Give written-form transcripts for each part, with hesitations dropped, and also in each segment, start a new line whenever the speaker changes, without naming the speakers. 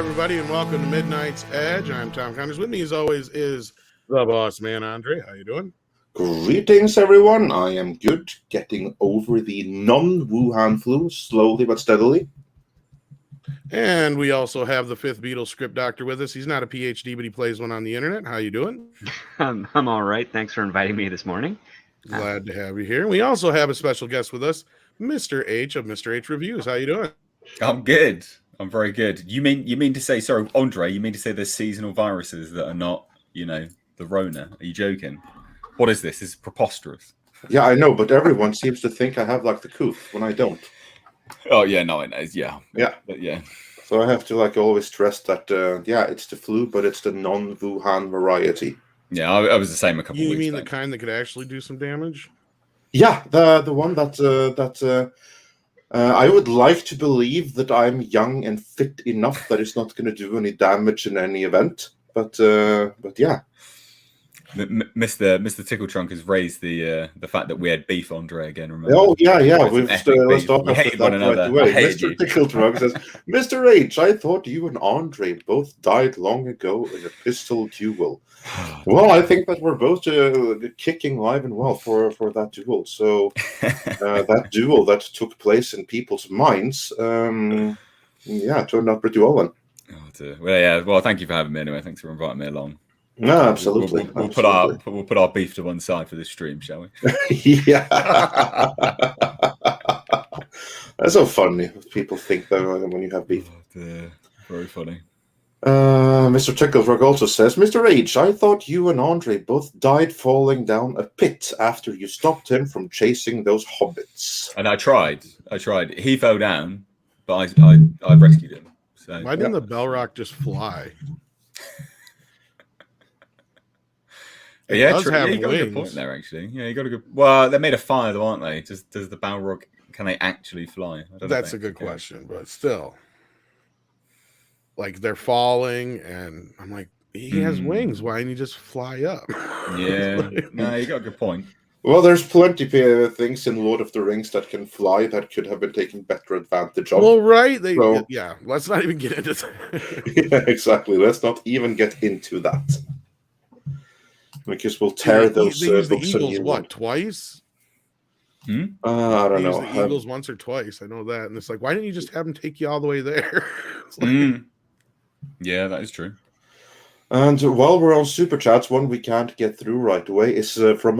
everybody, and welcome to Midnight's Edge. I'm Tom Connors. With me, as always, is the boss man, Andre. How you doing?
Greetings, everyone. I am good, getting over the non-Wuhan flu slowly but steadily.
And we also have the fifth Beatles script doctor with us. He's not a PhD, but he plays one on the internet. How you doing?
I'm all right. Thanks for inviting me this morning.
Glad to have you here. We also have a special guest with us, Mr. H of Mr. H Reviews. How you doing?
I'm good. I'm very good. You mean to say, sorry, Andre, you mean to say there's seasonal viruses that are not, the Rona? Are you joking? What is this? This is preposterous.
Yeah, I know, but everyone seems to think I have like the coof when I don't.
Oh yeah, no, it is. Yeah. But, yeah.
So I have to always stress that it's the flu, but it's the non-Wuhan variety.
Yeah, I was the same a couple of weeks
You mean
ago.
the kind that could actually do some damage?
Yeah, the one that I would like to believe that I'm young and fit enough that it's not going to do any damage in any event. But yeah.
Mr. Tickle Trunk has raised the fact that we had beef, Andre, again. Remember?
Oh yeah. Let's talk
We
about
hate
that
one another.
right away.
I hated
Mr.
you.
Tickle Trunk says, "Mr. H, I thought you and Andre both died long ago in a pistol duel." Well, I think that we're both kicking live and well for that duel. So that duel that took place in people's minds, turned out pretty well then.
Oh, dear. Well, yeah. Well, thank you for having me anyway. Thanks for inviting me along.
No, absolutely.
We'll put our beef to one side for this stream, shall we?
Yeah. That's so funny. People think that when you have beef.
Oh, dear. Very funny.
Mr. Ticklefrog also says, Mr. H, I thought you and Andre both died falling down a pit after you stopped him from chasing those hobbits.
And I tried. He fell down, but I rescued him. So
Why didn't the Belrock just fly?
But yeah,
does have
you got a good
wings.
point there, actually. Yeah, you got a good. Well, they're made of fire, though, aren't they? Does the Balrog, can they actually fly?
That's a good question, but still, like they're falling, and I'm like, he has wings. Why didn't he just fly up?
Yeah, no, you got a good point.
Well, there's plenty of things in Lord of the Rings that can fly that could have been taken better advantage of.
Well, right?
Yeah,
let's not even get into that.
Yeah, exactly. Let's not even get into that. Because we'll tear those
they use the
books
Eagles twice?
I don't
They
know.
use the Eagles once or twice. I know that, and it's like, why didn't you just have them take you all the way there?
Yeah, that is true.
And while we're on super chats, one we can't get through right away is from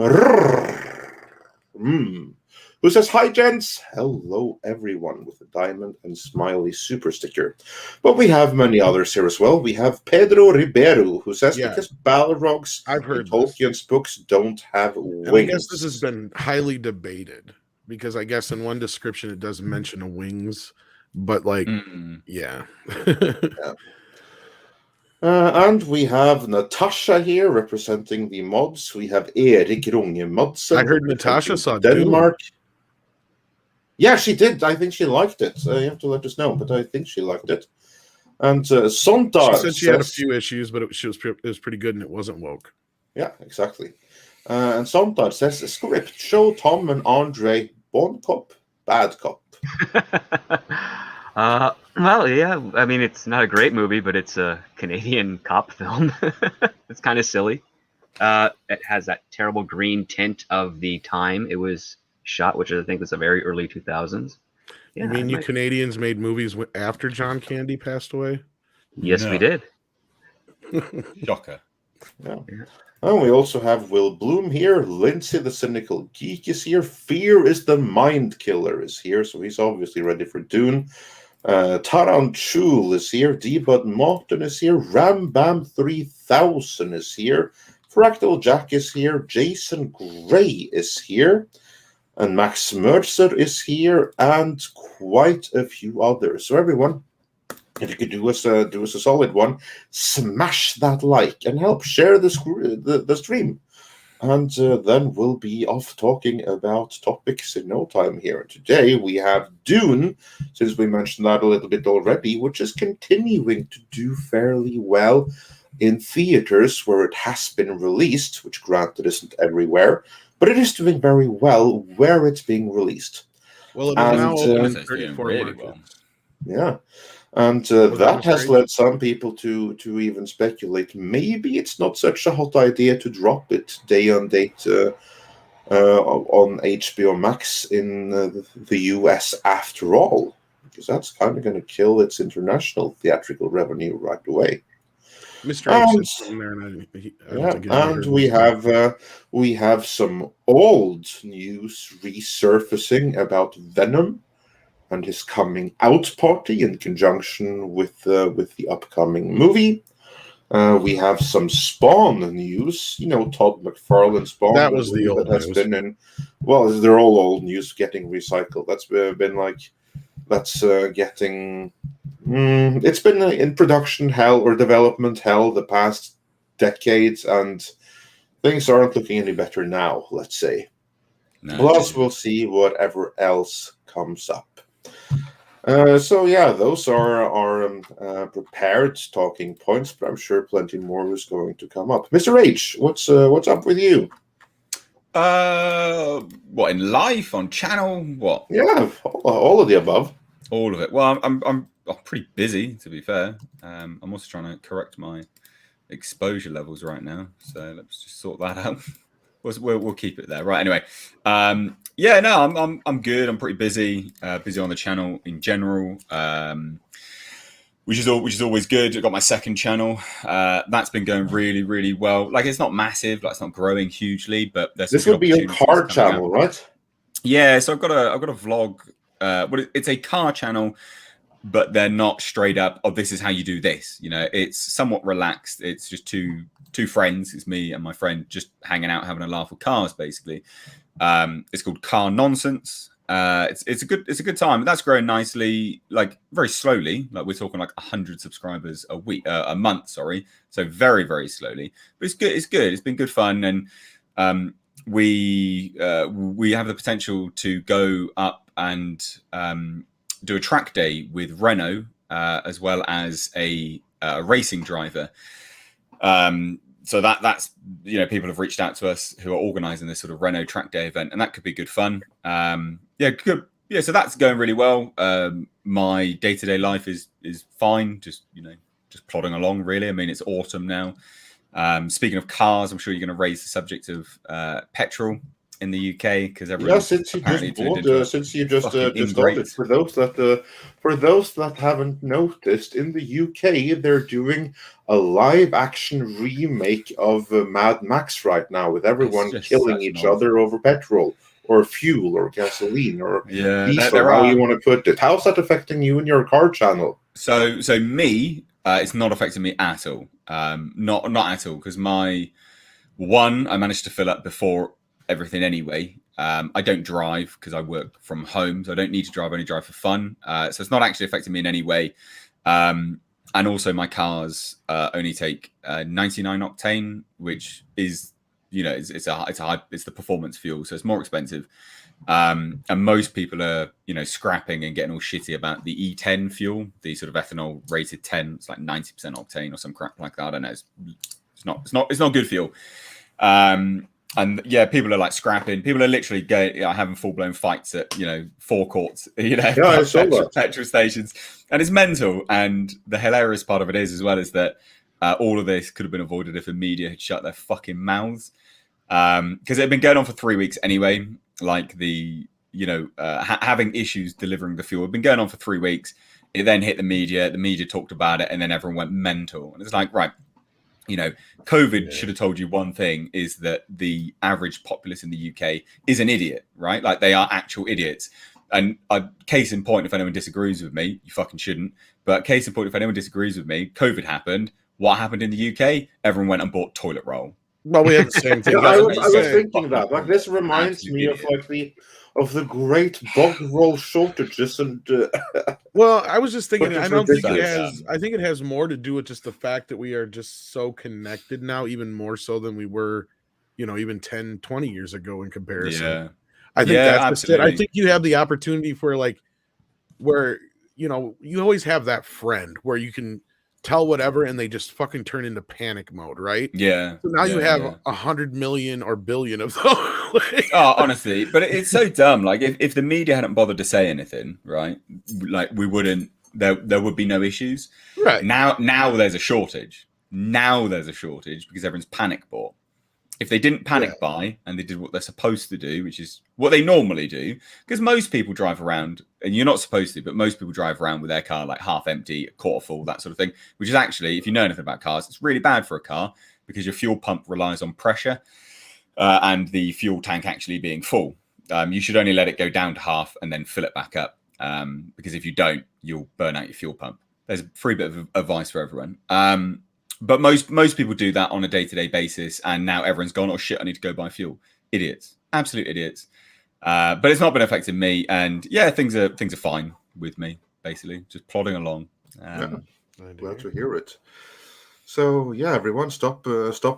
who says, "Hi, gents." Hello, everyone, with a diamond and smiley super sticker. But we have many others here as well. We have Pedro Ribeiro, who says, because Balrogs
I've heard
in Tolkien's books don't have wings.
And I guess this has been highly debated, because I guess in one description it does mention a wings, but yeah.
And we have Natasha here representing the mods. We have Erik Runge Madsen.
I heard Natasha saw
Denmark. Dune. Yeah, she did. I think she liked it. You have to let us know, but I think she liked it. And Sontar
she said she had a few issues, but it was pretty good and it wasn't woke.
Yeah, exactly. And Sontar says, script, show Tom and Andre, bon cop, bad cop.
Well, yeah. I mean, it's not a great movie, but it's a Canadian cop film. It's kind of silly. It has that terrible green tint of the time it was shot, which I think was the very early 2000s. Yeah,
you mean you Canadians made movies after John Candy passed away?
Yes, we did.
Shocker.
Yeah. And we also have Will Bloom here. Lindsay the Cynical Geek is here. Fear is the Mind Killer is here, so he's obviously ready for Dune. Taran Chul is here. D-Bud Martin is here. Rambam 3000 is here. Fractal Jack is here. Jason Gray is here. And Max Mercer is here. And quite a few others. So everyone, if you could do us a solid one, smash that like and help share the stream. And then we'll be off talking about topics in no time here. And today we have Dune, since we mentioned that a little bit already, which is continuing to do fairly well in theaters where it has been released, which granted isn't everywhere, but it is doing very well where it's being released.
Well, it is now open in 34 markets.
Yeah. And
that
that has
Mr. H?
led some people to even speculate maybe it's not such a hot idea to drop it day on date on HBO Max in the US after all, because that's kind of going to kill its international theatrical revenue right away.
Mr. H
And
said something there, and I don't
yeah,
think anyone
and
heard
we have some old news resurfacing about Venom and his coming out party in conjunction with the upcoming movie. We have some Spawn news. You know, Todd McFarlane Spawn.
That was the old
that has
news.
been in. Well, they're all old news getting recycled. That's been like that's getting. It's been in production hell or development hell the past decades, and things aren't looking any better now. Let's say.
No,
Plus, we'll see whatever else comes up. So yeah, those are our prepared talking points, but I'm sure plenty more is going to come up. Mr. H, what's up with you?
What, in life, on channel, what?
Yeah, all of the above.
All of it. Well, I'm pretty busy, to be fair. I'm also trying to correct my exposure levels right now, so let's just sort that out. We'll keep it there, right? Anyway, yeah, no, I'm good. I'm pretty busy. Busy on the channel in general, which is always good. I've got my second channel. That's been going really, really well. Like, it's not massive, like it's not growing hugely, but there's
this would be your car channel, right?
Yeah, so I've got a vlog. But it's a car channel, but they're not straight up. Oh, this is how you do this. You know, it's somewhat relaxed. It's just two friends. It's me and my friend just hanging out, having a laugh with cars, basically. It's called Car Nonsense. It's a good time. That's growing nicely, like very slowly. Like we're talking like 100 subscribers a month. Sorry, so very, very slowly. But it's good. It's good. It's been good fun, and we have the potential to go up and do a track day with Renault, as well as a racing driver. So that's, you know, people have reached out to us who are organising this sort of Renault track day event, and that could be good fun. Yeah, good. Yeah, so that's going really well. My day-to-day life is fine. Just plodding along, really. I mean, it's autumn now. Speaking of cars, I'm sure you're going to raise the subject of petrol in the UK, because everyone
since you just started. For those that haven't noticed, in the UK they're doing a live action remake of Mad Max right now, with everyone killing each other over petrol or fuel or gasoline or diesel, how you want to put it. How's that affecting you and your car channel?
So me, it's not affecting me at all. Not at all, because I managed to fill up before everything anyway. I don't drive because I work from home, so I don't need to drive. I only drive for fun. So it's not actually affecting me in any way. And also my cars only take 99 octane, which is, you know, it's the performance fuel, so it's more expensive. And most people are, you know, scrapping and getting all shitty about the E10 fuel, the sort of ethanol rated 10. It's like 90% octane or some crap like that. I don't know. It's not good fuel. And yeah, people are like scrapping. People are literally having full blown fights at, you know, forecourts, you know, petrol stations, and it's mental. And the hilarious part of it is, as well, is that all of this could have been avoided if the media had shut their fucking mouths, because it had been going on for 3 weeks anyway. Like having issues delivering the fuel had been going on for 3 weeks. It then hit the media. The media talked about it, and then everyone went mental. And it's like, right. You know, COVID should have told you one thing, is that the average populace in the UK is an idiot, right? Like, they are actual idiots. And case in point, if anyone disagrees with me, you fucking shouldn't. But case in point, if anyone disagrees with me, COVID happened. What happened in the UK? Everyone went and bought toilet roll.
Well, we had the same thing.
I was thinking that. Like, this reminds me of the great bog roll shortages and.
Well, I was just thinking. I don't think it has. I think it has more to do with just the fact that we are just so connected now, even more so than we were, you know, even 10, 20 years ago in comparison.
Yeah,
I think that's just it. I think you have the opportunity for, like, where, you know, you always have that friend where you can tell whatever and they just fucking turn into panic mode, right?
Yeah.
So now you have 100 million or billion of those.
Oh, honestly, but it's so dumb. Like, if the media hadn't bothered to say anything, right? Like, we wouldn't there would be no issues.
Right.
Now there's a shortage. Now there's a shortage because everyone's panic bought. If they didn't panic buy and they did what they're supposed to do, which is what they normally do, because most people drive around, and you're not supposed to, but most people drive around with their car like half empty, a quarter full, that sort of thing, which is actually, if you know anything about cars, it's really bad for a car because your fuel pump relies on pressure and the fuel tank actually being full. You should only let it go down to half and then fill it back up because if you don't, you'll burn out your fuel pump. There's a free bit of advice for everyone. But most people do that on a day-to-day basis, and now everyone's gone, oh shit, I need to go buy fuel. Idiots, absolute idiots. But it's not been affecting me, and yeah, things are fine with me. Basically, just plodding along.
Glad to hear it. So yeah, everyone, stop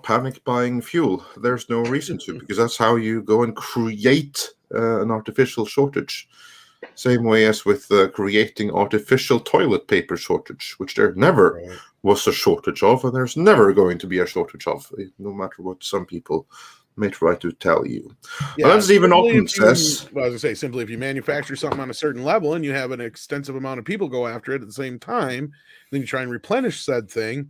panic buying fuel. There's no reason to, because that's how you go and create an artificial shortage. Same way as with creating artificial toilet paper shortage, which there never was a shortage of, and there's never going to be a shortage of, no matter what some people may try to tell you.
Yeah,
as Stephen Alton says,
well, I was going to say, simply if you manufacture something on a certain level and you have an extensive amount of people go after it at the same time, then you try and replenish said thing,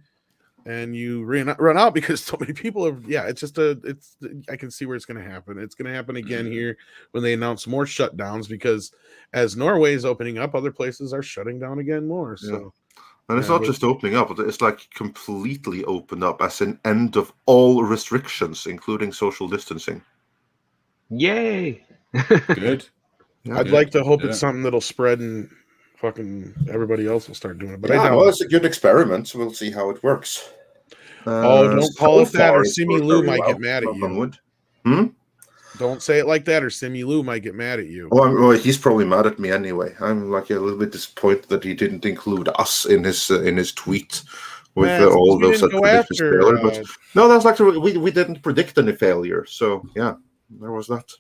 and you run out because so many people have. Yeah, it's just I can see where it's going to happen. It's going to happen again here when they announce more shutdowns, because as Norway is opening up, other places are shutting down again more. So,
and it's not just opening up; it's like completely opened up, as an end of all restrictions, including social distancing.
Yay!
Good.
Yeah,
I'd like to hope it's something that'll spread and fucking everybody else will start doing it. But I doubt
well, it's a good experiment. So we'll see how it works.
Don't call it that, or Simi Lou might get mad at you. Don't say it like that, or Simi Lou might get mad at you.
Well, he's probably mad at me anyway. I'm like a little bit disappointed that he didn't include us in his tweet with all those predictions. But no, that's like we didn't predict any failure. So yeah, there was that.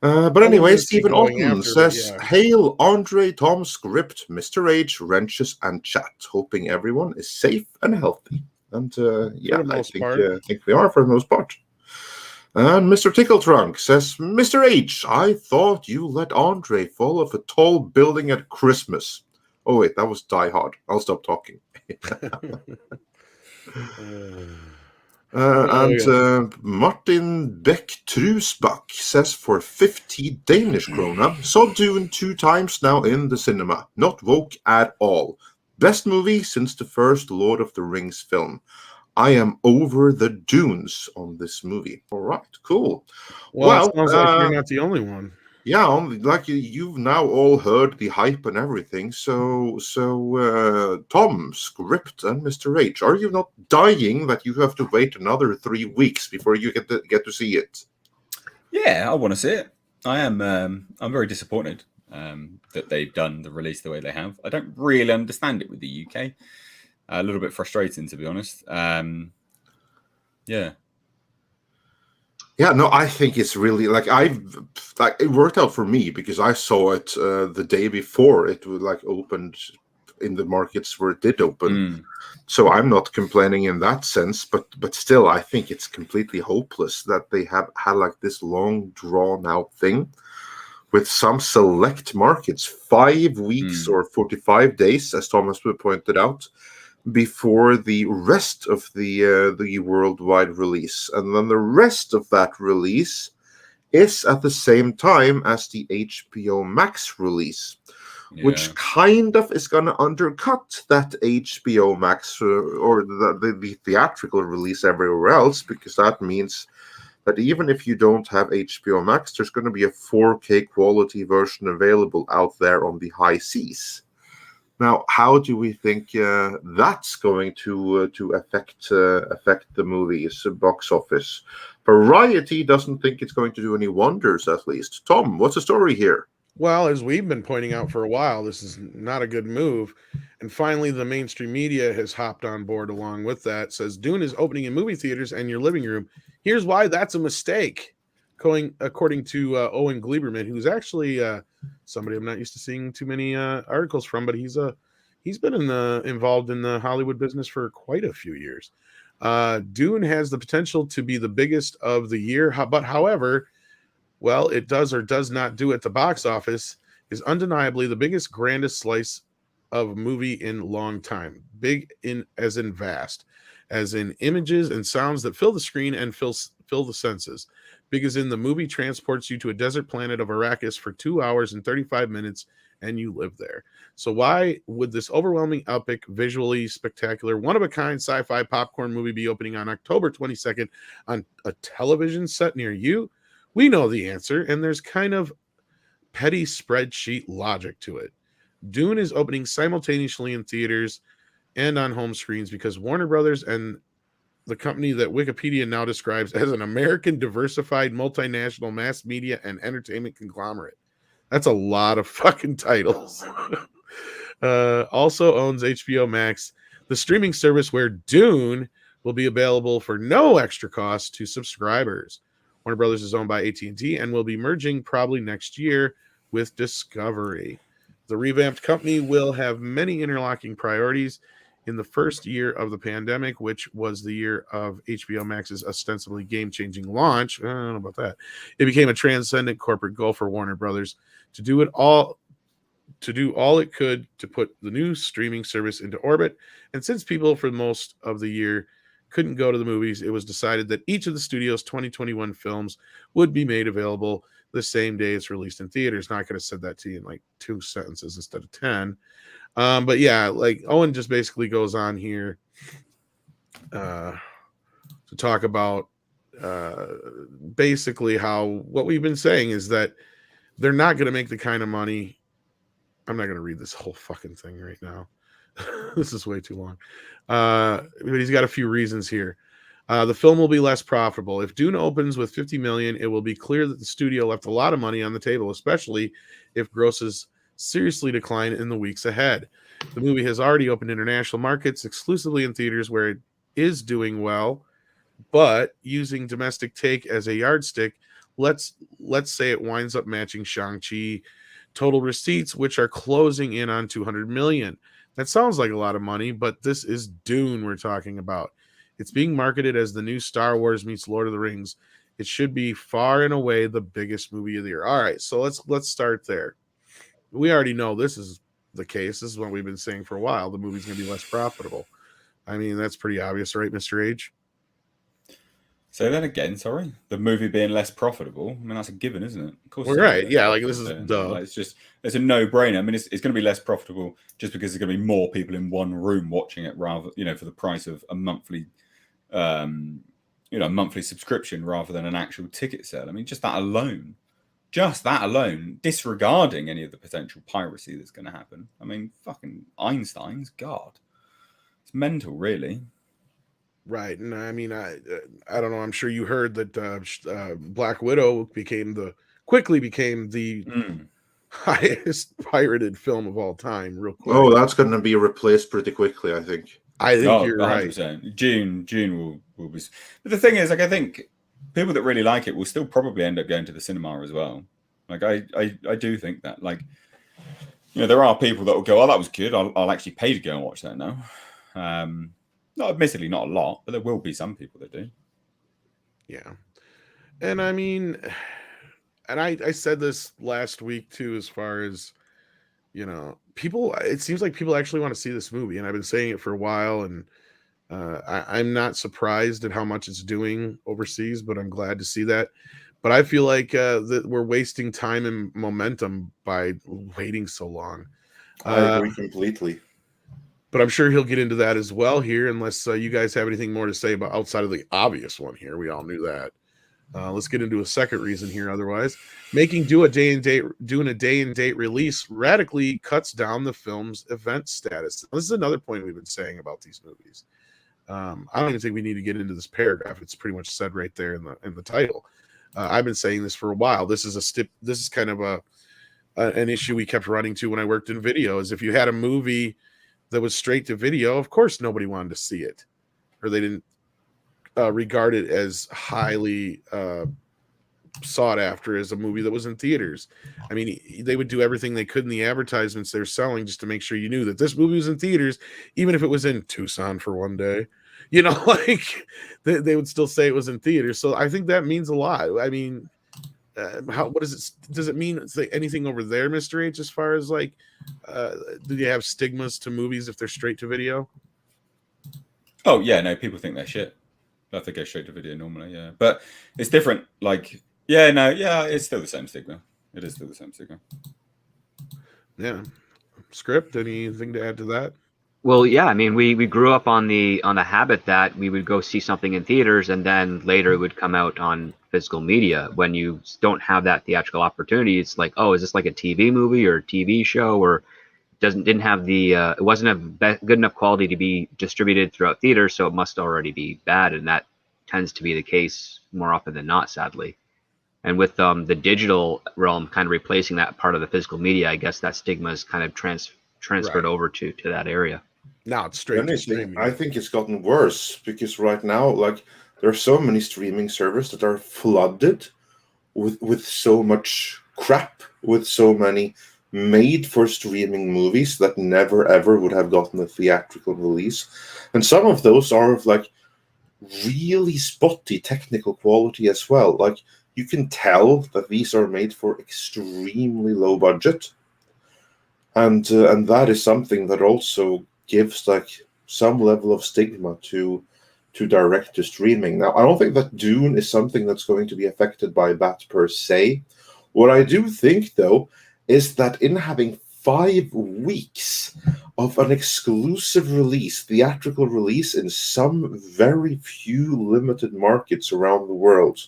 But anyway, Stephen Alton says, "Hail Andre, Tom, Script, Mr. H, Wrenches, and Chat. Hoping everyone is safe and healthy." And I think we are for the most part. And Mr. Tickletrunk says, "Mr. H, I thought you let Andre fall off a tall building at Christmas." Oh wait, that was Die Hard. I'll stop talking. Martin Beck Trusbach says, "For 50 Danish krona, saw Dune 2 times now in the cinema. Not woke at all. Best movie since the first Lord of the Rings film. I am over the dunes on this movie." All right, cool.
Well, it sounds like you're not the only one.
Yeah, like you've now all heard the hype and everything. So Tom, Script, and Mr. H, are you not dying that you have to wait another 3 weeks before you get to see it?
Yeah, I want to see it. I am. I'm very disappointed that they've done the release the way they have. I don't really understand it with the UK. A little bit frustrating, to be honest.
Yeah, no, I think it's really it worked out for me because I saw it the day before it was opened in the markets where it did open. So I'm not complaining in that sense, but still, I think it's completely hopeless that they have had this long drawn out thing with some select markets, 5 weeks or 45 days, as Thomas pointed out, before the rest of the worldwide release. And then the rest of that release is at the same time as the HBO Max release, which kind of is going to undercut that HBO Max or the theatrical release everywhere else, because that means that even if you don't have HBO Max, there's going to be a 4K quality version available out there on the high seas. Now, how do we think that's going to affect the movie's box office? Variety doesn't think it's going to do any wonders, at least. Tom, what's the story here?
Well, as we've been pointing out for a while, this is not a good move. And finally, the mainstream media has hopped on board along with that. Says Dune is opening in movie theaters and your living room. Here's why that's a mistake. According to Owen Gleiberman, who's actually somebody I'm not used to seeing too many articles from, but he's been involved in the Hollywood business for quite a few years. Dune has the potential to be the biggest of the year, but however, it does or does not do at the box office, is undeniably the biggest, grandest slice of movie in long time. Big in as in vast, as in images and sounds that fill the screen and fill the senses. Big as in the movie transports you to a desert planet of Arrakis for 2 hours and 35 minutes and you live there. So why would this overwhelming, epic, visually spectacular, one-of-a-kind sci-fi popcorn movie be opening on October 22nd on a television set near you? We know the answer, and there's kind of petty spreadsheet logic to it. Dune is opening simultaneously in theaters and on home screens because Warner Brothers and the company that Wikipedia now describes as an American diversified multinational mass media and entertainment conglomerate. That's a lot of fucking titles. Also owns HBO Max, the streaming service where Dune will be available for no extra cost to subscribers. Warner Brothers is owned by AT&T and will be merging probably next year with Discovery. The revamped company will have many interlocking priorities. In the first year of the pandemic, which was the year of HBO Max's ostensibly game-changing launch, I don't know about that, it became a transcendent corporate goal for Warner Brothers to do all it could to put the new streaming service into orbit. And since people for most of the year couldn't go to the movies, it was decided that each of the studio's 2021 films would be made available the same day it's released in theaters. Now I could have said that to you in like 2 sentences instead of 10. But yeah, like Owen just basically goes on here to talk about basically how what we've been saying is that they're not going to make the kind of money. I'm not going to read this whole fucking thing right now. This is way too long. But he's got a few reasons here. The film will be less profitable. If Dune opens with 50 million, it will be clear that the studio left a lot of money on the table, especially if grosses seriously decline in the weeks ahead. The movie has already opened international markets exclusively in theaters where it is doing well, but using domestic take as a yardstick, let's say it winds up matching Shang-Chi total receipts, which are closing in on 200 million. That sounds like a lot of money, but this is Dune we're talking about. It's being marketed as the new Star Wars meets Lord of the Rings. It should be far and away the biggest movie of the year. All right, so let's start there. We already know this is the case. This is what we've been saying for a while. The movie's going to be less profitable. I mean, that's pretty obvious, right, Mr. H?
Say that again, sorry. The movie being less profitable. I mean, that's a given, isn't it? Of course.
We're right. Yeah, like this is duh.
Like, it's a no-brainer. I mean, it's going to be less profitable just because there's going to be more people in one room watching it rather, for the price of a monthly, monthly subscription rather than an actual ticket sale. I mean, just that alone, disregarding any of the potential piracy that's going to happen. I mean, fucking Einstein's God. It's mental, really.
Right. And I mean, I don't know. I'm sure you heard that Black Widow quickly became the highest pirated film of all time. Real quick.
Oh, that's going to be replaced pretty quickly, I think.
I think you're
100%.
right.
June will be. But the thing is, like, I think people that really like it will still probably end up going to the cinema as well. Like, I do think that, like, there are people that will go, oh, that was good. I'll actually pay to go and watch that now. Not admittedly, not a lot, but there will be some people that do.
Yeah. And I mean, and I said this last week too, as far as, people, it seems like people actually want to see this movie. And I've been saying it for a while. And I'm not surprised at how much it's doing overseas, but I'm glad to see that. But I feel like that we're wasting time and momentum by waiting so long.
I agree completely.
But I'm sure he'll get into that as well here, unless you guys have anything more to say about outside of the obvious one here. We all knew that. Let's get into a second reason here. Otherwise, making doing a day and date release radically cuts down the film's event status. This is another point we've been saying about these movies. I don't even think we need to get into this paragraph. It's pretty much said right there in the title. I've been saying this for a while. This is kind of an issue we kept running to when I worked in video. Is if you had a movie that was straight to video, of course nobody wanted to see it, or they didn't regard it as highly sought after as a movie that was in theaters. I mean, they would do everything they could in the advertisements they're selling just to make sure you knew that this movie was in theaters, even if it was in Tucson for one day. Like they would still say it was in theaters. So I think that means a lot. I mean, what is it? Does it mean anything over there, Mr. H, as far as like, do you have stigmas to movies if they're straight to video?
Oh yeah, no, people think they're shit. I think they go straight to video normally, yeah. But it's different. Like, yeah, no, yeah, it's still the same stigma. It is still the same stigma.
Yeah. Script, anything to add to that?
Well, yeah, I mean, we grew up on the habit that we would go see something in theaters and then later it would come out on physical media. When you don't have that theatrical opportunity, it's like, oh, is this like a TV movie or a TV show, or didn't have the it wasn't of good enough quality to be distributed throughout theaters, so it must already be bad, and that tends to be the case more often than not, sadly. And with the digital realm kind of replacing that part of the physical media, I guess that stigma is kind of transferred over to that area.
Now it's straight to streaming.
I think it's gotten worse because right now, like, there are so many streaming servers that are flooded with so much crap, with so many made for streaming movies that never ever would have gotten a theatrical release. And some of those are of like really spotty technical quality as well. Like, you can tell that these are made for extremely low budget. And that is something that also gives like some level of stigma to direct to streaming. Now, I don't think that Dune is something that's going to be affected by that per se. What I do think, though, is that in having 5 weeks of an exclusive release, theatrical release in some very few limited markets around the world,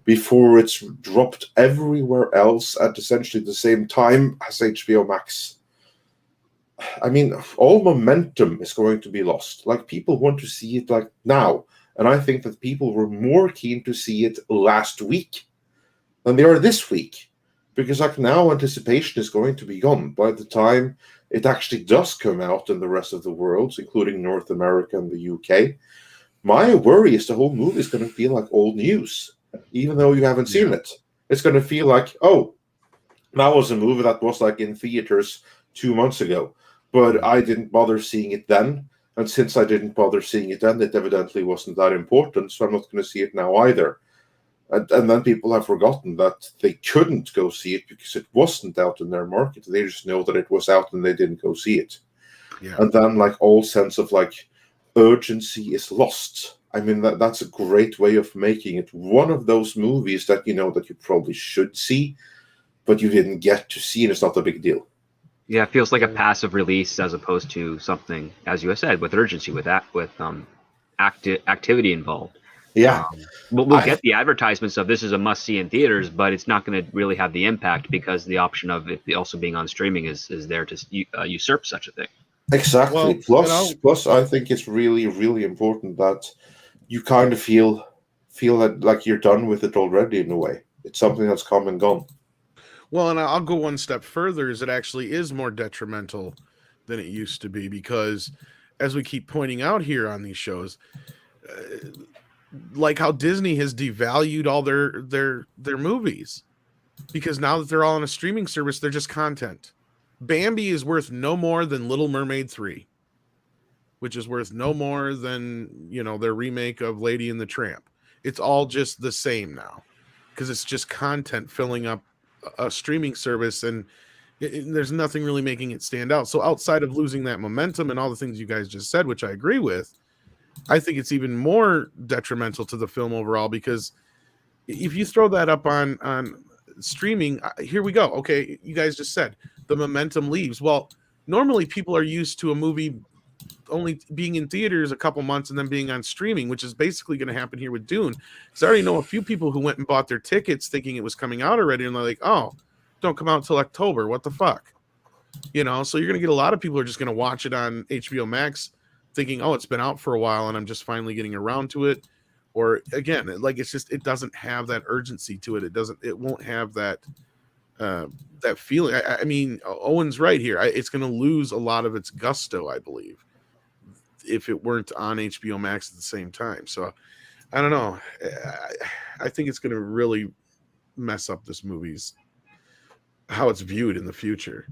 before it's dropped everywhere else at essentially the same time as HBO Max. I mean, all momentum is going to be lost. Like, people want to see it like now. And I think that people were more keen to see it last week than they are this week. Because like now anticipation is going to be gone by the time it actually does come out in the rest of the world, including North America and the UK. My worry is the whole movie is going to feel like old news, even though you haven't seen it. It's going to feel like, oh, that was a movie that was like in theaters 2 months ago, but I didn't bother seeing it then. And since I didn't bother seeing it then, it evidently wasn't that important, so I'm not going to see it now either. And then people have forgotten that they couldn't go see it because it wasn't out in their market. They just know that it was out and they didn't go see it.
Yeah.
And then like all sense of like urgency is lost. I mean, that's a great way of making it one of those movies that you know that you probably should see, but you didn't get to see, and it's not a big deal.
Yeah, it feels like a passive release as opposed to something, as you said, with urgency, with activity involved.
Yeah.
We'll get the advertisements of this is a must-see in theaters, but it's not going to really have the impact because the option of it also being on streaming is there to usurp such a thing.
Exactly. Well, plus, I think it's really, really important that you kind of feel that like you're done with it already in a way. It's something that's come and gone.
Well, and I'll go one step further, is it actually is more detrimental than it used to be, because as we keep pointing out here on these shows, like how Disney has devalued all their movies, because now that they're all on a streaming service, they're just content. Bambi is worth no more than Little Mermaid 3, which is worth no more than, their remake of Lady and the Tramp. It's all just the same now because it's just content filling up a streaming service, and there's nothing really making it stand out. So outside of losing that momentum and all the things you guys just said, which I agree with, I think it's even more detrimental to the film overall, because if you throw that up on streaming, here we go. Okay, you guys just said the momentum leaves. Well, normally people are used to a movie only being in theaters a couple months and then being on streaming, which is basically going to happen here with Dune. Because I already know a few people who went and bought their tickets thinking it was coming out already, and they're like, oh, don't come out until October. What the fuck? So you're going to get a lot of people who are just going to watch it on HBO Max thinking, oh, it's been out for a while and I'm just finally getting around to it. Or again, like, it's just, it doesn't have that urgency to it. It won't have that feeling. I mean, Owen's right here. It's going to lose a lot of its gusto, I believe, if it weren't on HBO Max at the same time. So I don't know. I think it's going to really mess up this movie's, how it's viewed in the future.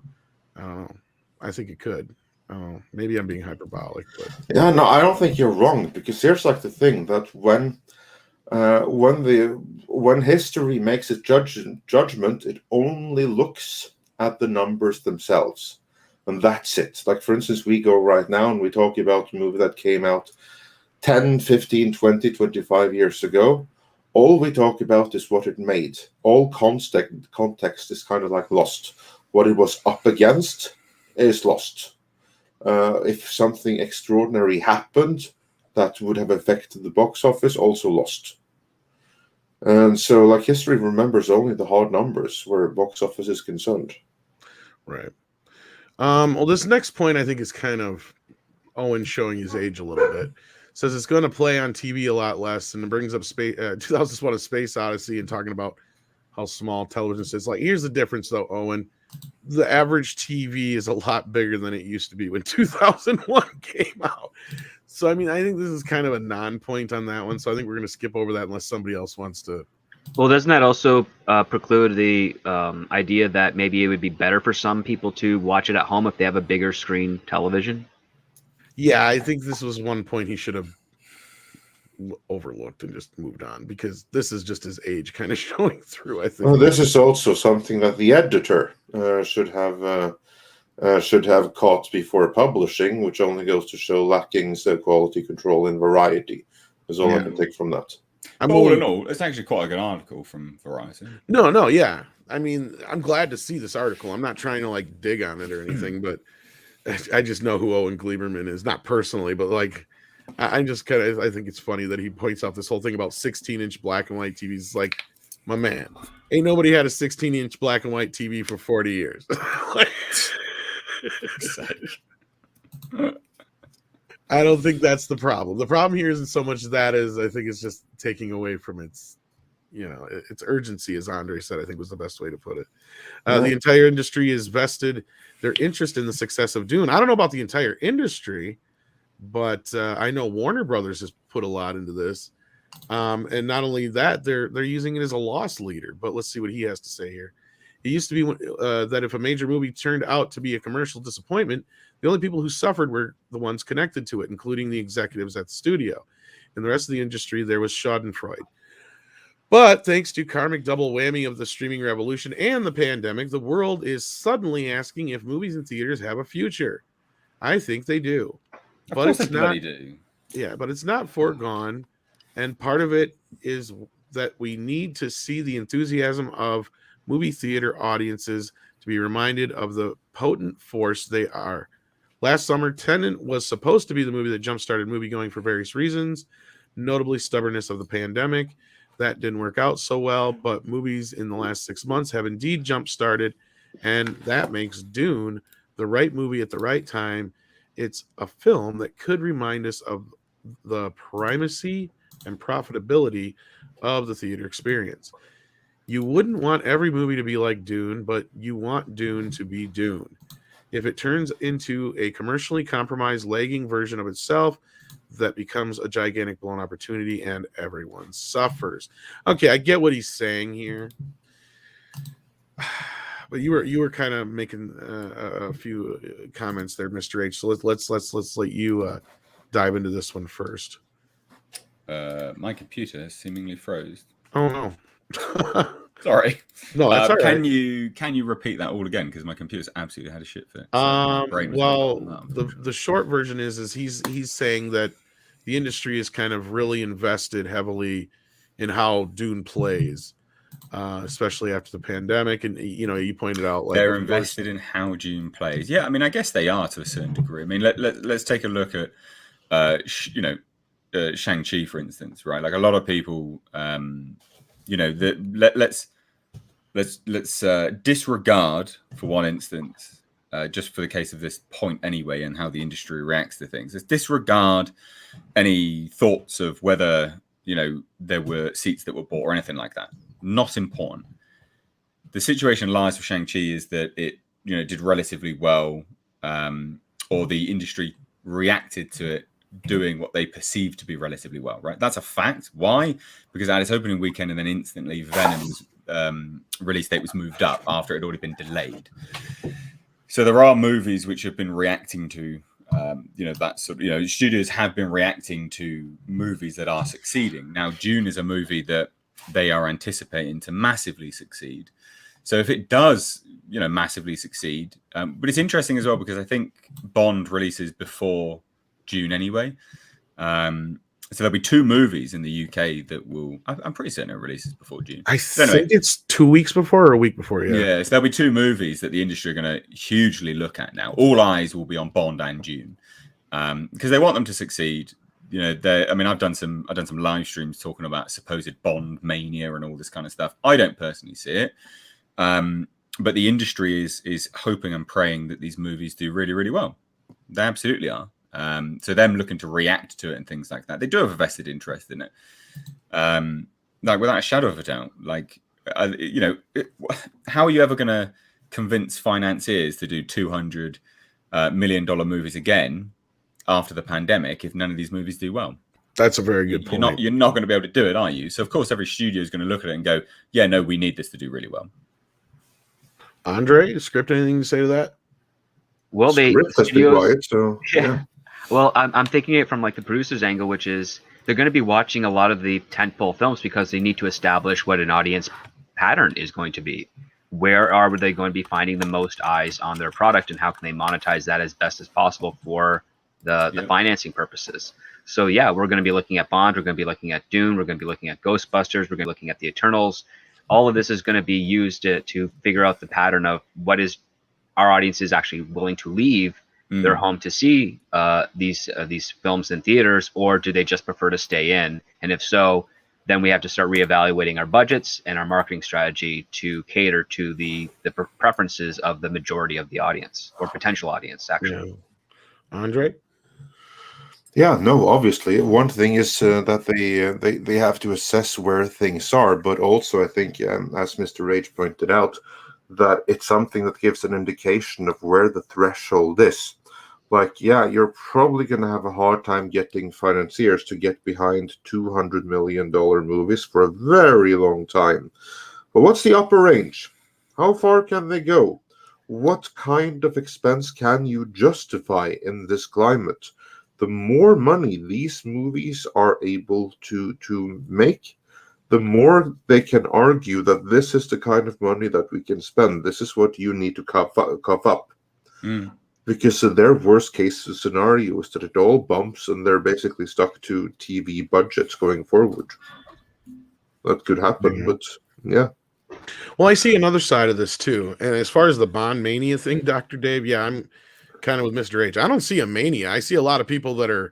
I don't know. I think it could. Maybe I'm being hyperbolic, but
yeah, no, I don't think you're wrong, because here's like the thing that when when history makes its judgment, it only looks at the numbers themselves, and that's it. Like, for instance, we go right now and we talk about a movie that came out 10, 15, 20, 25 years ago. All we talk about is what it made. All context is kind of like lost. What it was up against is lost. If something extraordinary happened that would have affected the box office, also lost. And so, like, history remembers only the hard numbers where box office is concerned.
Right. Well, this next point I think is kind of Owen showing his age a little bit. Says it's going to play on TV a lot less, and it brings up 2001: A Space Odyssey and talking about how small television is. Like, here's the difference, though, Owen. The average TV is a lot bigger than it used to be when 2001 came out. So, I mean, I think this is kind of a non-point on that one. So I think we're going to skip over that unless somebody else wants to.
Well, doesn't that also preclude the idea that maybe it would be better for some people to watch it at home if they have a bigger screen television?
Yeah, I think this was one point he should have overlooked and just moved on, because this is just his age kind of showing through, I think.
Well, this is also something that the editor should have caught before publishing, which only goes to show lacking quality control and variety. Is all I can take from that.
All in all, it's actually quite a good article from Variety.
No, yeah. I mean, I'm glad to see this article. I'm not trying to like dig on it or anything, but I just know who Owen Gleiberman is, not personally, but like, I just kind of, I think it's funny that he points out this whole thing about 16-inch black and white TVs. Like, my man, ain't nobody had a 16-inch black and white TV for 40 years. I don't think that's the problem. The problem here isn't so much that as I think it's just taking away from its urgency, as Andre said, I think was the best way to put it. The entire industry is vested their interest in the success of Dune. I don't know about the entire industry, but I know Warner Brothers has put a lot into this. And not only that, they're using it as a loss leader. But let's see what he has to say here. It used to be that if a major movie turned out to be a commercial disappointment, the only people who suffered were the ones connected to it, including the executives at the studio. In the rest of the industry, there was schadenfreude. But thanks to karmic double whammy of the streaming revolution and the pandemic, the world is suddenly asking if movies and theaters have a future. I think they do. But it's not. Yeah, but it's not foregone. And part of it is that we need to see the enthusiasm of movie theater audiences to be reminded of the potent force they are. Last summer, Tenet was supposed to be the movie that jump-started movie-going for various reasons, notably stubbornness of the pandemic. That didn't work out so well, but movies in the last 6 months have indeed jump-started, and that makes Dune the right movie at the right time. It's a film that could remind us of the primacy and profitability of the theater experience. You wouldn't want every movie to be like Dune, but you want Dune to be Dune. If it turns into a commercially compromised, lagging version of itself, that becomes a gigantic blown opportunity and everyone suffers. Okay, I get what he's saying here. But you were kind of making a few comments there, Mr. H. So let's let you dive into this one first.
My computer seemingly froze.
Oh no.
Sorry.
No, that's all right.
Can you repeat that all again? Because my computer's absolutely had a shit fit.
Well, the short version is he's saying that the industry is kind of really invested heavily in how Dune plays, especially after the pandemic. And you pointed out like
they're invested in how Dune plays. Yeah, I mean, I guess they are to a certain degree. I mean, let's take a look at Shang-Chi, for instance, right? Like a lot of people. Let's disregard for one instance, just for the case of this point anyway, and how the industry reacts to things. Let's disregard any thoughts of whether there were seats that were bought or anything like that. Not important. The situation lies for Shang-Chi is that it did relatively well, or the industry reacted to it doing what they perceived to be relatively well, right? That's a fact. Why? Because at its opening weekend and then instantly Venom's release date was moved up after it had already been delayed. So there are movies which have been reacting to That sort of, studios have been reacting to movies that are succeeding. Now, Dune is a movie that they are anticipating to massively succeed. So if it does, massively succeed, but it's interesting as well because I think Bond releases before Dune anyway. So there'll be 2 movies in the UK that will. I'm pretty certain it releases before June.
I think it's 2 weeks before or a week before.
Yeah. So there'll be 2 movies that the industry are going to hugely look at now. All eyes will be on Bond and Dune because they want them to succeed. I've done some live streams talking about supposed Bond mania and all this kind of stuff. I don't personally see it, but the industry is hoping and praying that these movies do really, really well. They absolutely are. So them looking to react to it and things like that, they do have a vested interest in it. Without a shadow of a doubt, how are you ever going to convince financiers to do $200 million movies again after the pandemic if none of these movies do well?
That's a very good point.
You're not going to be able to do it, are you? So of course, every studio is going to look at it and go, "Yeah, no, we need this to do really well."
Andre, script, anything to say to that?
Well,
studios, so yeah.
Well, I'm thinking it from the producer's angle, which is they're going to be watching a lot of the tentpole films because they need to establish what an audience pattern is going to be. Where are they going to be finding the most eyes on their product, and how can they monetize that as best as possible for the financing purposes? So yeah, we're going to be looking at Bond, we're going to be looking at Dune, we're going to be looking at Ghostbusters, we're going to be looking at the Eternals. All of this is going to be used to figure out the pattern of what is our audience is actually willing to leave their home to see these films in theaters, or do they just prefer to stay in? And if so, then we have to start reevaluating our budgets and our marketing strategy to cater to the preferences of the majority of the audience or potential audience, actually.
Yeah. Andre?
Yeah, no, obviously. One thing is that they have to assess where things are, but also I think, as Mr. Rage pointed out, that it's something that gives an indication of where the threshold is. You're probably going to have a hard time getting financiers to get behind $200 million movies for a very long time. But what's the upper range? How far can they go? What kind of expense can you justify in this climate? The more money these movies are able to make, the more they can argue that this is the kind of money that we can spend. This is what you need to cough up. Because their worst case scenario is that it all bumps and they're basically stuck to TV budgets going forward. That could happen, but yeah.
Well, I see another side of this too. And as far as the Bond mania thing, Dr. Dave, I'm kind of with Mr. H. I don't see a mania. I see a lot of people that are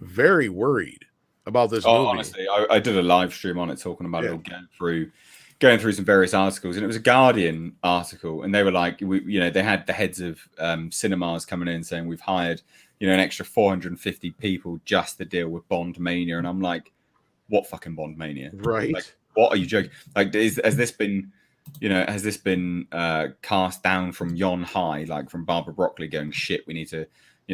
very worried about this movie.
Honestly, I did a live stream on it talking about it, going through some various articles, and it was a Guardian article, and they were like, they had the heads of cinemas coming in saying we've hired, an extra 450 people just to deal with Bond mania, and I'm like, what fucking Bond mania?
Right?
What are you joking? Has this been cast down from yon high, from Barbara Broccoli going shit? We need to,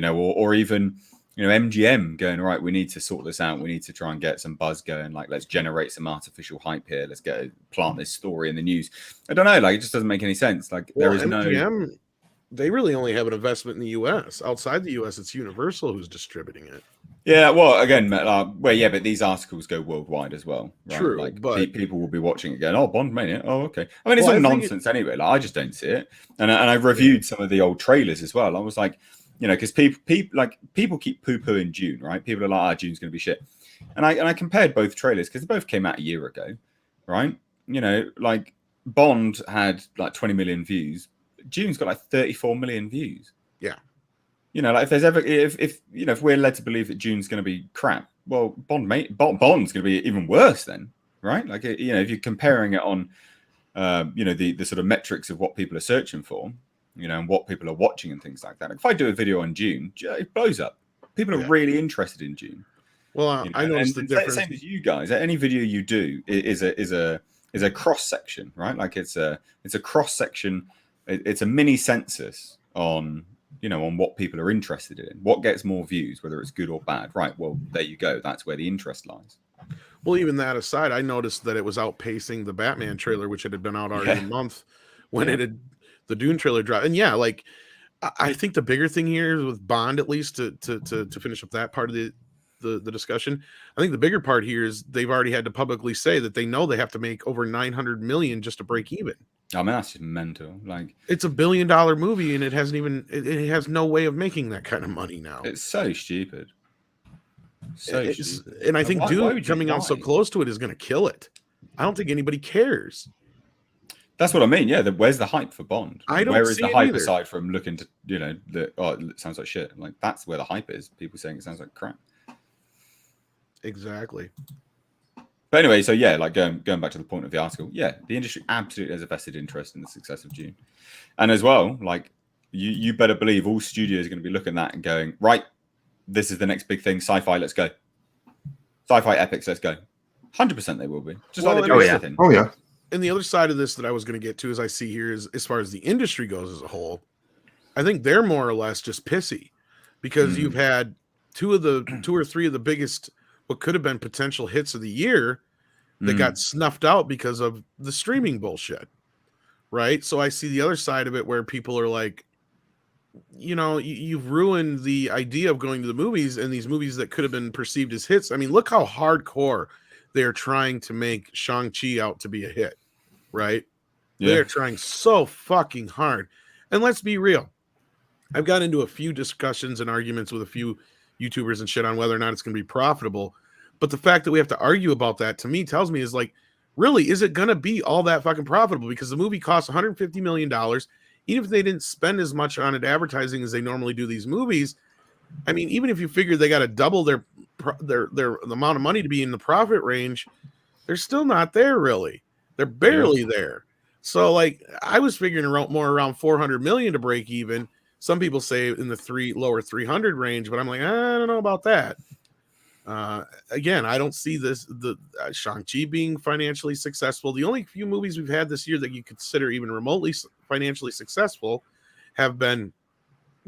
or even. MGM going, right, we need to sort this out. We need to try and get some buzz going. Let's generate some artificial hype here. Let's plant this story in the news. I don't know. It just doesn't make any sense. There is
MGM, they really only have an investment in the U.S. Outside the U.S., it's Universal who's distributing it.
Yeah, well, again, but these articles go worldwide as well. Right?
True, but
people will be watching it going, oh, Bond Mania. Oh, okay. I mean, it's all nonsense anyway. I just don't see it. And I reviewed some of the old trailers as well. I was like, because people keep poo-pooing Dune, right? People are like, Dune's going to be shit. And I compared both trailers because they both came out a year ago, right? Bond had 20 million views. Dune's got 34 million views.
Yeah.
If there's ever, if we're led to believe that Dune's going to be crap, well, Bond's going to be even worse then, right? If you're comparing it on, the sort of metrics of what people are searching for, and what people are watching and things like that. If I do a video on Dune, it blows up. People are really interested in Dune.
Well, I noticed the difference.
Same as you guys. Any video you do is a cross section, right? It's a cross section. It's a mini census on what people are interested in, what gets more views, whether it's good or bad. Right. Well, there you go. That's where the interest lies.
Well, even that aside, I noticed that it was outpacing the Batman trailer, which had been out already a month when the Dune trailer dropped. And I think the bigger thing here is with Bond, at least to finish up that part of the discussion. I think the bigger part here is they've already had to publicly say that they know they have to make over 900 million just to break even.
I mean, that's just mental. Like,
it's $1 billion movie, and it hasn't even. It has no way of making that kind of money now.
It's so stupid. Stupid.
And I think Dune coming out so close to it is going to kill it. I don't think anybody cares.
That's what I mean. Yeah, where's the hype for Bond?
Where
is the hype aside from looking to, it sounds like shit. Like, that's where the hype is. People saying it sounds like crap.
Exactly.
But anyway, so yeah, like going back to the point of the article, yeah, the industry absolutely has a vested interest in the success of Dune. And as well, like, you better believe all studios are going to be looking at that and going, right, this is the next big thing, sci-fi, let's go. Sci-fi epics, let's go. 100% they will be. Just like they do everything.
Oh, yeah.
And the other side of this that I was going to get to, as I see here, is as far as the industry goes as a whole, I think they're more or less just pissy because you've had two or three of the biggest, what could have been potential hits of the year that got snuffed out because of the streaming bullshit. Right. So I see the other side of it where people are like, you've ruined the idea of going to the movies, and these movies that could have been perceived as hits. I mean, look how hardcore they're trying to make Shang-Chi out to be a hit. Right. Yeah. They're trying so fucking hard. And let's be real. I've got into a few discussions and arguments with a few YouTubers and shit on whether or not it's going to be profitable. But the fact that we have to argue about that, to me, tells me is like, really, is it going to be all that fucking profitable? Because the movie costs $150 million. Even if they didn't spend as much on it advertising as they normally do these movies, I mean, even if you figure they got to double their the amount of money to be in the profit range, they're still not there really. They're barely there. So, like, I was figuring more around 400 million to break even. Some people say in the lower 300 range, but I'm like, I don't know about that. Again, I don't see the Shang-Chi being financially successful. The only few movies we've had this year that you consider even remotely financially successful have been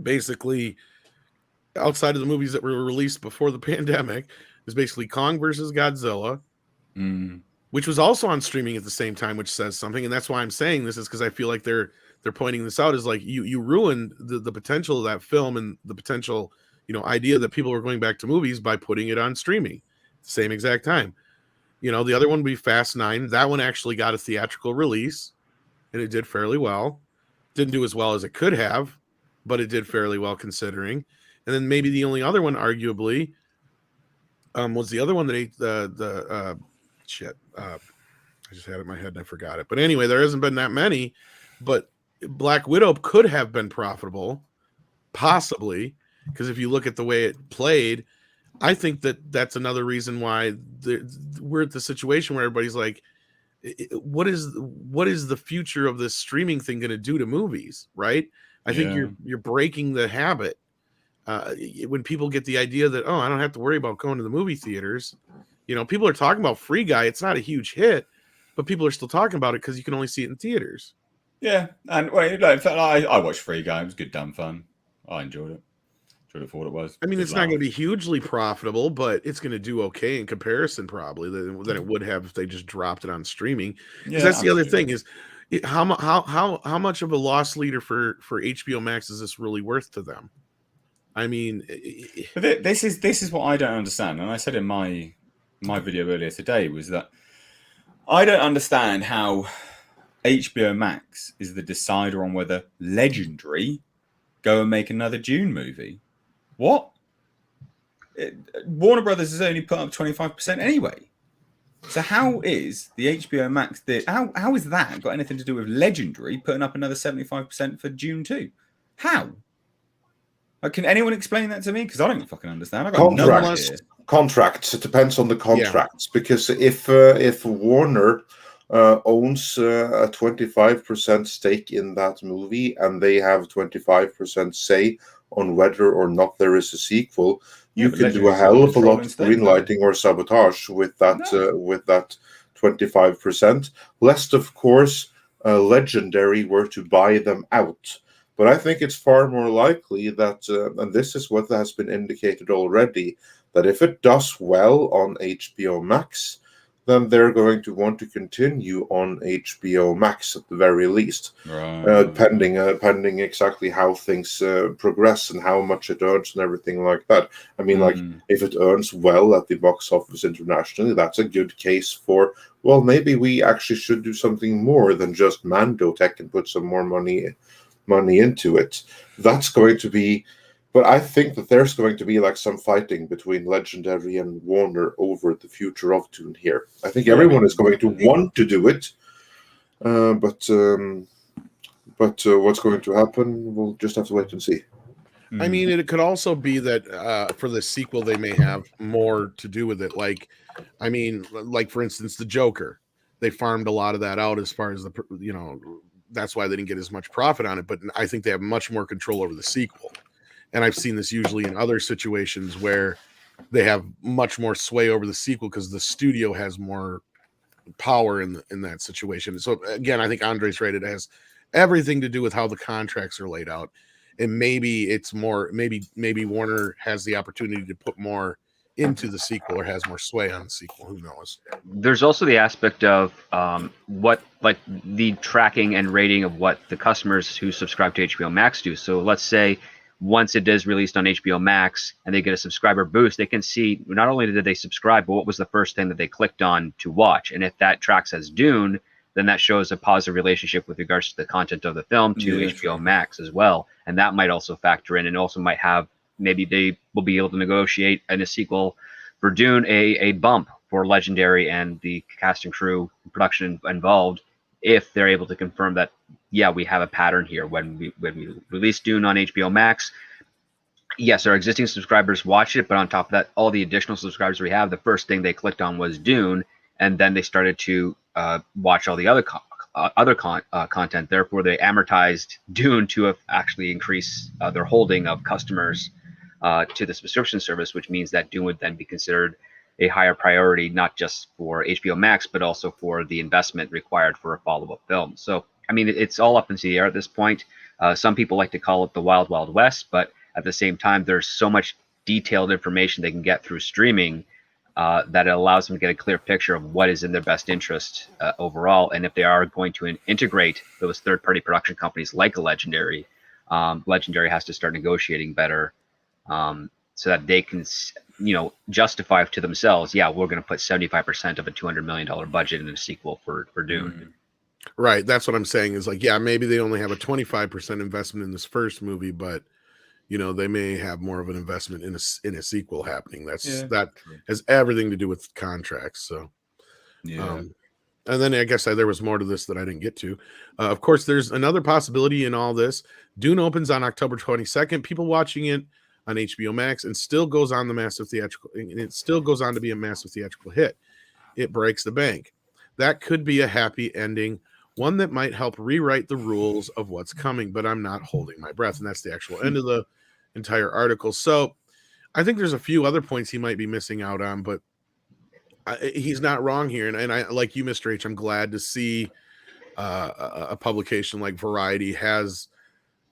basically outside of the movies that were released before the pandemic. Is basically Kong versus Godzilla, which was also on streaming at the same time, which says something. And that's why I'm saying this, is because I feel like they're pointing this out as like you ruined the potential of that film and the potential idea that people were going back to movies by putting it on streaming at the same exact time. The other one would be Fast 9. That one actually got a theatrical release and it did fairly well. Didn't do as well as it could have, but it did fairly well considering. And then maybe the only other one, arguably, was the other one that ate the shit. I just had it in my head and I forgot it. But anyway, there hasn't been that many, but Black Widow could have been profitable, possibly, because if you look at the way it played, I think that's another reason why we're at the situation where everybody's like, what is the future of this streaming thing going to do to movies, right? I think you're breaking the habit. When people get the idea that, I don't have to worry about going to the movie theaters. People are talking about Free Guy. It's not a huge hit, but people are still talking about it because you can only see it in theaters.
Yeah, and I watched Free Guy. It was good, damn fun. I enjoyed it. Enjoyed it for what it was.
I mean, it's not going to be hugely profitable, but it's going to do okay in comparison, probably, than it would have if they just dropped it on streaming. Yeah, that's the other thing is, how much of a loss leader for HBO Max is this really worth to them? I mean,
this is what I don't understand, and I said in my video earlier today was that I don't understand how HBO Max is the decider on whether Legendary go and make another Dune movie. What? Warner Brothers has only put up 25% anyway. So how is the HBO Max? How is that got anything to do with Legendary putting up another 75% for Dune 2? How? Can anyone explain that to me? Because I don't fucking understand. I got no idea.
Contracts. It depends on the contracts. Yeah. Because if Warner owns a 25% stake in that movie and they have 25% say on whether or not there is a sequel, you can do a hell of a lot of greenlighting or sabotage with that 25%. Lest, of course, Legendary were to buy them out. But I think it's far more likely that, and this is what has been indicated already, that if it does well on HBO Max, then they're going to want to continue on HBO Max at the very least,
Right.
pending exactly how things progress and how much it earns and everything like that. I mean, like, if it earns well at the box office internationally, that's a good case for, well, maybe we actually should do something more than just Mando Tech and put some more money into it. That's going to be. But I think that there's going to be like some fighting between Legendary and Warner over the future of Dune here. I think everyone is going to want to do it, but what's going to happen, we'll just have to wait and see.
I mean, it could also be that for the sequel, they may have more to do with it. Like, I mean, like for instance, the Joker, they farmed a lot of that out as far as that's why they didn't get as much profit on it. But I think they have much more control over the sequel. And I've seen this usually in other situations where they have much more sway over the sequel because the studio has more power in that situation. So again, I think Andre's right. It has everything to do with how the contracts are laid out. And maybe it's more, maybe Warner has the opportunity to put more into the sequel or has more sway on the sequel. Who knows?
There's also the aspect of what, like, the tracking and rating of what the customers who subscribe to HBO Max do. So let's say once it is released on HBO Max and they get a subscriber boost, they can see not only did they subscribe, but what was the first thing that they clicked on to watch. And if that tracks as Dune, then that shows a positive relationship with regards to the content of the film to HBO Max as well. And that might also factor in, and also might have, maybe they will be able to negotiate in a sequel for Dune a bump for Legendary and the cast and crew production involved, if they're able to confirm that, yeah, we have a pattern here. When we release Dune on HBO Max, yes, our existing subscribers watch it, but on top of that, all the additional subscribers we have, the first thing they clicked on was Dune, and then they started to watch all the other content. Therefore, they amortized Dune to actually increase their holding of customers to the subscription service, which means that Dune would then be considered a higher priority, not just for HBO Max, but also for the investment required for a follow-up film. So, I mean, it's all up into the air at this point. Some people like to call it the Wild Wild West, but at the same time, there's so much detailed information they can get through streaming that it allows them to get a clear picture of what is in their best interest overall. And if they are going to integrate those third-party production companies like a Legendary, Legendary has to start negotiating better so that they can, justify to themselves, yeah, we're going to put 75% of a $200 million budget in a sequel for Dune.
Right. That's what I'm saying is, like, yeah, maybe they only have a 25% investment in this first movie, but they may have more of an investment in a sequel happening. That has everything to do with contracts. So, and then I guess there was more to this that I didn't get to. Of course, there's another possibility in all this. Dune opens on October 22nd. People watching it on HBO Max and still goes on the massive theatrical, and it still goes on to be a massive theatrical hit. It breaks the bank. That could be a happy ending, one that might help rewrite the rules of what's coming, but I'm not holding my breath. And that's the actual end of the entire article. So I think there's a few other points he might be missing out on, but he's not wrong here. And I, like you, Mr. H, I'm glad to see a publication like Variety has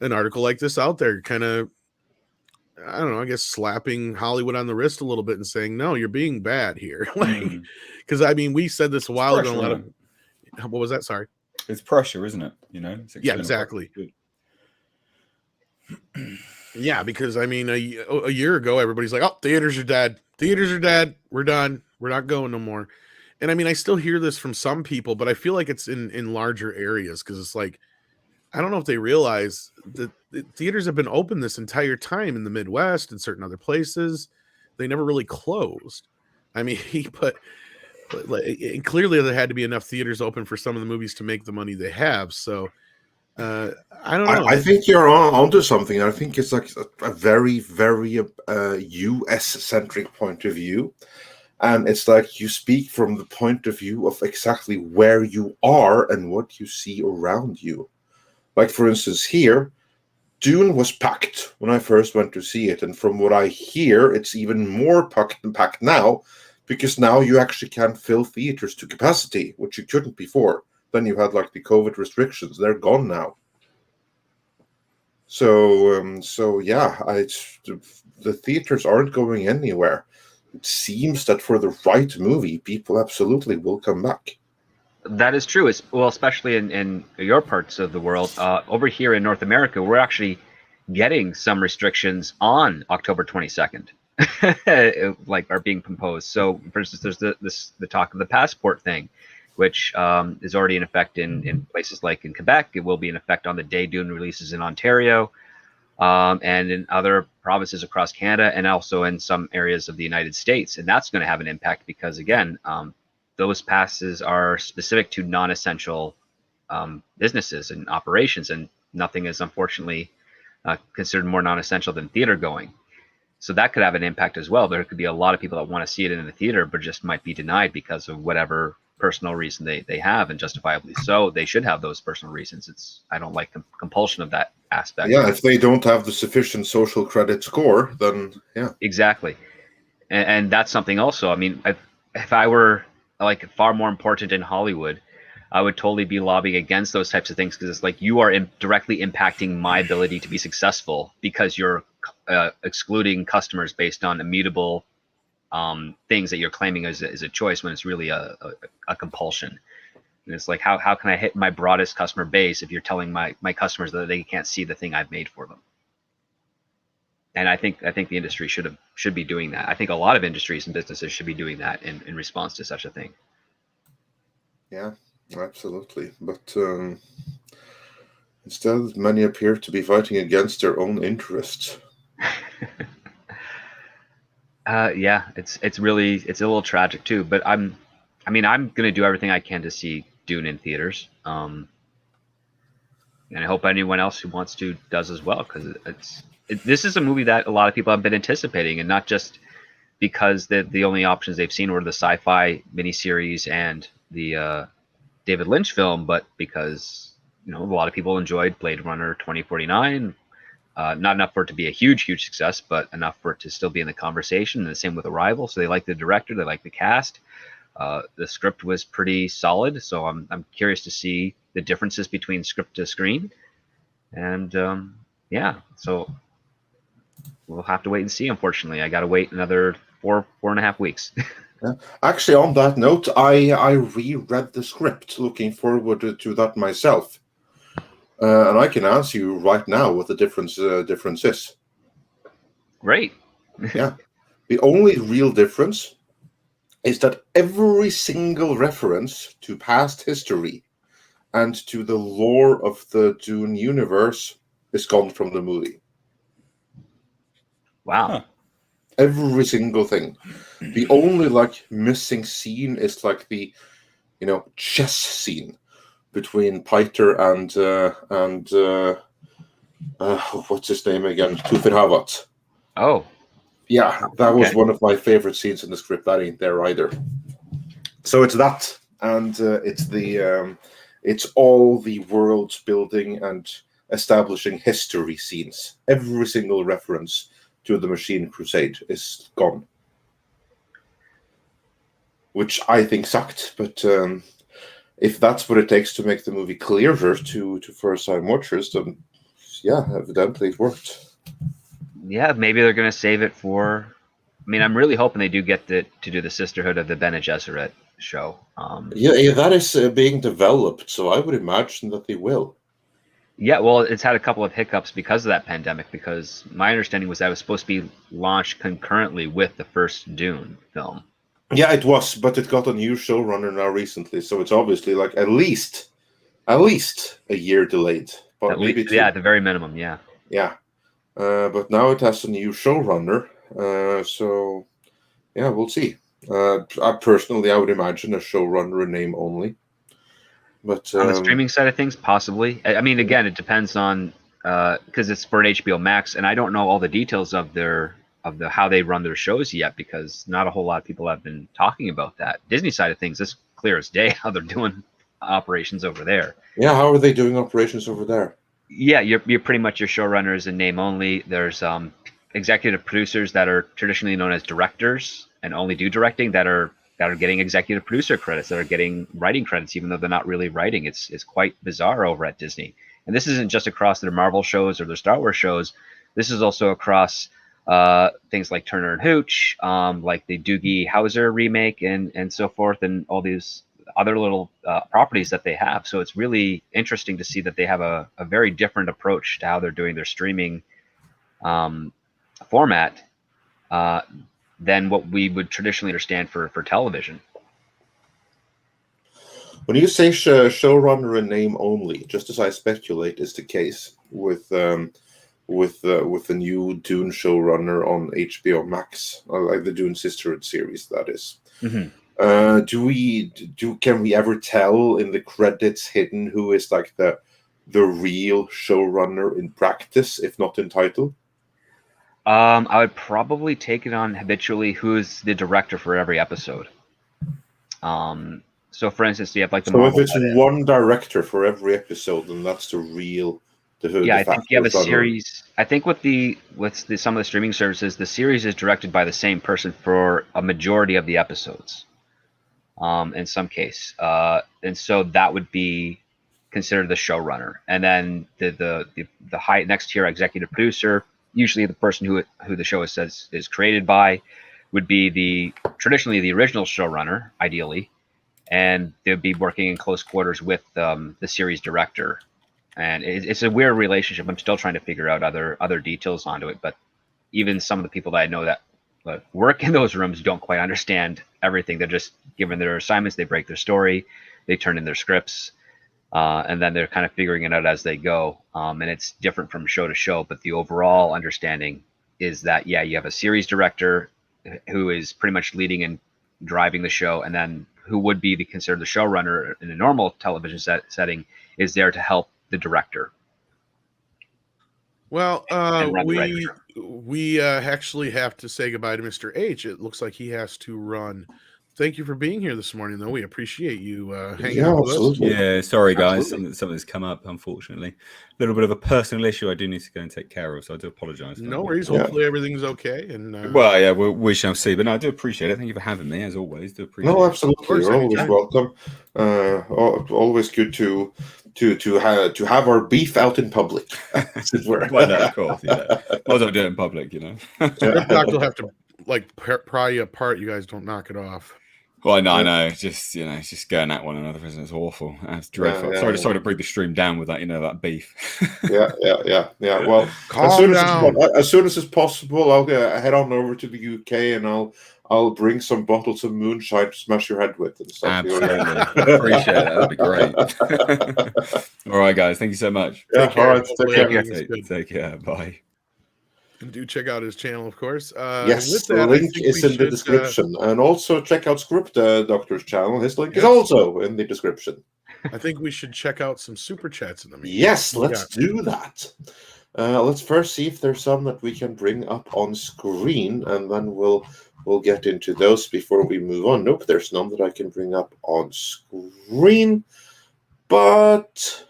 an article like this out there, kind of, I don't know, I guess slapping Hollywood on the wrist a little bit and saying, no, you're being bad here. Because I mean, we said this a while ago. What was that? Sorry.
It's pressure, isn't it?
Yeah, exactly. Yeah, because I mean, a year ago, everybody's like, "Oh, theaters are dead. Theaters are dead. We're done. We're not going no more." And I mean, I still hear this from some people, but I feel like it's in larger areas because it's like, I don't know if they realize that the theaters have been open this entire time in the Midwest and certain other places. They never really closed. I mean, but clearly there had to be enough theaters open for some of the movies to make the money they have. So I don't know.
I think you're onto something. I think it's like a very, very US-centric point of view. And it's like you speak from the point of view of exactly where you are and what you see around you. Like, for instance, here, Dune was packed when I first went to see it. And from what I hear, it's even more packed now, because now you actually can fill theaters to capacity, which you couldn't before. Then you had like the COVID restrictions; they're gone now. So yeah, the theaters aren't going anywhere. it seems that for the right movie, people absolutely will come back.
That is true. Well, especially in your parts of the world. Over here in North America, we're actually getting some restrictions on October 22nd, like are being proposed. So, for instance, there's the talk of the passport thing, which is already in effect in places like in Quebec. It will be in effect on the day Dune releases in Ontario, and in other provinces across Canada, and also in some areas of the United States. And that's going to have an impact because, again, those passes are specific to non-essential businesses and operations, and nothing is unfortunately considered more non-essential than theater going. So that could have an impact as well. There could be a lot of people that want to see it in the theater, but just might be denied because of whatever personal reason they have, and justifiably so. They should have those personal reasons. I don't like the compulsion of that aspect.
Yeah, if they don't have the sufficient social credit score, then yeah.
Exactly. And that's something also. I mean, if I were like far more important in Hollywood, I would totally be lobbying against those types of things, because it's like you are directly impacting my ability to be successful because you're excluding customers based on immutable things that you're claiming as a choice, when it's really a compulsion. And it's like, how can I hit my broadest customer base if you're telling my customers that they can't see the thing I've made for them? And I think the industry should be doing that. I think a lot of industries and businesses should be doing that in response to such a thing.
Yeah, absolutely. But instead, many appear to be fighting against their own interests.
Yeah, it's a little tragic too. But I'm gonna do everything I can to see Dune in theaters. And I hope anyone else who wants to does as well, because this is a movie that a lot of people have been anticipating, and not just because the only options they've seen were the sci-fi miniseries and the David Lynch film, but because a lot of people enjoyed Blade Runner 2049. Not enough for it to be a huge success, but enough for it to still be in the conversation. And the same with Arrival. So they like the director, they like the cast. The script was pretty solid, so I'm curious to see the differences between script to screen. And yeah, so we'll have to wait and see. Unfortunately, I got to wait another 4.5 weeks.
Yeah. Actually, on that note, I reread the script, looking forward to that myself, and I can answer you right now what the difference is.
Great.
Yeah, the only real difference is that every single reference to past history and to the lore of the Dune universe is gone from the movie.
Wow.
Huh.
Every single thing. The only missing scene is the chess scene between Piter and what's his name again? Tufir Havat.
Oh.
Yeah, that was one of my favorite scenes in the script. That ain't there either. So it's that, and it's all the world building and establishing history scenes. Every single reference to the Machine Crusade is gone, which I think sucked. But if that's what it takes to make the movie clearer to first-time watchers, then yeah, evidently it worked.
Yeah, maybe they're going to save it for. I mean, I'm really hoping they do get to do the Sisterhood of the Bene Gesserit show.
Yeah, that is being developed, so I would imagine that they will.
Yeah, well, it's had a couple of hiccups because of that pandemic, because my understanding was that it was supposed to be launched concurrently with the first Dune film.
Yeah, it was, but it got a new showrunner now recently, so it's obviously at least a year delayed. But maybe two.
Yeah, at the very minimum, yeah.
Yeah. But now it has a new showrunner, so yeah, we'll see. I would imagine a showrunner in name only. But
on the streaming side of things, possibly. I mean, again, it depends on because it's for an HBO Max, and I don't know all the details of how they run their shows yet, because not a whole lot of people have been talking about that. Disney side of things, it's clear as day how they're doing operations over there.
Yeah, how are they doing operations over there?
Yeah, you're pretty much your showrunners in name only. There's executive producers that are traditionally known as directors and only do directing, that are getting executive producer credits, that are getting writing credits, even though they're not really writing. It's quite bizarre over at Disney. And this isn't just across their Marvel shows or their Star Wars shows. This is also across things like Turner and Hooch, like the Doogie Howser remake, and so forth, and all these other little properties that they have. So it's really interesting to see that they have a very different approach to how they're doing their streaming format than what we would traditionally understand for television.
When you say showrunner in name only, just as I speculate is the case with the new Dune showrunner on HBO Max, like the Dune Sisterhood series, that is.
Mm-hmm.
Can we ever tell in the credits hidden who is like the real showrunner in practice, if not in title?
I would probably take it on habitually who's the director for every episode. So for instance, you have like the
Marvel, if it's one director for every episode, then that's the real.
I think you have a series. I think with some of the streaming services, the series is directed by the same person for a majority of the episodes. In some case, and so that would be considered the showrunner, and then the high next tier executive producer, usually the person who the show is created by, would be traditionally the original showrunner, ideally, and they'd be working in close quarters with the series director. And it's a weird relationship. I'm still trying to figure out other details onto it, but even some of the people that I know that work in those rooms don't quite understand everything. They're just given their assignments, they break their story, they turn in their scripts, and then they're kind of figuring it out as they go. And it's different from show to show, but the overall understanding is that, yeah, you have a series director who is pretty much leading and driving the show, and then who would be considered the showrunner in a normal television setting is there to help the director.
Well, we actually have to say goodbye to Mr. H. It looks like he has to run. Thank you for being here this morning, though. We appreciate you hanging out with us.
Yeah, sorry, guys. Something's come up, unfortunately. A little bit of a personal issue I do need to go and take care of, so I do apologize.
No worries. Yeah. Hopefully everything's okay. And
well, yeah, we shall see. But no, I do appreciate it. Thank you for having me, as always. Do appreciate
it. Absolutely. You're always welcome. Always good to have our beef out in public.
Well, no, of course, yeah. I don't do it in public, you know.
Doc will have to pry you apart. You guys don't knock it off.
Well, I know. It's just going at one another, isn't it? It's awful. It's dreadful. Sorry to bring the stream down with that, that beef.
Yeah. Well, as soon as it's possible, I'll head on over to the UK and I'll bring some bottles of moonshine to smash your head with and stuff.
Absolutely. Appreciate it. That'd be great. All right, guys. Thank you so much.
Yeah,
take care.
All right.
Take care. Bye.
And do check out his channel, of course.
Yes, the link is in the description. And also check out Script Doctor's channel. His link is also in the description.
I think we should check out some super chats in the meantime.
Yes, let's do that. Let's first see if there's some that we can bring up on screen, and then we'll get into those before we move on. Nope, there's none that I can bring up on screen, but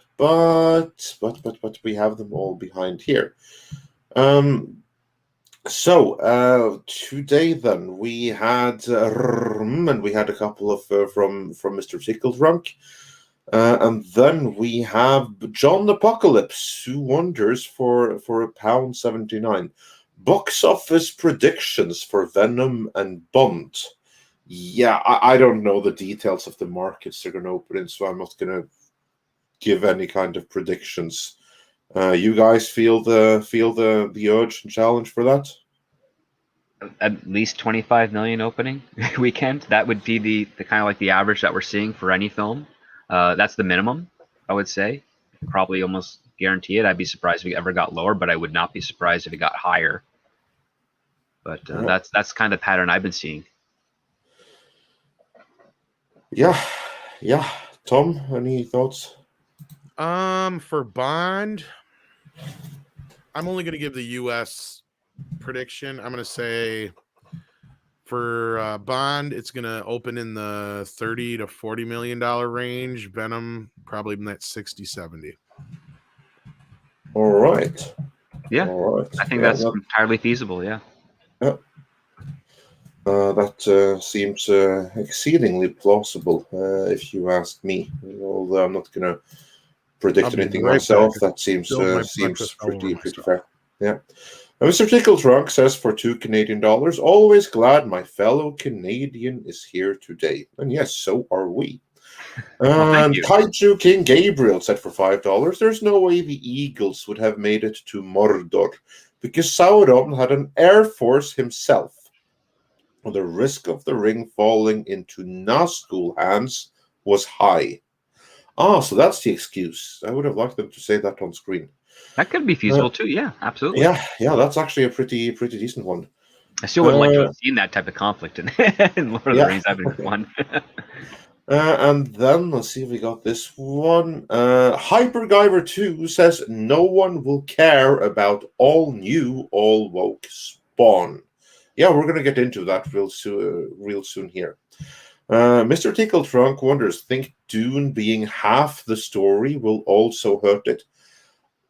we have them all behind here. So today then we had a couple of from Mr. Tickled-Drunk, and then we have John Apocalypse, who wonders for £1.79 box office predictions for Venom and Bond. Yeah, I don't know the details of the markets they're going to open in, so I'm not going to give any kind of predictions. You guys feel the urge and challenge for that?
At least 25 million opening weekend. That would be the kind of like the average that we're seeing for any film. That's the minimum, I would say. Probably almost guarantee it. I'd be surprised if it ever got lower, but I would not be surprised if it got higher. But that's kind of the pattern I've been seeing.
Yeah. Tom, any thoughts?
For Bond, I'm only going to give the U.S. prediction. I'm going to say for Bond, it's going to open in the $30 to $40 million range. Venom, probably in that 60-70.
All right.
Yeah. All right. I think that's entirely feasible. Yeah.
Yeah. That seems exceedingly plausible, if you ask me. Although I'm not going to predict anything myself. That seems pretty fair. Yeah. Mr. Tickle Trunk says for $2 Canadian, always glad my fellow Canadian is here today. And yes, so are we. And Kaiju King Gabriel said for $5, there's no way the Eagles would have made it to Mordor because Sauron had an air force himself. And the risk of the ring falling into Nazgul hands was high. So that's the excuse. I would have liked them to say that on screen.
That could be feasible too. Yeah, absolutely.
Yeah, that's actually a pretty decent one.
I still would like to have seen that type of conflict in Lord of the Rings. That'd been fun.
And then let's see if we got this one. Hypergiver 2 says no one will care about all new, all woke Spawn. Yeah, we're gonna get into that real soon here. Mr. Tickle Trunk wonders, think Dune being half the story will also hurt it?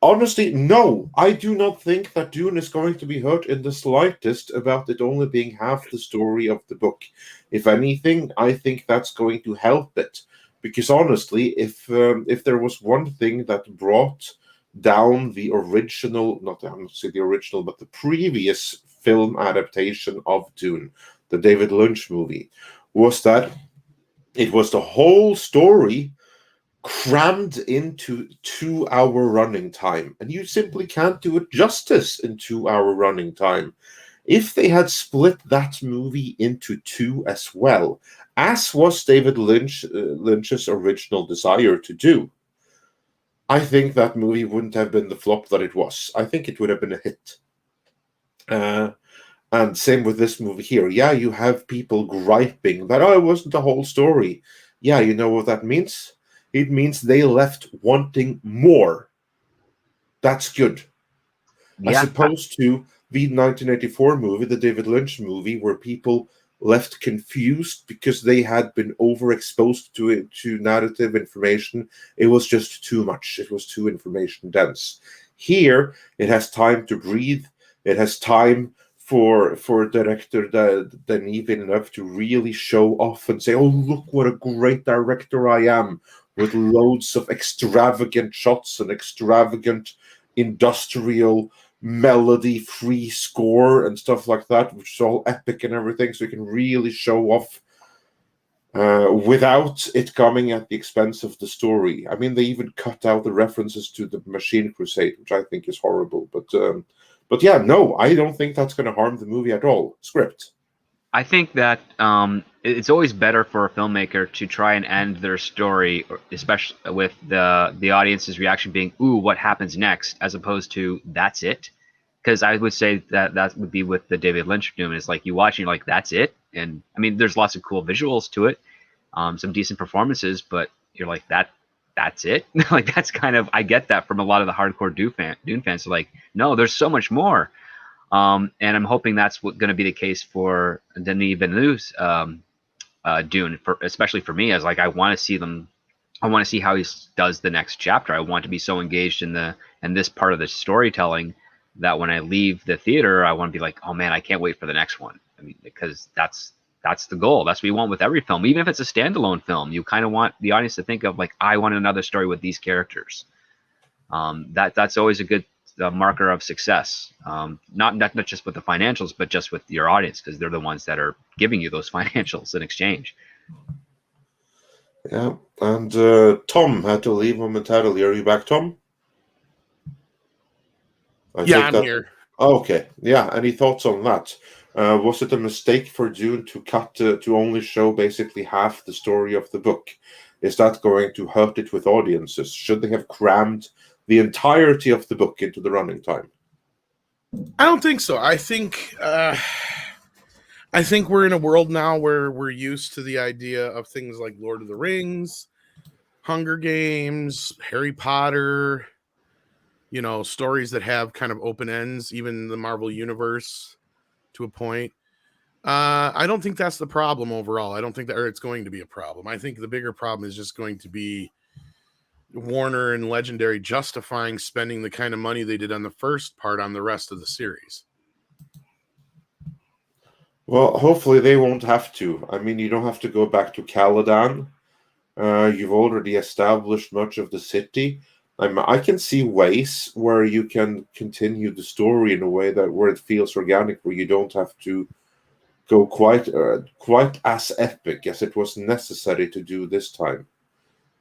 Honestly, no. I do not think that Dune is going to be hurt in the slightest about it only being half the story of the book. If anything, I think that's going to help it. Because honestly, if there was one thing that brought down the original, I'm not say the original, but the previous film adaptation of Dune, the David Lynch movie, was that it was the whole story crammed into 2-hour running time, and you simply can't do it justice in 2-hour running time. If they had split that movie into two as well, as was David Lynch's original desire to do, I think that movie wouldn't have been the flop that it was. I think it would have been a hit. And same with this movie here. Yeah, you have people griping that, it wasn't the whole story. Yeah, you know what that means? It means they left wanting more. That's good. Yeah. As opposed to the 1984 movie, the David Lynch movie, where people left confused because they had been overexposed to narrative information. It was just too much. It was too information dense. Here, it has time to breathe. It has time for director Denis Villeneuve to really show off and say, oh, look what a great director I am, with loads of extravagant shots and extravagant industrial melody-free score and stuff like that, which is all epic and everything, so you can really show off without it coming at the expense of the story. I mean, they even cut out the references to the Machine Crusade, which I think is horrible, but yeah, no, I don't think that's going to harm the movie at all. Script.
I think that it's always better for a filmmaker to try and end their story, especially with the audience's reaction being, ooh, what happens next, as opposed to, that's it. Because I would say that would be with the David Lynch Dune. It's like you watch and you're like, that's it? And I mean, there's lots of cool visuals to it, some decent performances, but you're like, that's it? Like, that's kind of, I get that from a lot of the hardcore Dune fans. Like, no, there's so much more. And I'm hoping that's going to be the case for Denis Villeneuve's Dune, especially for me, as like, I want to see them. I want to see how he does the next chapter. I want to be so engaged in this part of the storytelling that when I leave the theater, I want to be like, oh man, I can't wait for the next one. I mean, because that's the goal. That's what you want with every film. Even if it's a standalone film, you kind of want the audience to think of like, I want another story with these characters. That's always a good marker of success. Not just with the financials, but just with your audience, because they're the ones that are giving you those financials in exchange.
Yeah, and Tom had to leave momentarily. Are you back, Tom?
I'm here.
Oh, okay. Yeah. Any thoughts on that? Was it a mistake for Dune to cut to only show basically half the story of the book? Is that going to hurt it with audiences? Should they have crammed the entirety of the book into the running time?
I don't think so. I think we're in a world now where we're used to the idea of things like Lord of the Rings, Hunger Games, Harry Potter, stories that have kind of open ends, even the Marvel Universe to a point. I don't think that's the problem overall. I don't think that it's going to be a problem. I think the bigger problem is just going to be Warner and Legendary justifying spending the kind of money they did on the first part on the rest of the series.
Well, hopefully they won't have to. I mean, you don't have to go back to Caladan. You've already established much of the city. I can see ways where you can continue the story in a way that where it feels organic, where you don't have to go quite as epic as it was necessary to do this time.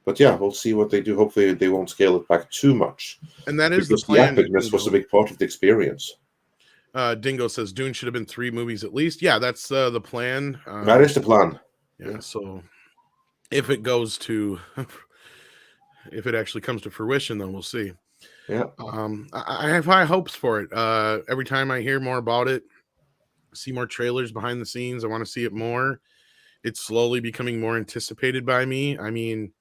But yeah, we'll see what they do. Hopefully, they won't scale it back too much.
And that is
because
the plan.
The epicness was a big part of the experience.
Dingo says Dune should have been 3 movies at least. Yeah, that's the plan.
That is the plan.
Yeah, so if it goes to, if it actually comes to fruition, then we'll see.
Yeah.
I have high hopes for it. Every time I hear more about it, see more trailers behind the scenes, I want to see it more. It's slowly becoming more anticipated by me. I mean,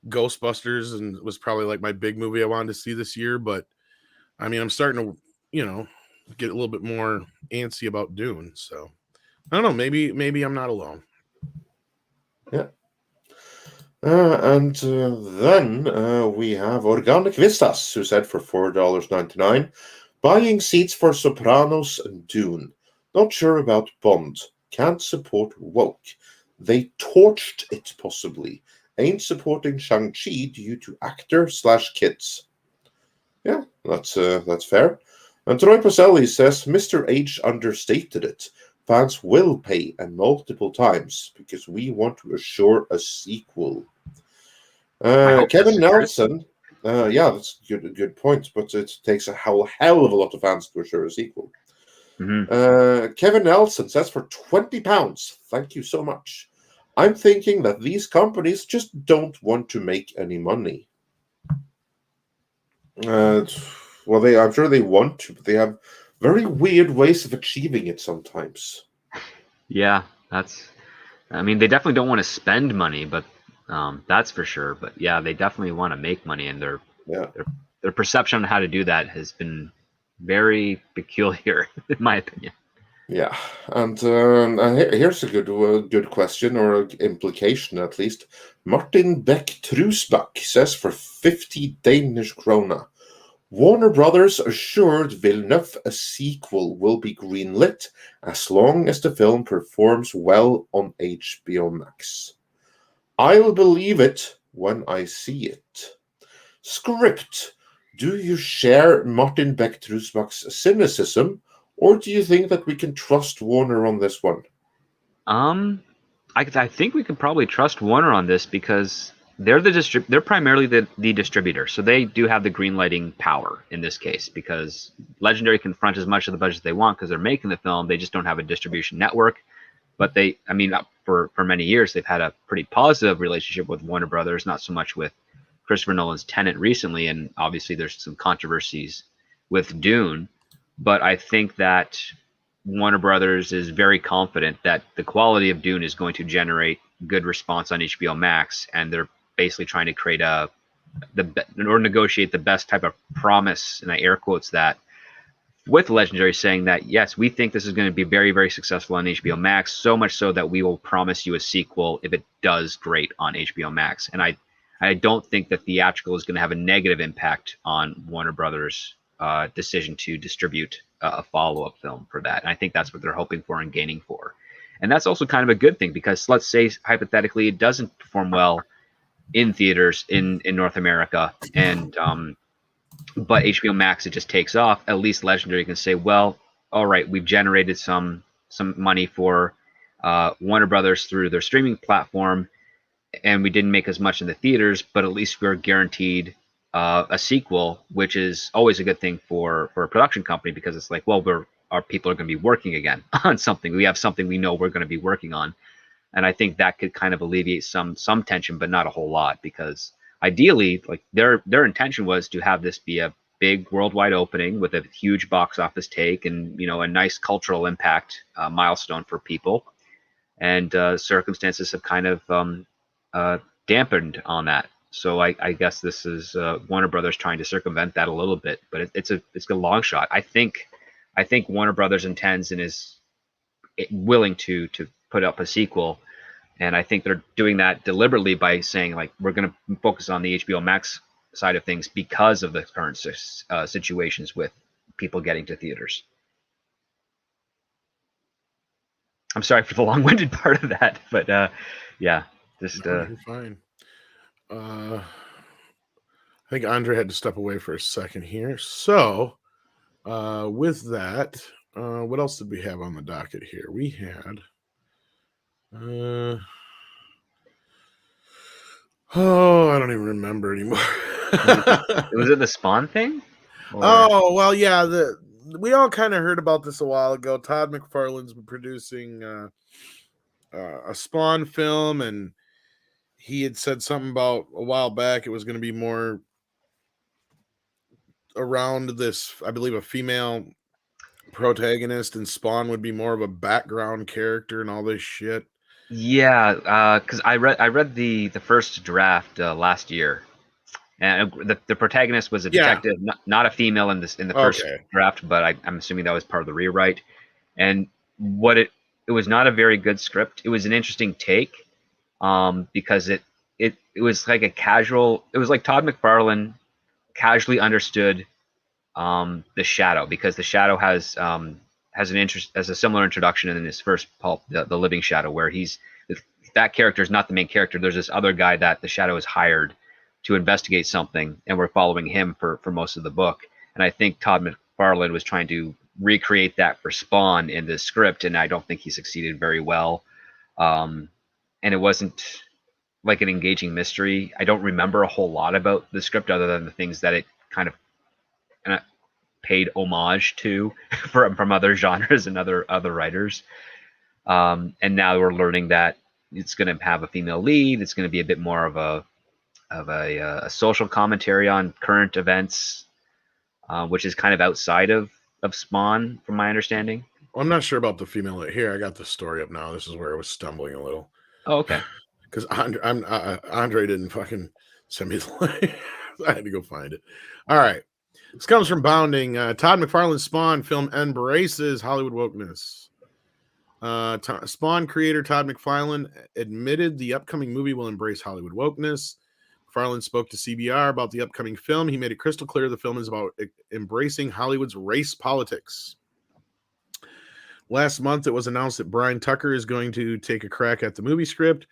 Ghostbusters and was probably like my big movie I wanted to see this year, but I mean, I'm starting to, get a little bit more antsy about Dune. So I don't know. Maybe I'm not alone.
Yeah. And then we have Organic Vistas, who said for $4.99, buying seats for Sopranos and Dune. Not sure about Bond. Can't support woke. They torched it possibly. Ain't supporting Shang-Chi due to actor/kids. Yeah, that's fair. And Troy Pacelli says Mr. H understated it. Fans will pay, and multiple times, because we want to assure a sequel. Kevin Nelson, yeah, that's a good point, but it takes a hell of a lot of fans to assure a sequel.
Mm-hmm.
Kevin Nelson says for £20, thank you so much. I'm thinking that these companies just don't want to make any money. Well, I'm sure they want to, but they have very weird ways of achieving it sometimes.
Yeah, I mean, they definitely don't want to spend money, but that's for sure. But yeah, they definitely want to make money, and their perception on how to do that has been very peculiar, in my opinion.
Yeah, and here's a good question, or implication at least. Martin Beck-Trusbach says for 50 Danish krona, Warner Brothers assured Villeneuve a sequel will be greenlit as long as the film performs well on HBO Max. I'll believe it when I see it. Script. Do you share Martin Beck-Trusbach's cynicism, or do you think that we can trust Warner on this one?
I think we can probably trust Warner on this because they're they're primarily the distributor, so they do have the greenlighting power in this case, because Legendary can front as much of the budget they want because they're making the film. They just don't have a distribution network. But for many years they've had a pretty positive relationship with Warner Brothers, not so much with Christopher Nolan's Tenet recently, and obviously there's some controversies with Dune. But I think that Warner Brothers is very confident that the quality of Dune is going to generate good response on HBO Max, and they're basically trying to create negotiate the best type of promise, and I air quotes that, with Legendary, saying that yes, we think this is going to be very, very successful on HBO Max, so much so that we will promise you a sequel if it does great on HBO Max. And I don't think that theatrical is going to have a negative impact on Warner Brothers' decision to distribute a follow-up film for that. And I think that's what they're hoping for and gaining for. And that's also kind of a good thing, because let's say hypothetically it doesn't perform well in theaters in North America, and but HBO Max, it just takes off. At least Legendary can say, well, all right, we've generated some money for Warner Brothers through their streaming platform, and we didn't make as much in the theaters, but at least we're guaranteed a sequel, which is always a good thing for a production company, because it's like, well, our people are going to be working again on something. We have something we know we're going to be working on. And I think that could kind of alleviate some tension, but not a whole lot, because ideally, like their intention was to have this be a big worldwide opening with a huge box office take, and a nice cultural impact milestone for people. And circumstances have kind of dampened on that. So I guess this is Warner Brothers trying to circumvent that a little bit, but it's a long shot. I think Warner Brothers intends and is willing to put up a sequel. And I think they're doing that deliberately by saying, like, we're going to focus on the HBO Max side of things because of the current situations with people getting to theaters. I'm sorry for the long-winded part of that, but yeah, just
you're fine. I think Andre had to step away for a second here. So, with that, what else did we have on the docket here? We had, I don't even remember anymore.
Was it the Spawn thing?
Or... Oh, well, yeah. We all kind of heard about this a while ago. Todd McFarlane's been producing a Spawn film, and he had said something about a while back it was going to be more around this, I believe, a female protagonist, and Spawn would be more of a background character and all this shit.
Yeah, because I read the first draft last year, and the protagonist was a detective, not a female in the first draft, but I'm assuming that was part of the rewrite. And what it was not a very good script. It was an interesting take, because it was like it was like Todd McFarlane casually understood the Shadow, because the Shadow has a similar introduction in his first pulp, the Living Shadow, where that character is not the main character. There's this other guy that the Shadow has hired to investigate something, and we're following him for most of the book. And I think Todd McFarlane was trying to recreate that for Spawn in the script, and I don't think he succeeded very well. And it wasn't like an engaging mystery. I don't remember a whole lot about the script other than the things that it kind of paid homage to from other genres and other writers. And now we're learning that it's going to have a female lead. It's going to be a bit more of a social commentary on current events, which is kind of outside of Spawn, from my understanding.
Well, I'm not sure about the female here. I got the story up now. This is where I was stumbling a little.
Oh, okay.
Because Andre didn't fucking send me the link. I had to go find it. All right. This comes from Bounding. Todd McFarlane's Spawn film embraces Hollywood wokeness. Spawn creator Todd McFarlane admitted the upcoming movie will embrace Hollywood wokeness. McFarlane spoke to CBR about the upcoming film. He made it crystal clear the film is about embracing Hollywood's race politics. Last month, it was announced that Brian Tucker is going to take a crack at the movie script.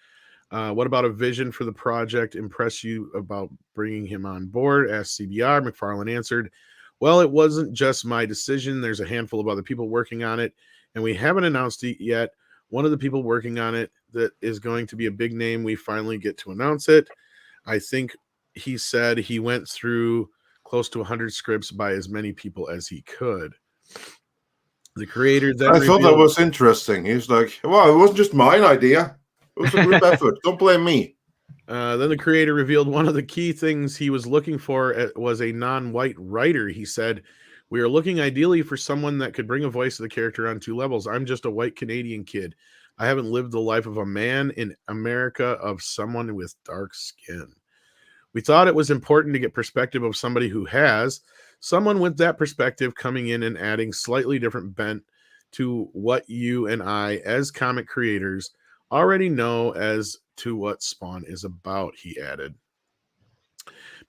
What about a vision for the project impress you about bringing him on board? Asked CBR. McFarlane answered, well, it wasn't just my decision. There's a handful of other people working on it, and we haven't announced it yet. One of the people working on it that is going to be a big name, we finally get to announce it. I think he said he went through close to 100 scripts by as many people as he could. The creator then
I thought that was interesting. He's like, well, it wasn't just mine idea. It was a group effort. Don't blame me.
Then the creator revealed one of the key things he was looking for was a non-white writer. He said, we are looking ideally for someone that could bring a voice to the character on two levels. I'm just a white Canadian kid. I haven't lived the life of a man in America, of someone with dark skin. We thought it was important to get perspective of somebody who has, someone with that perspective coming in and adding slightly different bent to what you and I, as comic creators, already know as to what Spawn is about, he added.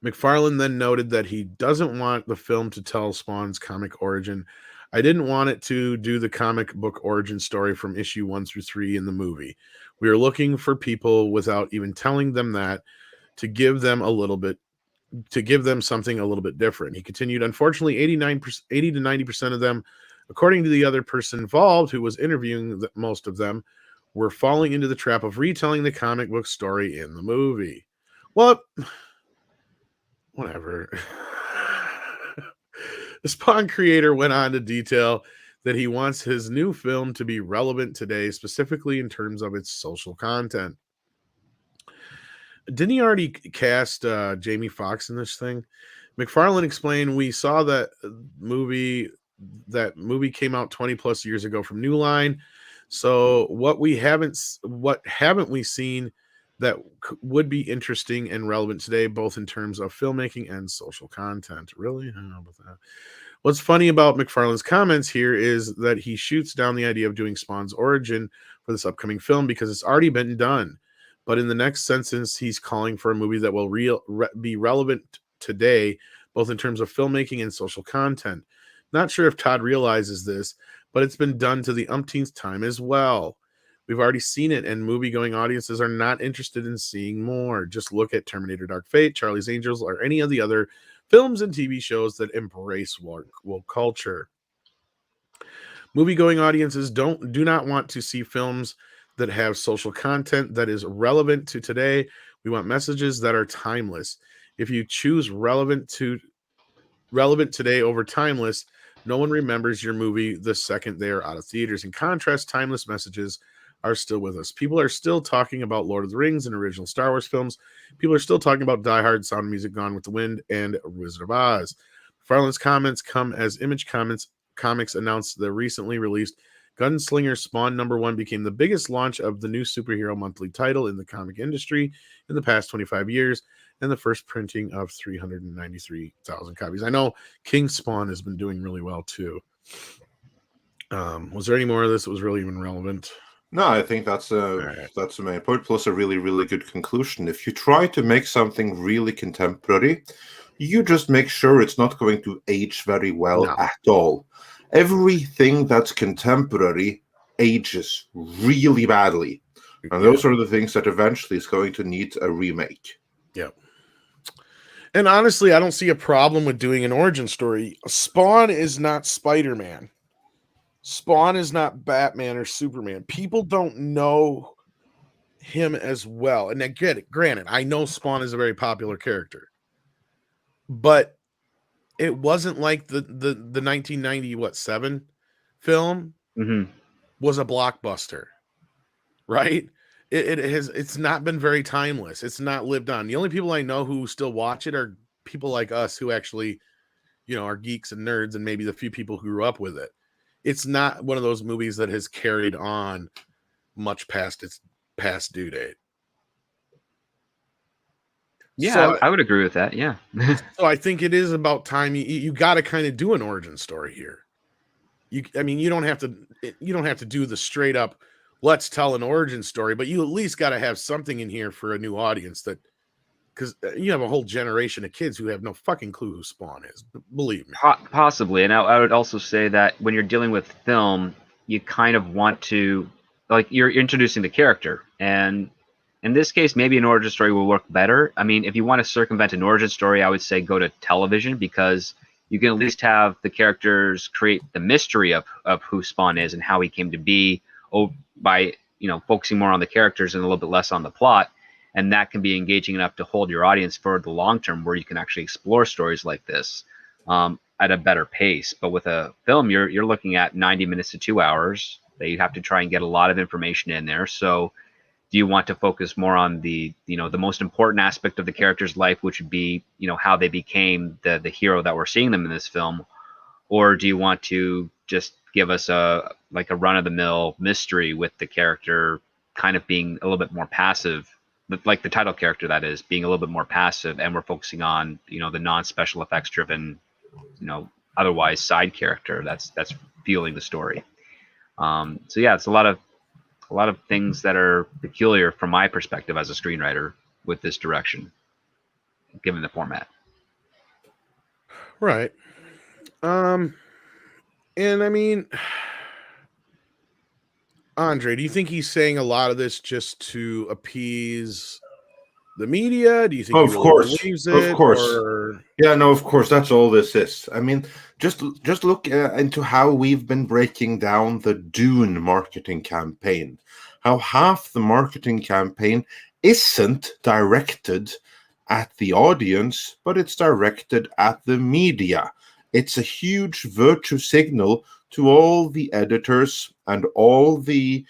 McFarlane then noted that he doesn't want the film to tell Spawn's comic origin. I didn't want it to do the comic book origin story from issue 1 through 3 in the movie. We are looking for people, without even telling them that, to give them something a little bit different. He continued, unfortunately, 80 to 90% of them, according to the other person involved who was interviewing most of them, were falling into the trap of retelling the comic book story in the movie. Well, whatever. The Spawn creator went on to detail that he wants his new film to be relevant today, specifically in terms of its social content. Didn't he already cast Jamie Foxx in this thing? McFarlane explained, we saw that movie came out 20 plus years ago from New Line. So what haven't we seen that would be interesting and relevant today, both in terms of filmmaking and social content? Really? I don't know about that. What's funny about McFarlane's comments here is that he shoots down the idea of doing Spawn's origin for this upcoming film because it's already been done. But in the next sentence, he's calling for a movie that will be relevant today, both in terms of filmmaking and social content. Not sure if Todd realizes this, but it's been done to the umpteenth time as well. We've already seen it, and movie-going audiences are not interested in seeing more. Just look at Terminator Dark Fate, Charlie's Angels, or any of the other films and TV shows that embrace woke culture. Movie-going audiences do not want to see films that have social content that is relevant to today. We want messages that are timeless. If you choose relevant today over timeless, no one remembers your movie the second they are out of theaters. In contrast, timeless messages are still with us. People are still talking about Lord of the Rings and original Star Wars films. People are still talking about Die Hard, Sound of Music, Gone with the Wind, and Wizard of Oz. Farland's comments come as Image Comics announced the recently released Gunslinger Spawn #1 became the biggest launch of the new superhero monthly title in the comic industry in the past 25 years, and the first printing of 393,000 copies. I know King Spawn has been doing really well too. Was there any more of this that was really even relevant?
No, I think that's the main point. Plus, a really, really good conclusion. If you try to make something really contemporary, you just make sure it's not going to age very well at all. Everything that's contemporary ages really badly, and those are the things that eventually is going to need a remake.
Yep. And honestly, I don't see a problem with doing an origin story. Spawn is not Spider-Man. Spawn is not Batman or Superman. People don't know him as well. And I get it. Granted, I know Spawn is a very popular character. But it wasn't like the 1997 film was a blockbuster. Right? It's not been very timeless. It's not lived on. The only people I know who still watch it are people like us who actually, are geeks and nerds, and maybe the few people who grew up with it. It's not one of those movies that has carried on much past its past due date.
Yeah, so, I would agree with that. Yeah.
So I think it is about time. You got to kind of do an origin story here. You don't have to do the straight up, let's tell an origin story, but you at least got to have something in here for a new audience, that because you have a whole generation of kids who have no fucking clue who Spawn is. Believe me.
Possibly. And I would also say that when you're dealing with film, you kind of want to, like, you're introducing the character. And in this case, maybe an origin story will work better. I mean, if you want to circumvent an origin story, I would say go to television, because you can at least have the characters create the mystery of who Spawn is and how he came to be, by focusing more on the characters and a little bit less on the plot. And that can be engaging enough to hold your audience for the long term, where you can actually explore stories like this at a better pace. But with a film, you're looking at 90 minutes to 2 hours. That you have to try and get a lot of information in there. So do you want to focus more on the most important aspect of the character's life, which would be how they became the hero that we're seeing them in this film? Or do you want to just give us a run-of-the-mill mystery with the character kind of being a little bit more passive, like the title character, that is, being a little bit more passive, and we're focusing on the non-special effects driven otherwise side character that's fueling the story. So yeah, it's a lot of things that are peculiar from my perspective as a screenwriter with this direction, given the format.
Right. And I mean, Andre, do you think he's saying a lot of this just to appease the media? Do you think
of course,
believes it?
Of course.
Or...
Yeah, no, of course. That's all this is. I mean, just look into how we've been breaking down the Dune marketing campaign. How half the marketing campaign isn't directed at the audience, but it's directed at the media. It's a huge virtue signal to all the editors and all the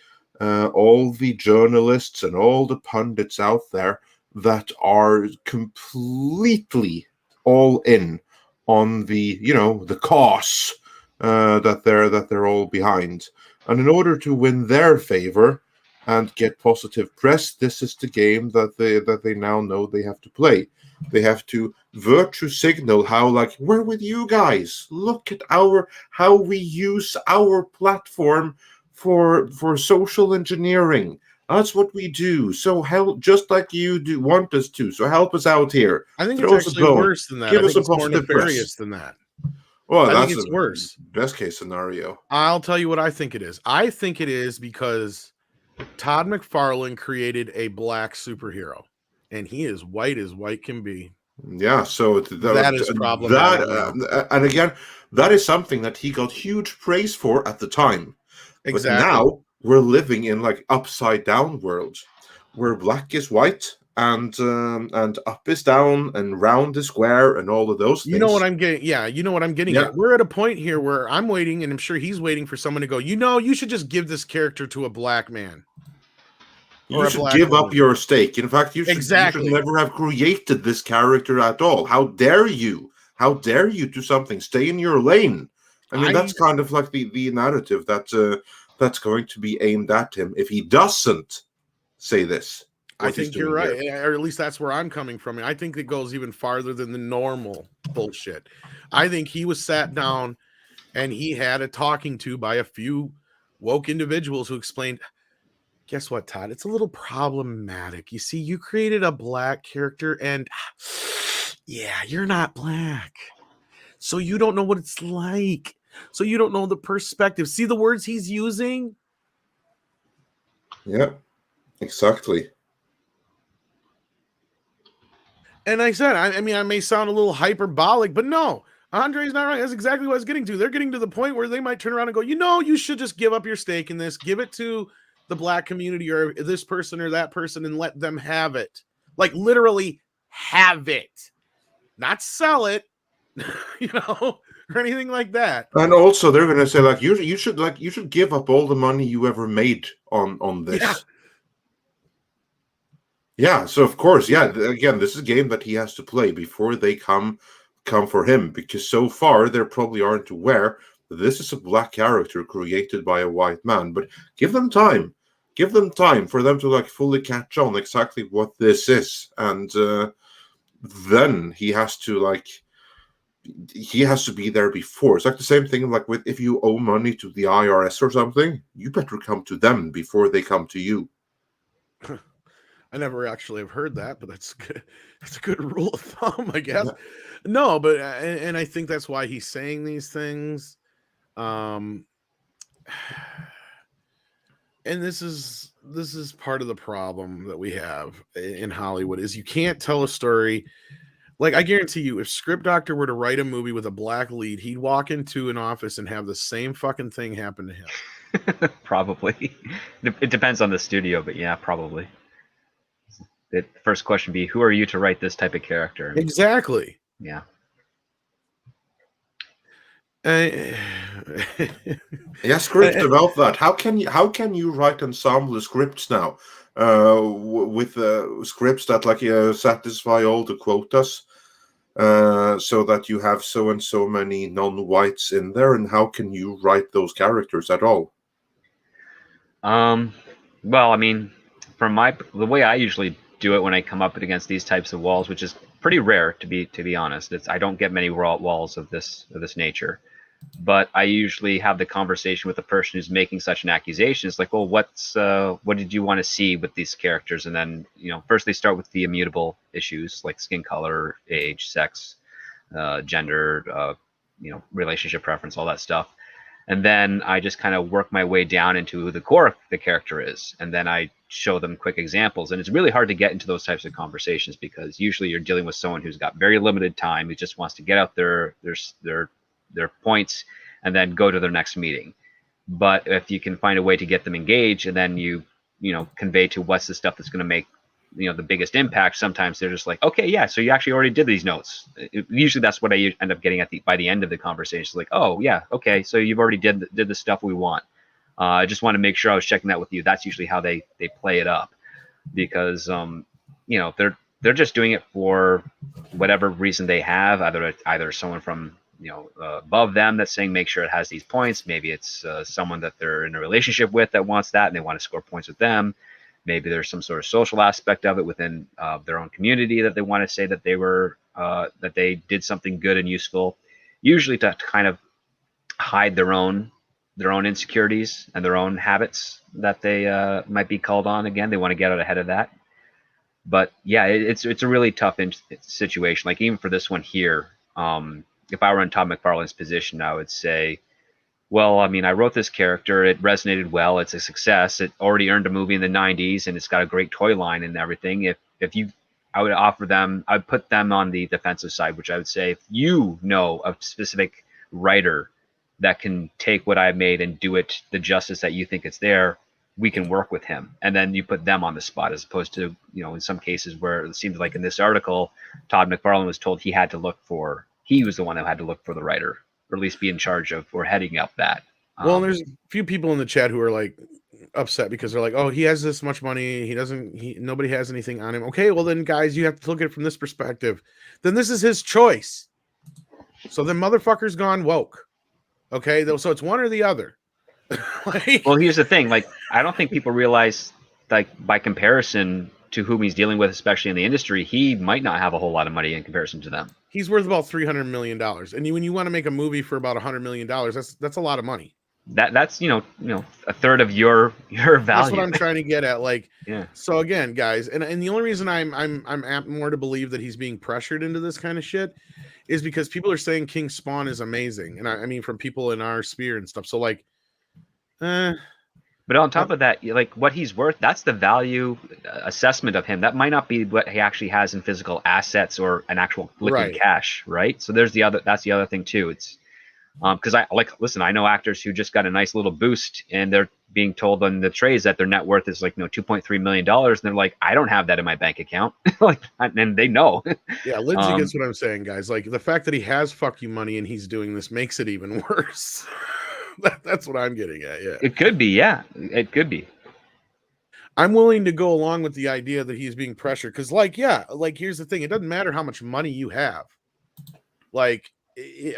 journalists and all the pundits out there that are completely all in on the cause that they're all behind. And in order to win their favor and get positive press, this is the game that they now know they have to play. They have to virtue signal how, like, we're with you guys. Look at how we use our platform for social engineering. That's what we do. So help, just like you do want us to. So help us out here.
I think it's actually worse than that.
Give
us
a positive
more nefarious than that.
Well,
I think it's worse.
Best case scenario.
I'll tell you what I think it is. I think it is because Todd McFarlane created a black superhero, and he is white as white can be.
Yeah, so
that is problematic now.
And again, that is something that he got huge praise for at the time.
Exactly.
But now we're living in like upside down world, where black is white and up is down and round is square and all of those things.
You know what I'm getting? Yeah, you know what I'm getting at. We're at a point here where I'm waiting, and I'm sure he's waiting for someone to go, you should just give this character to a black man.
You should give up your stake. In fact, you should never have created this character at all. How dare you? How dare you do something? Stay in your lane. I mean, that's kind of like the narrative that's going to be aimed at him if he doesn't say this.
I think you're right, or at least that's where I'm coming from. I think it goes even farther than the normal bullshit. I think he was sat down and he had a talking to by a few woke individuals who explained, guess what, Todd? It's a little problematic. You see, you created a black character and yeah, you're not black. So you don't know what it's like. So you don't know the perspective. See the words he's using?
Yeah, exactly.
And I said, I mean, I may sound a little hyperbolic, but no, Andre's not right. That's exactly what I was getting to. They're getting to the point where they might turn around and go, you should just give up your stake in this. Give it to the black community or this person or that person and let them have it. Like literally have it. Not sell it, or anything like that.
And also they're gonna say like you should give up all the money you ever made on this. Yeah, so of course, again, this is a game that he has to play before they come for him, because so far they probably aren't aware that this is a black character created by a white man. But give them time. Give them time for them to like fully catch on exactly what this is. And then he has to be there before. It's like the same thing like with if you owe money to the IRS or something, you better come to them before they come to you.
I never actually have heard that, but that's good. That's a good rule of thumb, I guess. Yeah. No, but and I think that's why he's saying these things. And this is part of the problem that we have in Hollywood is you can't tell a story. Like I guarantee you, if Script Doctor were to write a movie with a black lead, he'd walk into an office and have the same fucking thing happen to him.
Probably. It depends on the studio, but yeah, probably. The first question would be, who are you to write this type of character?
Exactly.
Yeah.
Script about that. How can you write ensemble scripts now with scripts that satisfy all the quotas, so that you have so and so many non-whites in there, and how can you write those characters at all?
Well, I mean, the way I usually do it when I come up against these types of walls, which is pretty rare to be honest. I don't get many walls of this nature, but I usually have the conversation with the person who's making such an accusation. It's like, well, what did you want to see with these characters? And then first they start with the immutable issues like skin color, age, sex, gender, relationship preference, all that stuff. And then I just kind of work my way down into who the core of the character is. And then I show them quick examples. And it's really hard to get into those types of conversations because usually you're dealing with someone who's got very limited time, who just wants to get out their points and then go to their next meeting. But if you can find a way to get them engaged and then you convey to what's the stuff that's going to make the biggest impact, sometimes they're just like, okay, yeah, so you actually already did these notes. Usually that's what I end up getting by the end of the conversation. It's like, oh yeah, okay, so you've already did the stuff we want. I just want to make sure I was checking that with you. That's usually how they play it up, because they're just doing it for whatever reason they have. Either someone from above them that's saying make sure it has these points. Maybe it's someone that they're in a relationship with that wants that and they want to score points with them. Maybe there's some sort of social aspect of it within their own community that they want to say that they did something good and useful, usually to kind of hide their own insecurities and their own habits that they might be called on. Again, they want to get out ahead of that. But yeah, it's a really tough situation. Like even for this one here, if I were in Todd McFarlane's position, I would say, well, I mean, I wrote this character. It resonated well. It's a success. It already earned a movie in the '90s, and it's got a great toy line and everything. I would offer them, I'd put them on the defensive side, which I would say, if you know a specific writer that can take what I made and do it the justice that you think it's there, we can work with him. And then you put them on the spot, as opposed to, in some cases where it seems like in this article, Todd McFarlane was told he was the one who had to look for the writer, or at least be in charge of or heading up that.
Well, there's a few people in the chat who are like upset because they're like, oh, he has this much money. Nobody has anything on him. Okay, well then, guys, you have to look at it from this perspective. Then this is his choice. So the motherfucker's gone woke. Okay, so it's one or the other.
Well, here's the thing. Like, I don't think people realize, like, by comparison to whom he's dealing with, especially in the industry, he might not have a whole lot of money in comparison to them. He's
worth about $300 million. And when you want to make a movie for about $100 million, that's a lot of money.
That's a third of your value.
That's what I'm trying to get at. Like, yeah. So again, guys, and the only reason I'm apt more to believe that he's being pressured into this kind of shit is because people are saying King Spawn is amazing, and I mean from people in our sphere and stuff. So like,
but on top of that, like what he's worth, that's the value assessment of him. That might not be what he actually has in physical assets or an actual liquid cash, right? So that's the other thing too. It's because I know actors who just got a nice little boost and they're being told on the trays that their net worth is like $2.3 million, and they're like, I don't have that in my bank account. Like, and they know.
Yeah, Lindsay gets what I'm saying, guys. Like the fact that he has fuck you money and he's doing this makes it even worse. That's what I'm getting at. Yeah,
it could be. Yeah, it could be.
I'm willing to go along with the idea that he's being pressured because, here's the thing: it doesn't matter how much money you have. Like,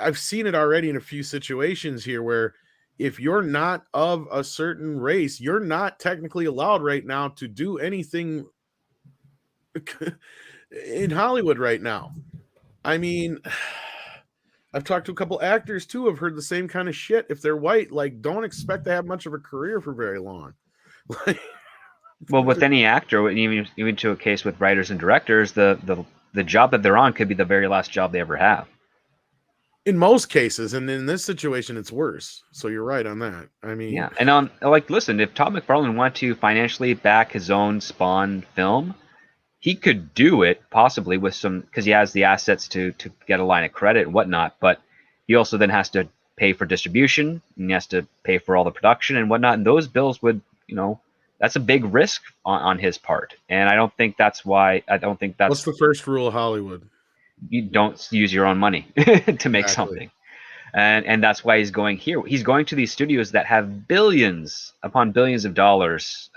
I've seen it already in a few situations here where if you're not of a certain race, you're not technically allowed right now to do anything in Hollywood right now. I mean, I've talked to a couple actors too. I've heard the same kind of shit. If they're white, like, don't expect to have much of a career for very long.
Well, with any actor, even to a case with writers and directors, the job that they're on could be the very last job they ever have.
In most cases, and in this situation, it's worse. So you're right on that. I mean,
yeah, and listen, if Todd McFarlane wanted to financially back his own Spawn film, he could do it possibly with some, because he has the assets to get a line of credit and whatnot. But he also then has to pay for distribution, and he has to pay for all the production and whatnot. And those bills would, that's a big risk on his part. And I don't think that's why.
What's the first rule of Hollywood?
You don't use your own money to make something. And that's why he's going here. He's going to these studios that have billions upon billions of dollars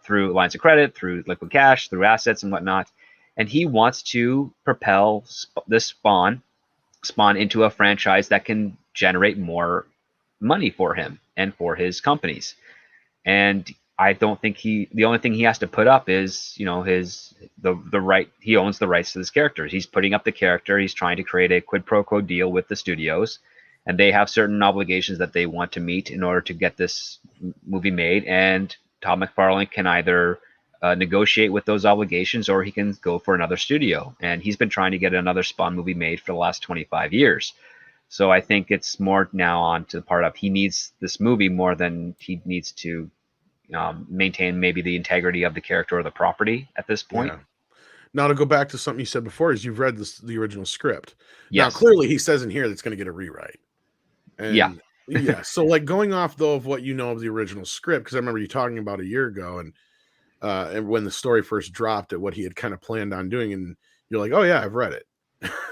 through lines of credit, through liquid cash, through assets and whatnot. And he wants to propel this Spawn into a franchise that can generate more money for him and for his companies. And I don't think the only thing he has to put up is, the right. He owns the rights to this character. He's putting up the character. He's trying to create a quid pro quo deal with the studios, and they have certain obligations that they want to meet in order to get this movie made. And Todd McFarlane can either negotiate with those obligations, or he can go for another studio. And he's been trying to get another Spawn movie made for the last 25 years. So I think it's more now on to the part of he needs this movie more than he needs to maintain maybe the integrity of the character or the property at this point.
Yeah. Now, to go back to something you said before, is you've read the original script.
Yes.
Now, clearly he says in here that's going to get a rewrite. And yeah. So like going off though of what you know of the original script, because I remember you talking about a year ago and when the story first dropped at what he had kind of planned on doing, and you're like, oh yeah, I've read it.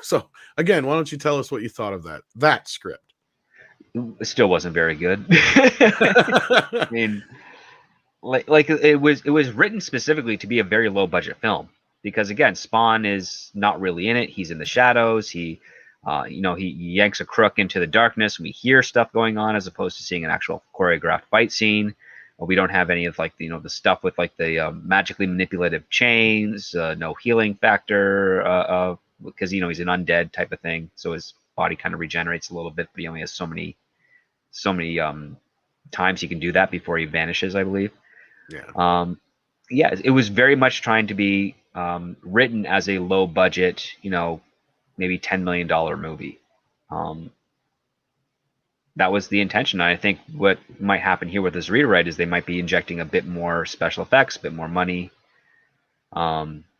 So again, why don't you tell us what you thought of that script?
It still wasn't very good. I mean, like it was written specifically to be a very low budget film, because again, Spawn is not really in it. He's in the shadows. He yanks a crook into the darkness. We hear stuff going on as opposed to seeing an actual choreographed fight scene. We don't have any of the stuff with like the magically manipulative chains, no healing factor, because he's an undead type of thing. So his body kind of regenerates a little bit, but he only has so many times he can do that before he vanishes, I believe.
Yeah.
It was very much trying to be written as a low budget, maybe $10 million movie. that was the intention. I think what might happen here with this rewrite is they might be injecting a bit more special effects, a bit more money,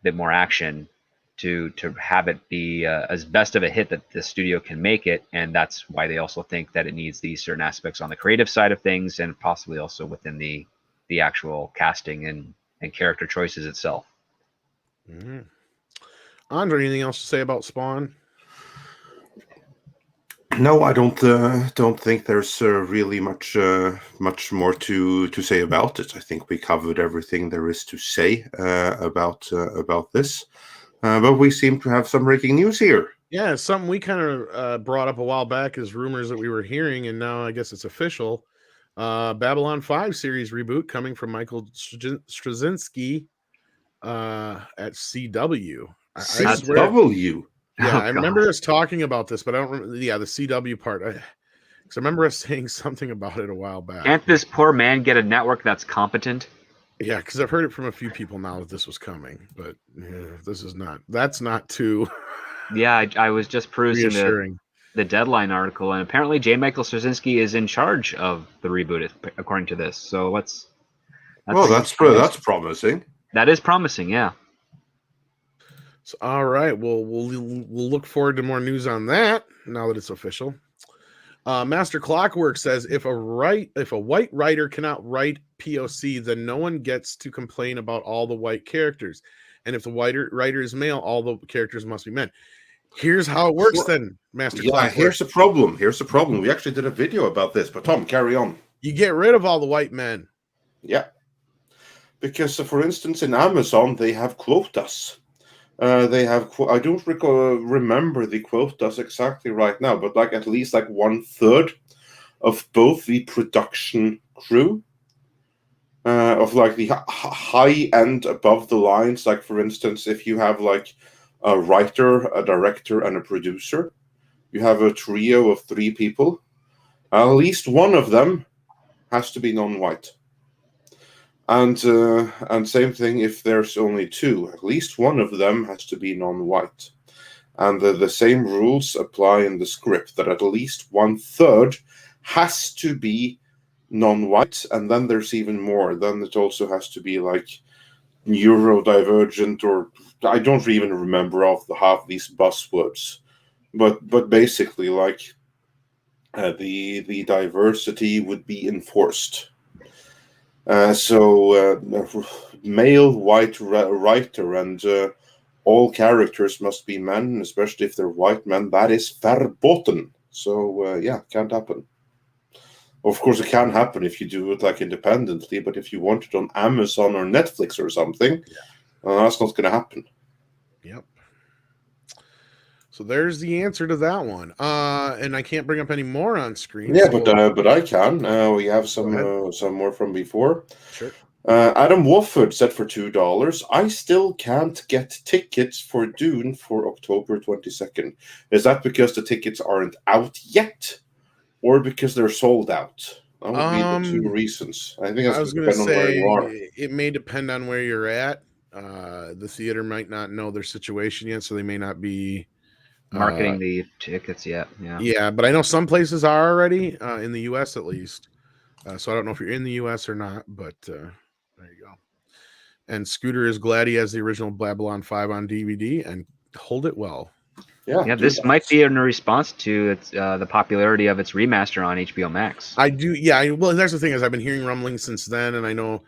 bit more action to have it be as best of a hit that the studio can make it. And that's why they also think that it needs these certain aspects on the creative side of things, and possibly also within the actual casting and character choices itself.
Mm-hmm. Andre, anything else to say about Spawn?
No, I don't think there's really much more to say about it. I think we covered everything there is to say about this. But we seem to have some breaking news here.
Yeah, something we kind of brought up a while back as rumors that we were hearing, and now I guess it's official. Babylon 5 series reboot coming from Michael Straczynski at CW.
CW.
Yeah, I remember us talking about this, but I don't remember. Yeah, the CW part. Because I remember us saying something about it a while back.
Can't this poor man get a network that's competent?
Yeah, because I've heard it from a few people now that this was coming, but this is not. That's not too.
Yeah, I was just perusing the Deadline article, and apparently J. Michael Straczynski is in charge of the reboot, according to this. So that's
promising.
That is promising, yeah.
So, all right, well, we'll look forward to more news on that now that it's official. Master Clockwork says if a white writer cannot write POC, then no one gets to complain about all the white characters, and if the writer is male, all the characters must be men. Here's how it works, then, Master Clockwork.
Here's the problem. We actually did a video about this, but Tom, carry on.
You get rid of all the white men.
Yeah, because for instance, in Amazon they have quotas. They have. I don't remember the quotas exactly right now, but at least 1/3 of both the production crew of the high end above the lines. Like for instance, if you have a writer, a director, and a producer, you have a trio of 3 people. At least one of them has to be non-white. And same thing if there's only 2. At least one of them has to be non-white. And the same rules apply in the script, that at least 1/3 has to be non-white. And then there's even more. Then it also has to be neurodivergent, or I don't even remember off the half these buzzwords. But basically the diversity would be enforced. So male white writer and all characters must be men, especially if they're white men. That is verboten. So can't happen. Of course, it can happen if you do it independently, but if you want it on Amazon or Netflix or something, that's not going to happen.
Yep. So there's the answer to that one. And I can't bring up any more on screen.
Yeah, so... but I can. We have some more from before.
Sure.
Adam Wofford said for $2, I still can't get tickets for Dune for October 22nd. Is that because the tickets aren't out yet, or because they're sold out? That would be the 2 reasons. I think that's
I was going to say
on where you are.
It may depend on where you're at. The theater might not know their situation yet, so they may not be
marketing the tickets yet.
Yeah, but I know some places are already in the U.S. at least. So I don't know if you're in the U.S. or not, but there you go. And Scooter is glad he has the original Babylon 5 on DVD and hold it well.
Yeah, this might be in response to the popularity of its remaster on HBO Max.
I do, yeah. Well, that's the thing is I've been hearing rumblings since then, and I know.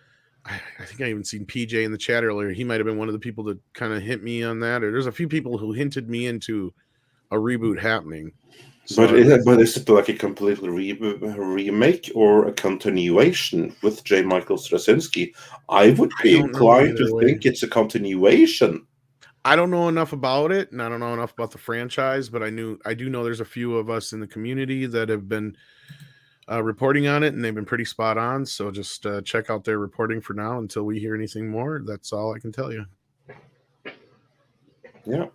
I think I even seen PJ in the chat earlier. He might have been one of the people that kind of hit me on that. Or there's a few people who hinted me into a reboot happening.
So, but is it a completely remake or a continuation with J. Michael Straczynski? I would be inclined to think it's a continuation.
I don't know enough about it, and I don't know enough about the franchise, but I do know there's a few of us in the community that have been reporting on it, and they've been pretty spot on. So just check out their reporting for now until we hear anything more. That's all I can tell you.
Yeah.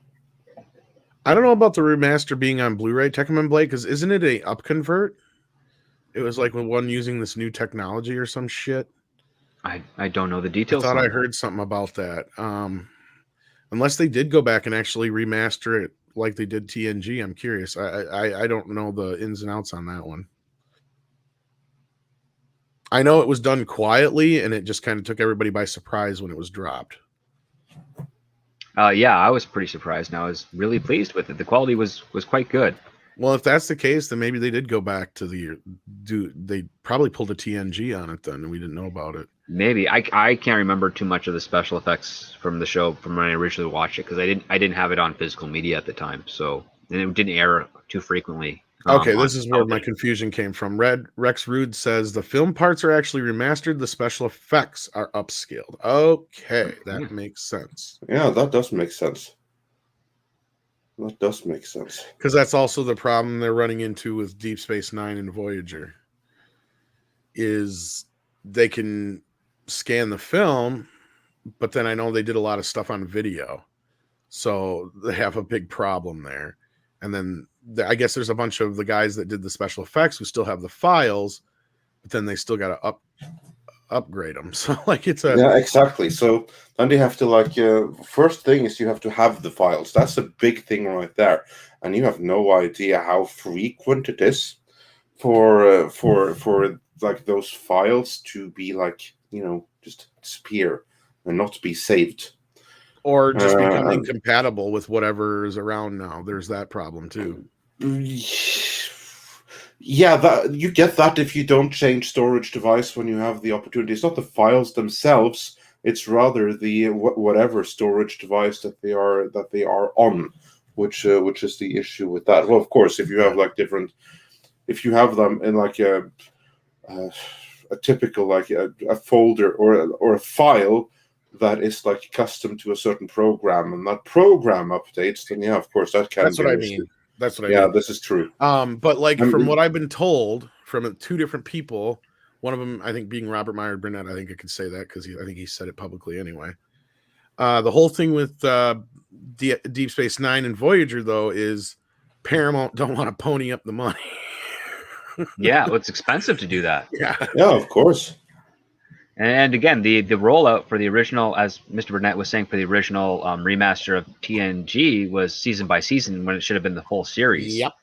I don't know about the remaster being on Blu-ray, Tekkaman Blade, because isn't it a upconvert? It was like one using this new technology or some shit.
I don't know the details.
I thought I heard something about that. Unless they did go back and actually remaster it like they did TNG, I'm curious. I don't know the ins and outs on that one. I know it was done quietly, and it just kind of took everybody by surprise when it was dropped.
Yeah, I was pretty surprised, and I was really pleased with it. The quality was quite good.
Well, if that's the case, then maybe they did go back to they probably pulled a TNG on it then, and we didn't know about it.
Maybe I can't remember too much of the special effects from the show from when I originally watched it, because I didn't have it on physical media at the time, so and it didn't air too frequently.
Okay, this is where my confusion came from. Rex Rude says the film parts are actually remastered, the special effects are upscaled. Okay, that makes sense.
Yeah, that does make sense. That does make sense.
Because that's also the problem they're running into with Deep Space Nine and Voyager. Is they can scan the film, but then I know they did a lot of stuff on video. So they have a big problem there. And then I guess there's a bunch of the guys that did the special effects who still have the files, but then they still got to upgrade them. So like it's a...
Yeah, exactly. So then they have to first thing is you have to have the files. That's a big thing right there. And you have no idea how frequent it is for like those files to be just disappear and not be saved.
Or just become incompatible with whatever is around now. There's that problem too.
Yeah, that you get that if you don't change storage device when you have the opportunity. It's not the files themselves; it's rather the whatever storage device that they are on, which is the issue with that. Well, of course, if you have if you have them in like a typical a folder or a file that is like custom to a certain program, and that program updates, then yeah, of course that can.
That's what I mean. That's what I mean.
Yeah, this is true.
But like from what I've been told from two different people, one of them I think being Robert Meyer Burnett, I think I could say that because I think he said it publicly anyway. The whole thing with Deep Space Nine and Voyager though is Paramount don't want to pony up the money.
Yeah, well, it's expensive to do that.
Yeah, of course.
And again, the rollout for the original, as Mr. Burnett was saying, for the original remaster of TNG was season by season when it should have been the whole series.
Yep.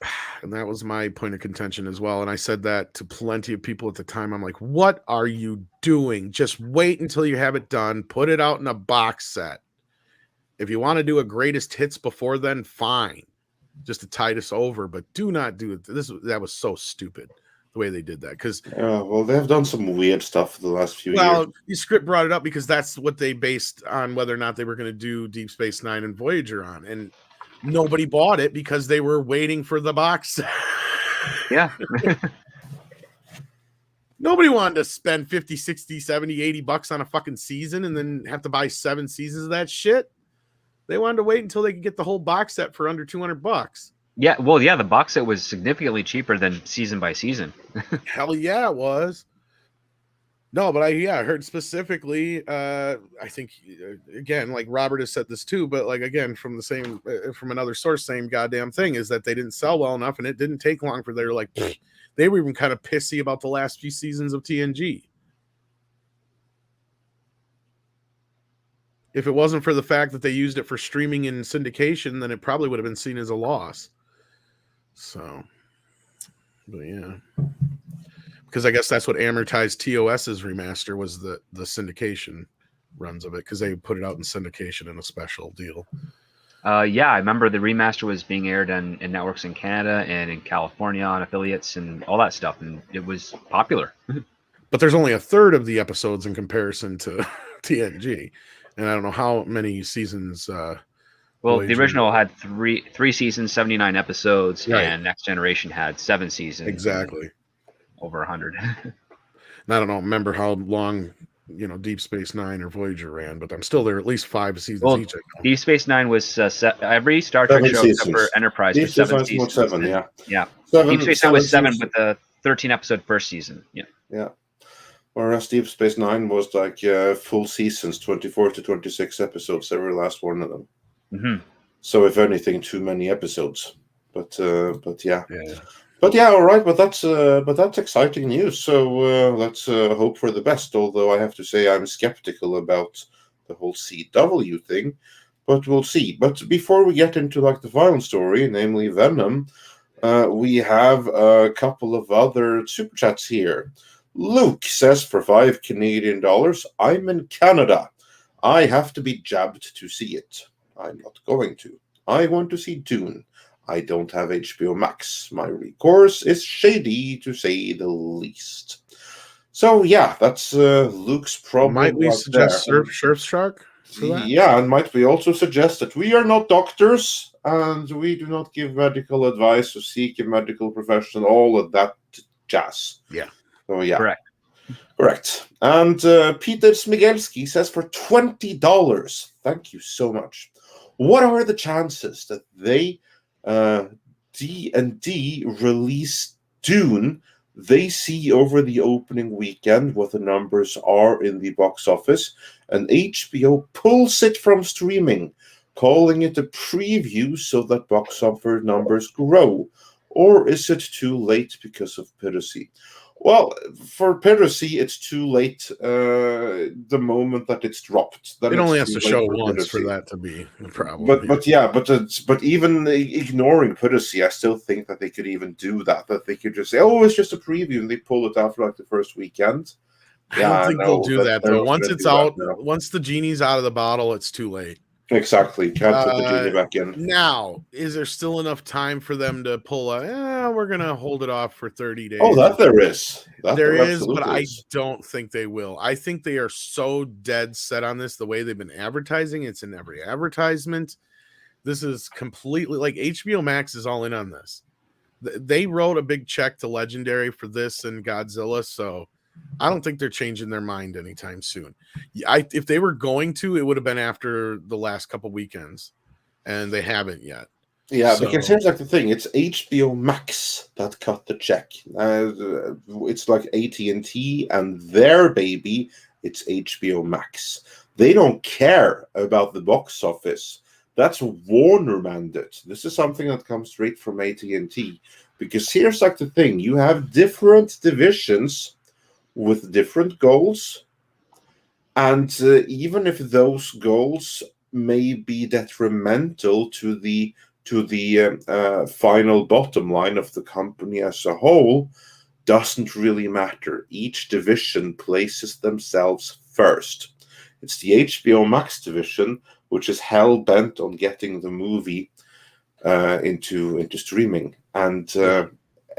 And that was my point of contention as well. And I said that to plenty of people at the time. I'm like, what are you doing? Just wait until you have it done. Put it out in a box set. If you want to do a greatest hits before then, fine. Just to tide us over. But do not do it. That was so stupid. The way they did that, because
well, they've done some weird stuff the last few years.
Well, the script brought it up because that's what they based on whether or not they were going to do Deep Space Nine and Voyager on, and nobody bought it because they were waiting for the box set.
Yeah.
Nobody wanted to spend 50, 60, 70, 80 bucks on a fucking season and then have to buy 7 seasons of that shit. They wanted to wait until they could get the whole box set for under $200.
Yeah, well, yeah, the box set was significantly cheaper than season by season.
Hell yeah, it was. No, but I heard specifically. I think again, like Robert has said this too, but like again from another source, same goddamn thing is that they didn't sell well enough, and it didn't take long for they were even kind of pissy about the last few seasons of TNG. If it wasn't for the fact that they used it for streaming and syndication, then it probably would have been seen as a loss. So, but yeah, because I guess that's what amortized TOS's remaster was, the syndication runs of it, because they put it out in syndication in a special deal.
Yeah, I remember the remaster was being aired in networks in Canada and in California on affiliates and all that stuff, and it was popular.
But there's only a third of the episodes in comparison to TNG, and I don't know how many seasons.
Well, the original had three seasons, 79 episodes, right. And Next Generation had 7 seasons.
Exactly.
Over 100.
And I don't remember how long, Deep Space Nine or Voyager ran, but I'm still there at least 5 seasons each.
Deep Space Nine was every Star Trek show except for Enterprise was 7 seasons.
7, yeah.
Yeah. Deep Space Nine was 7 with the 13-episode first season. Yeah.
Yeah. Whereas Deep Space Nine was like full seasons, 24 to 26 episodes, every last one of them.
Mm-hmm.
So if anything, too many episodes, but yeah. But yeah, all right. But that's exciting news. So let's hope for the best. Although I have to say I'm skeptical about the whole CW thing, but we'll see. But before we get into the final story, namely Venom, we have a couple of other super chats here. Luke says for $5 Canadian, I'm in Canada. I have to be jabbed to see it. I'm not going to. I want to see Dune. I don't have HBO Max. My recourse is shady, to say the least. So yeah, that's Luke's problem.
Might we
right
suggest
there.
Surfshark for that?
Yeah, and might we also suggest that we are not doctors and we do not give medical advice or seek a medical professional, all of that jazz.
Yeah.
So yeah.
Correct.
And Peter Smigelski says for $20. Thank you so much. What are the chances that they D&D release Dune? They see over the opening weekend what the numbers are in the box office, and HBO pulls it from streaming, calling it a preview so that box office numbers grow. Or is it too late because of piracy? Well, for piracy, it's too late the moment that it's dropped. Then
It only has
too
to
late
show
for
once for
piracy.
that to be a problem.
But even ignoring piracy, I still think that they could even do that. That they could just say, "Oh, it's just a preview," and they pull it after like the first weekend.
I don't think they'll do that though. Once it's out,
no.
once the genie's out of the bottle, it's too late.
Exactly. Can't put the genie back in.
Now, is there still enough time for them to pull we're going to hold it off for 30 days?
Oh, that there is.
There is, but I don't think they will. I think they are so dead set on this, the way they've been advertising. It's in every advertisement. This is completely like HBO Max is all in on this. They wrote a big check to Legendary for this and Godzilla, so I don't think they're changing their mind anytime soon. If they were going to, it would have been after the last couple weekends, and they haven't yet.
Yeah, because here's like the thing: it's HBO Max that cut the check. It's like AT&T and their baby. It's HBO Max. They don't care about the box office. That's Warner mandate. This is something that comes straight from AT&T. Because here's like the thing: you have different divisions with different goals, and even if those goals may be detrimental to the final bottom line of the company as a whole, doesn't really matter. Each division places themselves first. It's the HBO Max division which is hell bent on getting the movie into streaming, and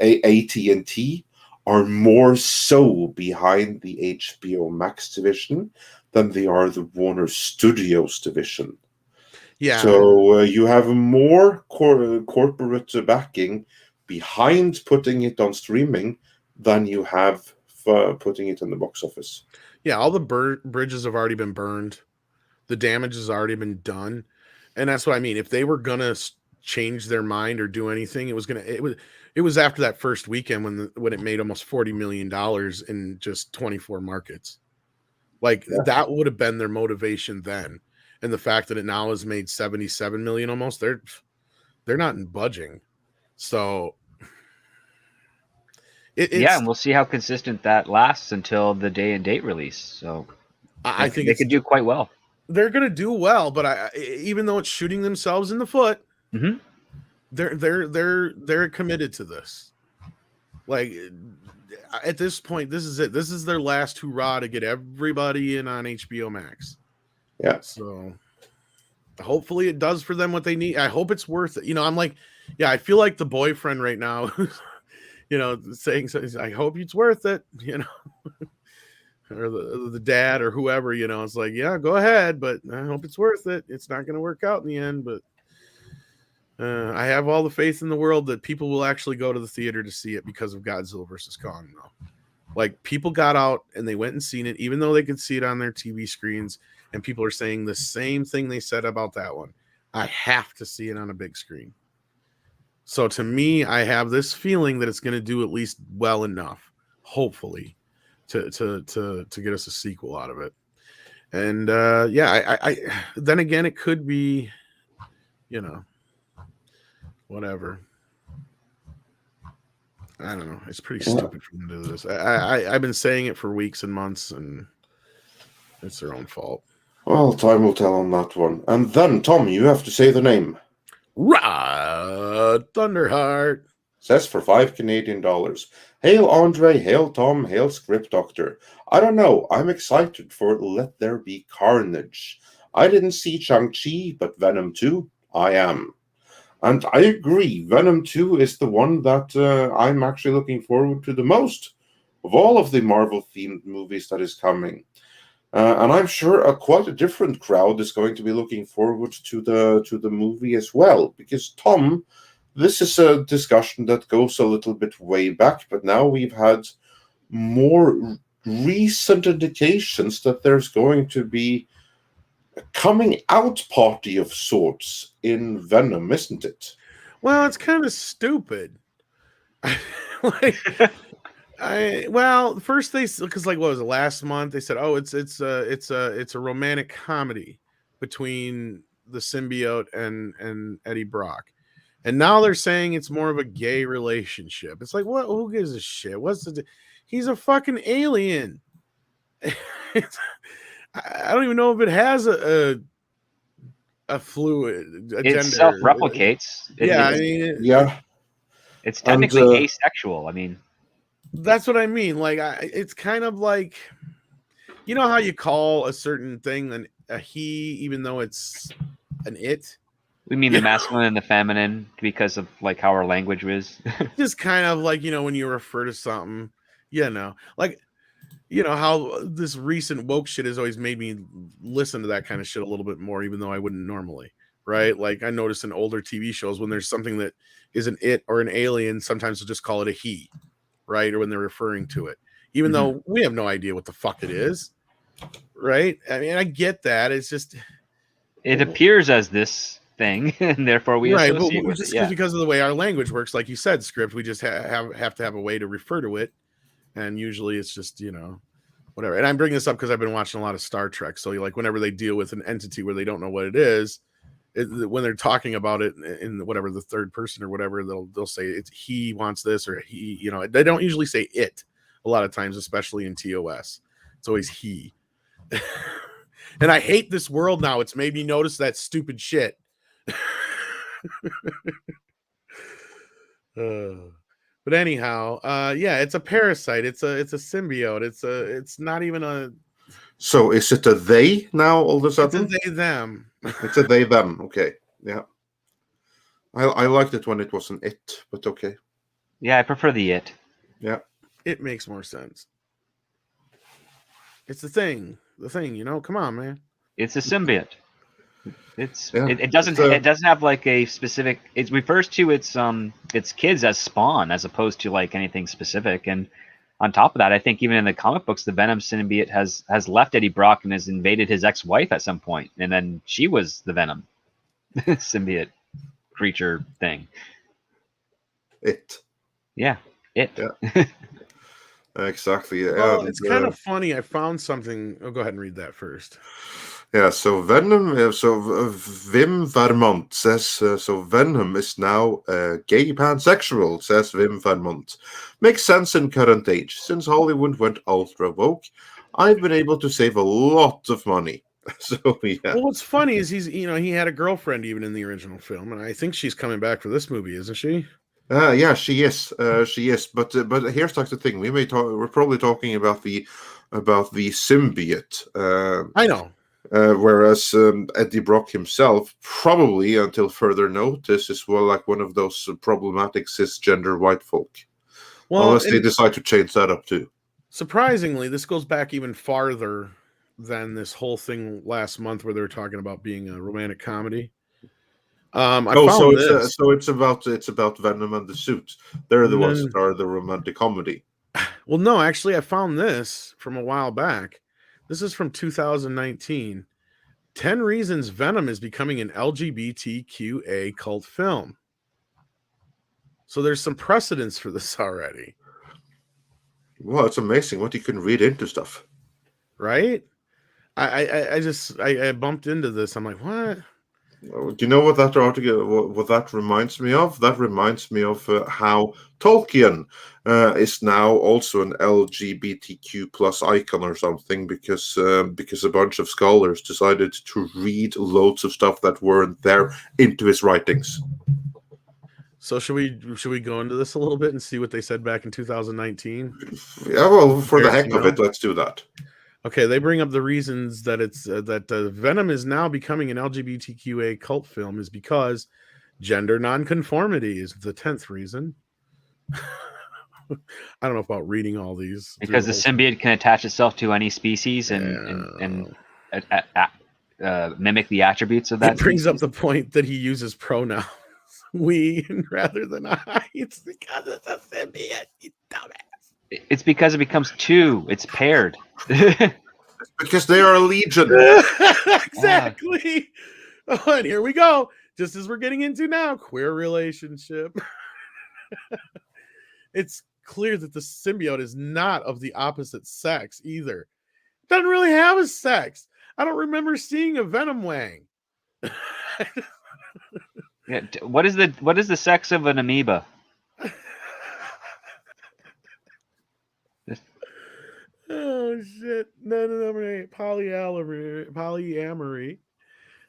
AT&T are more so behind the HBO Max division than they are the Warner Studios division.
Yeah.
So you have more corporate backing behind putting it on streaming than you have putting it in the box office.
Yeah, all the bridges have already been burned. The damage has already been done. And that's what I mean. If they were going to change their mind or do anything, it was after that first weekend when it made almost $40 million in just 24 markets. That would have been their motivation then. And the fact that it now has made 77 million almost, they're not budging. So
and we'll see how consistent that lasts until the day and date release. So
I think
they could do quite well.
They're going to do well, but even though it's shooting themselves in the foot,
mm-hmm.
they're committed to this. Like at this point, this is it. This is their last hurrah to get everybody in on HBO Max.
Yeah.
So hopefully it does for them what they need. I hope it's worth it. I'm like, I feel like the boyfriend right now, saying, I hope it's worth it, or the dad or whoever, it's like, yeah, go ahead, but I hope it's worth it. It's not going to work out in the end, but I have all the faith in the world that people will actually go to the theater to see it because of Godzilla versus Kong, though. Like, people got out and they went and seen it, even though they could see it on their TV screens, and people are saying the same thing they said about that one. I have to see it on a big screen. So to me, I have this feeling that it's going to do at least well enough, hopefully, to get us a sequel out of it. And I then again, it could be, whatever. I don't know. It's pretty stupid for them to do this. I've been saying it for weeks and months, and it's their own fault.
Well, time will tell on that one. And then, Tom, you have to say the name.
Thunderheart.
says for $5 Canadian. Hail Andre, hail Tom, hail Script Doctor. I don't know, I'm excited for Let There Be Carnage. I didn't see Shang-Chi, but Venom 2, I am. And I agree, Venom 2 is the one that I'm actually looking forward to the most of all of the Marvel-themed movies that is coming. And I'm sure quite a different crowd is going to be looking forward to the movie as well. Because, Tom, this is a discussion that goes a little bit way back, but now we've had more recent indications that there's going to be a coming out party of sorts in Venom, isn't it?
Well, it's kind of stupid. First because what was it, last month they said, oh, it's a romantic comedy between the symbiote and Eddie Brock, and now they're saying it's more of a gay relationship. It's like, what? Who gives a shit? He's a fucking alien. I don't even know if it has a fluid.
It
gender.
Self-replicates. It's technically asexual. I mean,
that's what I mean. Like, it's kind of like, you know how you call a certain thing a he, even though it's an it.
We mean the masculine and the feminine because of like how our language is.
Just kind of like, when you refer to something, like. You know how this recent woke shit has always made me listen to that kind of shit a little bit more, even though I wouldn't normally, right? Like, I notice in older TV shows when there's something that is an it or an alien, sometimes they'll just call it a he, right? Or when they're referring to it, even though we have no idea what the fuck it is, right? I mean, I get that. It's just...
It appears as this thing, and therefore we associate with it. Yeah.
Because of the way our language works, like you said, Script, we just have to have a way to refer to it. And usually it's just, whatever. And I'm bringing this up because I've been watching a lot of Star Trek. So, like, whenever they deal with an entity where they don't know what it is, when they're talking about it in whatever the third person or whatever, they'll say it's he wants this or he. They don't usually say it a lot of times, especially in TOS. It's always he. And I hate this world now. It's made me notice that stupid shit. But anyhow, it's a parasite. It's a symbiote. It's not even a.
So is it a they now all of a sudden?
It's a they them.
It's a they them. Okay, yeah. I liked it when it was an it, but okay.
Yeah, I prefer the it.
Yeah,
it makes more sense. It's the thing. Come on, man.
It's a symbiote. It doesn't have like a specific. It refers to its kids as spawn as opposed to like anything specific. And on top of that, I think even in the comic books, the Venom symbiote has left Eddie Brock and has invaded his ex-wife at some point, and then she was the Venom symbiote creature thing.
It.
Yeah.
Yeah. Exactly.
Well, it's kind of funny. I found something. I'll go ahead and read that first.
Yeah, so Venom, Wim Vermont says, so Venom is now gay pansexual, says Wim Vermont. Makes sense in current age. Since Hollywood went ultra woke, I've been able to save a lot of money. So, yeah.
Well, what's funny is he had a girlfriend even in the original film, and I think she's coming back for this movie, isn't she?
Yeah, she is. She is. But here's like the thing. We're probably talking about the symbiote.
I know.
Whereas Eddie Brock himself, probably until further notice, is like one of those problematic cisgender white folk. Well, unless they decide to change that up too.
Surprisingly, this goes back even farther than this whole thing last month where they were talking about being a romantic comedy.
So it's about Venom and the Suit. They're the ones that are the romantic comedy.
Well, no, actually, I found this from a while back. This is from 2019. 10 reasons Venom is becoming an LGBTQA cult film. So there's some precedence for this already.
Well, it's amazing what you can read into stuff.
Right? I bumped into this. I'm like, what?
Do you know what that article? What that reminds me of? That reminds me of how Tolkien is now also an LGBTQ plus icon or something because a bunch of scholars decided to read loads of stuff that weren't there into his writings.
So should we go into this a little bit and see what they said back in 2019?
Yeah, well, for the heck of it, let's do that.
Okay, they bring up the reasons that it's that Venom is now becoming an LGBTQA cult film is because gender nonconformity is the 10th reason. I don't know about reading all these.
Because the symbiote can attach itself to any species and mimic the attributes of that.
It brings up the point that he uses pronouns we rather than I. It's because it's a symbiote, you dumbass.
It's because it becomes two. It's paired.
Because they are a legion.
Exactly. Oh, and here we go. Just as we're getting into now, queer relationship. It's clear that the symbiote is not of the opposite sex either. Doesn't really have a sex. I don't remember seeing a Venom Wang.
Yeah, what is the sex of an amoeba?
Oh shit! Number 8, polyamory.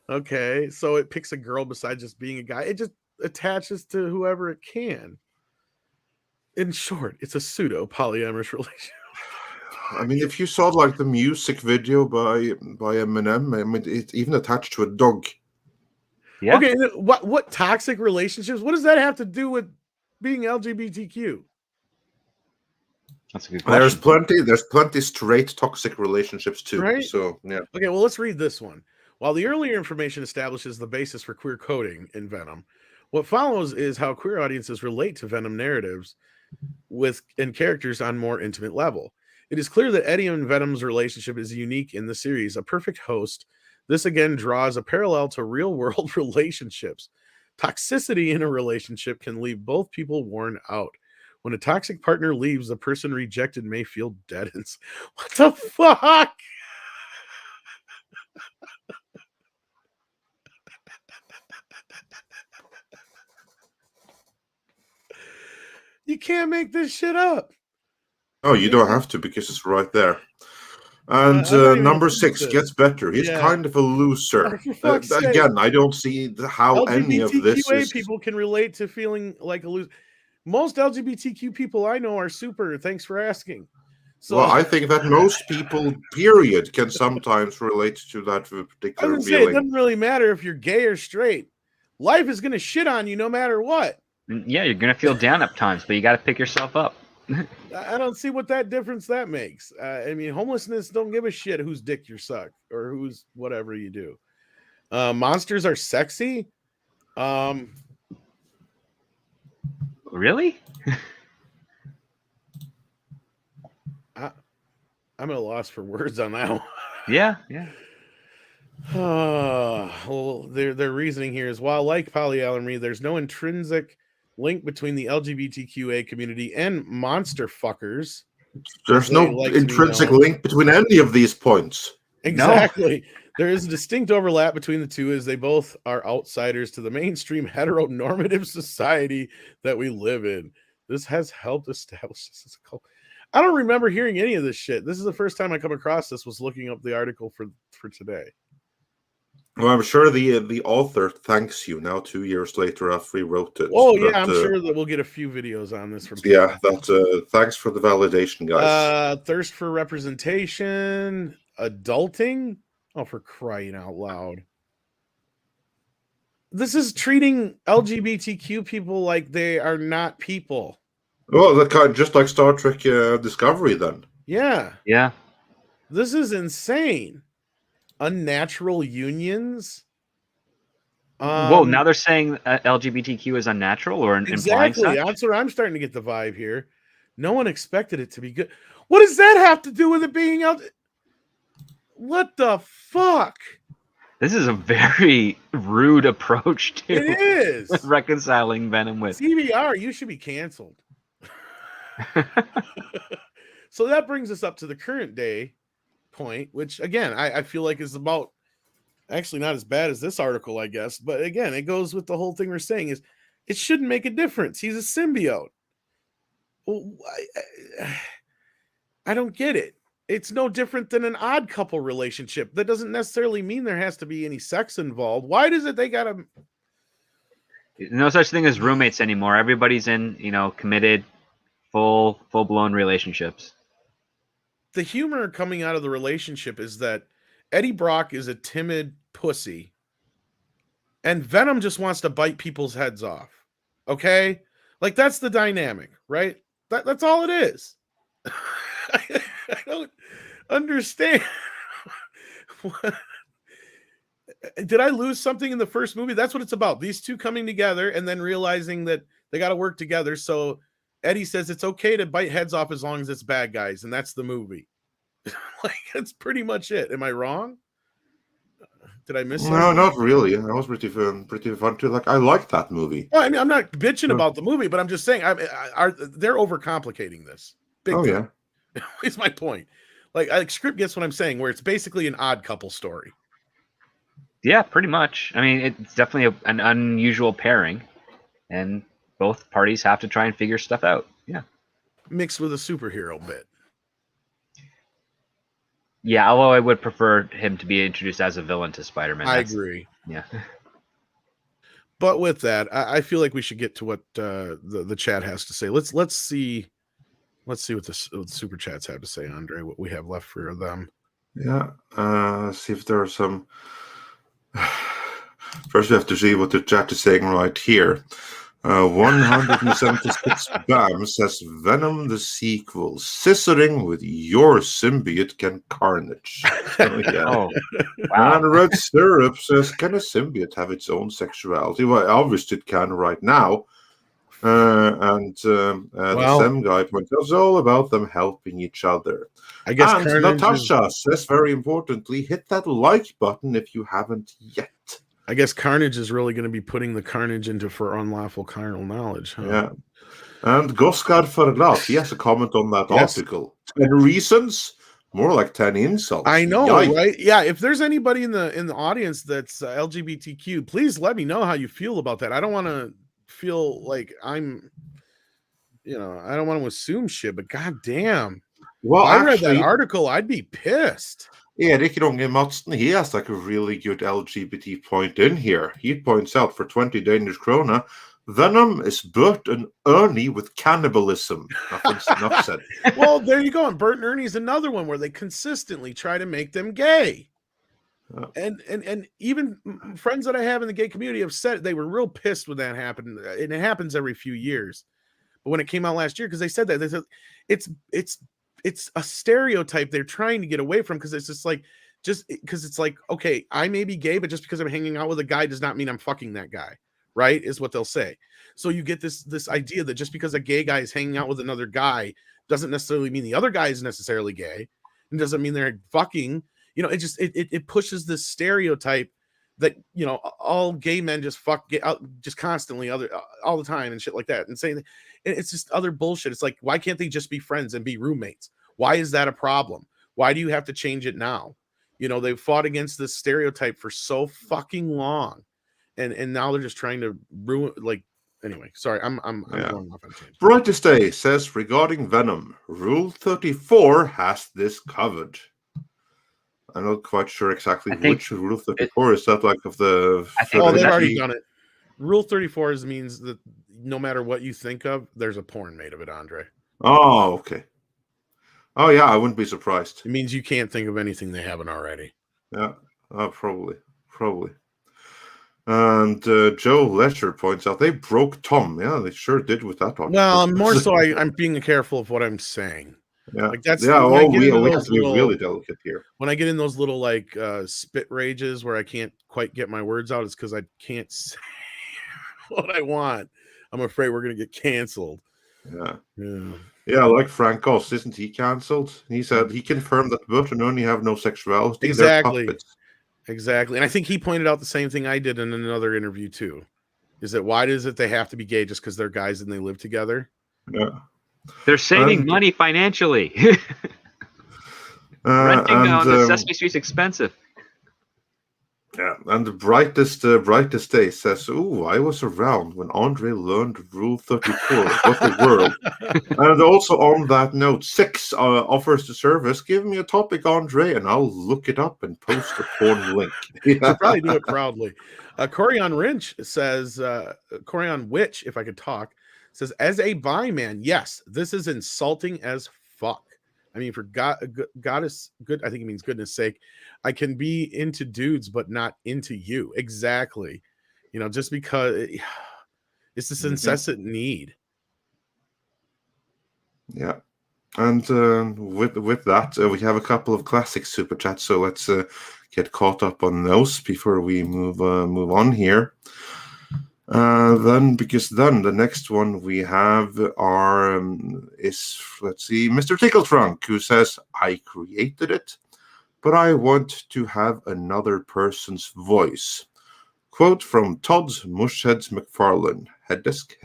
Okay, so it picks a girl besides just being a guy. It just attaches to whoever it can. In short, it's a pseudo polyamorous relationship.
I mean, if you saw like the music video by Eminem, I mean, it's even attached to a dog.
Yeah.
Okay, what toxic relationships? What does that have to do with being LGBTQ?
That's a good question.
There's plenty straight toxic relationships too.
Right?
So yeah.
Okay, well, let's read this one. While the earlier information establishes the basis for queer coding in Venom, what follows is how queer audiences relate to Venom narratives and characters on more intimate level. It is clear that Eddie and Venom's relationship is unique in the series, a perfect host. This again draws a parallel to real-world relationships. Toxicity in a relationship can leave both people worn out. When a toxic partner leaves, the person rejected may feel dead. What the fuck? You can't make this shit up.
Oh, you don't have to because it's right there. And number 6 gets better. He's kind of a loser. Again, I don't see how any of this is...
people can relate to feeling like a loser. Most LGBTQ people I know are super. Thanks for asking. So,
well, I think that most people, period, can sometimes relate to that particular feeling.
It doesn't really matter if you're gay or straight. Life is going to shit on you no matter what.
Yeah, you're going to feel down at times, but you got to pick yourself up.
I don't see what that difference that makes. I mean, homelessness don't give a shit whose dick you suck or who's whatever you do. Monsters are sexy.
Really?
I'm at a loss for words on that one.
Yeah.
Well, their reasoning here is while like polyamory, there's no intrinsic link between the LGBTQA community and monster fuckers.
There's no intrinsic link between any of these points.
Exactly. No. There is a distinct overlap between the two as they both are outsiders to the mainstream heteronormative society that we live in. This has helped establish this as a cult. I don't remember hearing any of this shit. This is the first time I come across this, was looking up the article for today.
Well, I'm sure the author thanks you now 2 years later after he wrote it.
Oh, yeah, I'm sure that we'll get a few videos on this from people.
Yeah, thanks for the validation, guys.
Thirst for representation, adulting. Oh, for crying out loud. This is treating LGBTQ people like they are not people.
Well, that kind just like Star Trek Discovery then.
Yeah.
Yeah.
This is insane. Unnatural unions.
Whoa, now they're saying LGBTQ is unnatural or
exactly. That's what I'm starting to get the vibe here. No one expected it to be good. What does that have to do with it being What the fuck?
This is a very rude approach to
it is
reconciling Venom with
CBR. You should be canceled. So that brings us up to the current day point, which again I feel like is about actually not as bad as this article, I guess, but again it goes with the whole thing we're saying is it shouldn't make a difference. He's a symbiote. Well, I don't get it. It's no different than an odd couple relationship. That doesn't necessarily mean there has to be any sex involved. Why does it they gotta
No such thing as roommates anymore. Everybody's in, committed, full-blown relationships.
The humor coming out of the relationship is that Eddie Brock is a timid pussy, and Venom just wants to bite people's heads off. Okay? Like, that's the dynamic, right? That's all it is. I don't understand. Did I lose something in the first movie? That's what it's about. These two coming together and then realizing that they got to work together. So Eddie says it's okay to bite heads off as long as it's bad guys, and that's the movie. Like, that's pretty much it. Am I wrong? Did I miss something?
No, not really. I was pretty fun too. Like, I liked that movie.
Well, I mean, I'm not bitching about the movie, but I'm just saying they're overcomplicating this. Big time. Yeah. Is my point. Like Script gets what I'm saying, where it's basically an Odd Couple story.
Yeah, pretty much. I mean, it's definitely an unusual pairing, and both parties have to try and figure stuff out. Yeah.
Mixed with a superhero bit.
Yeah, although I would prefer him to be introduced as a villain to Spider-Man.
I agree.
Yeah.
But with that, I feel like we should get to what the chat has to say. Let's see what the super chats have to say, Andre. What we have left for them.
Yeah. See if there are some. First, we have to see what the chat is saying right here. 176 Bam says Venom the sequel, scissoring with your symbiote can carnage. So, yeah.
Oh, wow.
And Red Syrup says, can a symbiote have its own sexuality? Well, obviously it can right now. The Sem guy points out it's all about them helping each other.
I guess
and Natasha says, very importantly, hit that like button if you haven't yet.
I guess Carnage is really going to be putting the carnage into for unlawful carnal knowledge. Huh?
Yeah. And Goskar Ferlat, he has a comment on that article. 10 reasons, more like 10 insults.
I know, right? Yeah. If there's anybody in the audience that's LGBTQ, please let me know how you feel about that. I don't want to feel like I'm, I don't want to assume shit, but goddamn.
Well,
if I read that article, I'd be pissed.
Erik Ronge Madsen, he has like a really good LGBT point in here. He points out for 20 Danish krona, Venom is Bert and Ernie with cannibalism. Enough said.
Well, there you go. And Bert and Ernie is another one where they consistently try to make them gay. And even friends that I have in the gay community have said they were real pissed when that happened. And it happens every few years. But when it came out last year, because they said that, they said it's a stereotype they're trying to get away from, because it's because it's like, okay, I may be gay, but just because I'm hanging out with a guy does not mean I'm fucking that guy, right? Is what they'll say. So you get this idea that just because a gay guy is hanging out with another guy doesn't necessarily mean the other guy is necessarily gay, and doesn't mean they're fucking. It pushes this stereotype that all gay men just fuck just constantly all the time and shit like that, and saying it's just other bullshit. It's like, why can't they just be friends and be roommates? Why is that a problem? Why do you have to change it now? They've fought against this stereotype for so fucking long, and now they're just trying to ruin. Like, anyway, sorry, I'm going off on a tangent.
Brightest Day says regarding Venom, Rule 34 has this covered. I'm not quite sure exactly which Rule 34 is that, like, of the.
They've already done it. Rule 34 means that no matter what you think of, there's a porn made of it, Andre.
Oh, okay. Oh, yeah, I wouldn't be surprised.
It means you can't think of anything they haven't already.
Yeah, probably. And Joe Lesher points out they broke Tom. Yeah, they sure did with that one.
Well, more so, I'm being careful of what I'm saying.
Yeah,
like that's
we have to be really delicate here.
When I get in those little spit rages where I can't quite get my words out, it's because I can't say what I want. I'm afraid we're gonna get canceled.
Yeah, like Frank Goss, isn't he canceled? He said he confirmed that Bert and Ernie have no sexuality.
Exactly. And I think he pointed out the same thing I did in another interview too. Is that why is it they have to be gay just because they're guys and they live together?
Yeah.
They're saving money financially. Renting on the Sesame Street's expensive.
Yeah, and the brightest day says, "Ooh, I was around when Andre learned Rule 34. What a world!" And also on that note, 6 offers the service. Give me a topic, Andre, and I'll look it up and post a porn link.
Should probably do it proudly. Corian Witch says, Corian Witch, if I could talk, says, as a bi man, yes, this is insulting as fuck. I mean, for goddess, good, I think it means goodness sake, I can be into dudes, but not into you. Exactly. You know, just because it's this incessant need.
Yeah. And with that, we have a couple of classic super chats, so let's get caught up on those before we move on here. Then the next one we have is, let's see, Mr. Tickletrunk, who says, I created it, but I want to have another person's voice. Quote from Todd's Mushheads McFarlane, head desk,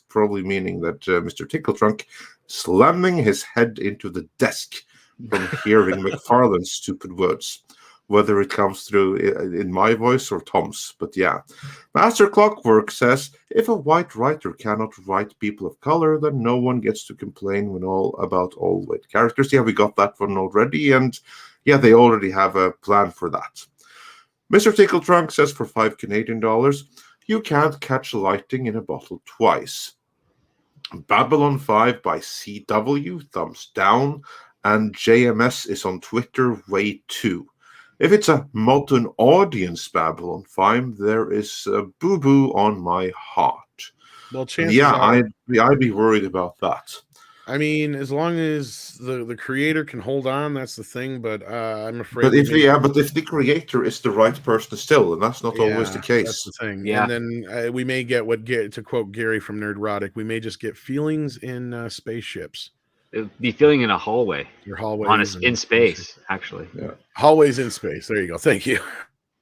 probably meaning that Mr. Tickletrunk slamming his head into the desk from hearing McFarlane's stupid words. Whether it comes through in my voice or Tom's. But yeah. Master Clockwork says, if a white writer cannot write people of color, then no one gets to complain about all white characters. Yeah, we got that one already. And yeah, they already have a plan for that. Mr. Tickletrunk says, for $5 Canadian, you can't catch lightning in a bottle twice. Babylon 5 by CW, thumbs down. And JMS is on Twitter, way 2. If it's a modern audience Babylon 5, there is a boo-boo on my heart.
Well, chances are,
I'd be worried about that.
I mean, as long as the creator can hold on, that's the thing. But I'm afraid.
But if the creator is the right person still, and that's not always the case.
That's the thing.
Yeah.
And then we may get to quote Gary from Nerdrotic, we may just get feelings in spaceships.
It'd be feeling in a hallway.
Your hallways
in space, actually.
Yeah.
Hallways in space. There you go. Thank you.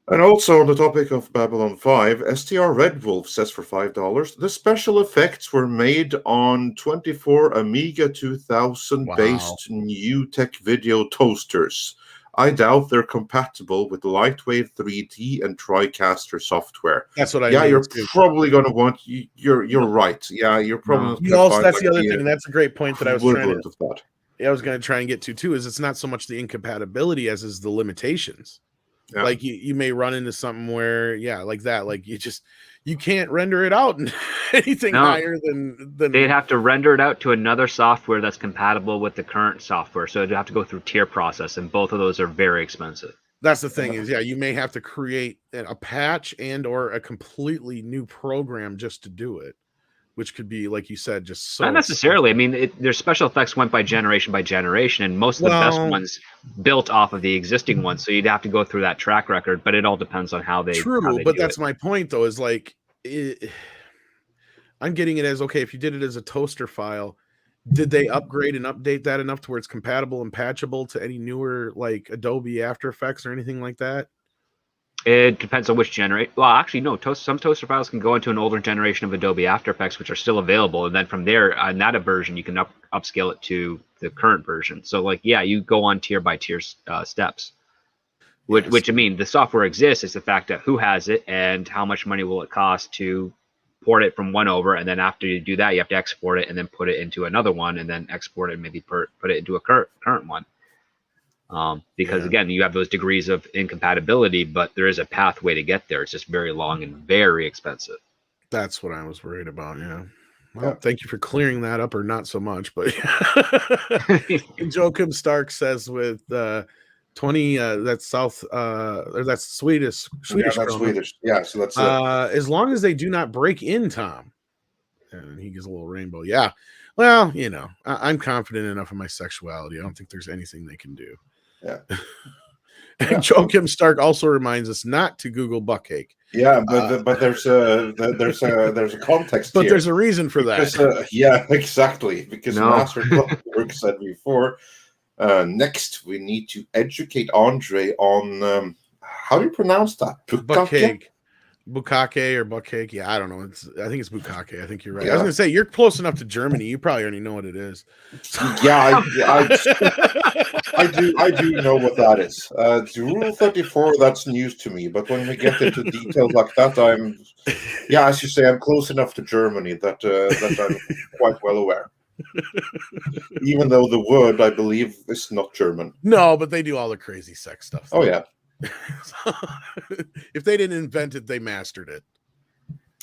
And also on the topic of Babylon 5, STR Red Wolf says for $5, the special effects were made on 24 Amiga 2000 based new tech video toasters. I doubt they're compatible with Lightwave 3D and TriCaster software.
That's what I
mean. You're
too.
Probably going to want. You're right. Yeah, you're probably.
That's the other thing. That's a great point that I was trying
to.
I was going to try and get to too. Is it's not so much the incompatibility as is the limitations. Yeah. Like you may run into something where, like that, like you can't render it out anything higher than
they'd have to render it out to another software that's compatible with the current software. So you'd have to go through tier process, and both of those are very expensive.
That's the thing is, you may have to create a patch and or a completely new program just to do it, which could be, like you said, just so.
Not necessarily. I mean, their special effects went by generation, and most of the best ones built off of the existing ones. So you'd have to go through that track record, but it all depends on how they.
True, but that's my point, though. Is like, I'm getting it as okay. If you did it as a toaster file, did they upgrade and update that enough to where it's compatible and patchable to any newer like Adobe After Effects or anything like that?
It depends on which generation. Well, actually, no. Some toaster files can go into an older generation of Adobe After Effects, which are still available, and then from there, on that version, you can upscale it to the current version. So, like, you go on tier by tier steps. Which I mean, the software exists. It's the fact that who has it and how much money will it cost to port it from one over, and then after you do that, you have to export it and then put it into another one, and then export it and maybe put it into a current one. Because again, you have those degrees of incompatibility, but there is a pathway to get there. It's just very long and very expensive.
That's what I was worried about. Yeah. Well, thank you for clearing that up, or not so much, but Joachim Stark says with 20 that's South or that's Swedish.
That's Swedish. Yeah, so that's
as long as they do not break in, Tom. And he gives a little rainbow. Yeah. Well, I'm confident enough in my sexuality. I don't think there's anything they can do.
Yeah.
And Joachim Stark also reminds us not to Google buttcake.
Yeah, but there's a context.
But
here.
There's a reason for that.
Yeah, exactly. Because Master Clockwork said before. Next, we need to educate Andre on how do you pronounce that?
Buttcake. Bukkake or buckcake. Yeah, I don't know. I think it's bukkake. I think you're right.
Yeah.
I was gonna say you're close enough to Germany. You probably already know what it is.
Yeah, I do know what that is. The Rule 34, that's news to me. But when we get into details like that, as you say, I'm close enough to Germany that I'm quite well aware. Even though the word, I believe, is not German.
No, but they do all the crazy sex stuff.
Oh yeah.
If they didn't invent it, they mastered it.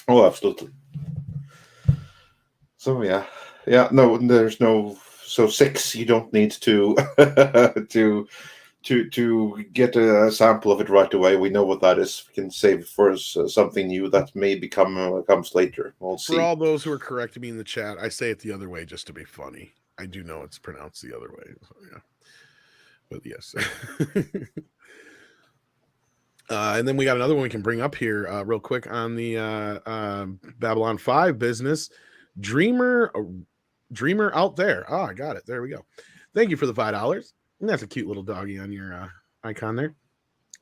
Oh, absolutely. So yeah. No, there's no. So 6, you don't need to to get a sample of it right away. We know what that is. We can save for something new that may comes later. We'll see.
For all those who are correcting me in the chat, I say it the other way just to be funny. I do know it's pronounced the other way. So, yeah. But yes. And then we got another one we can bring up here real quick on the Babylon 5 business. Dreamer out there. Oh, I got it. There we go. Thank you for the $5. And that's a cute little doggy on your icon there.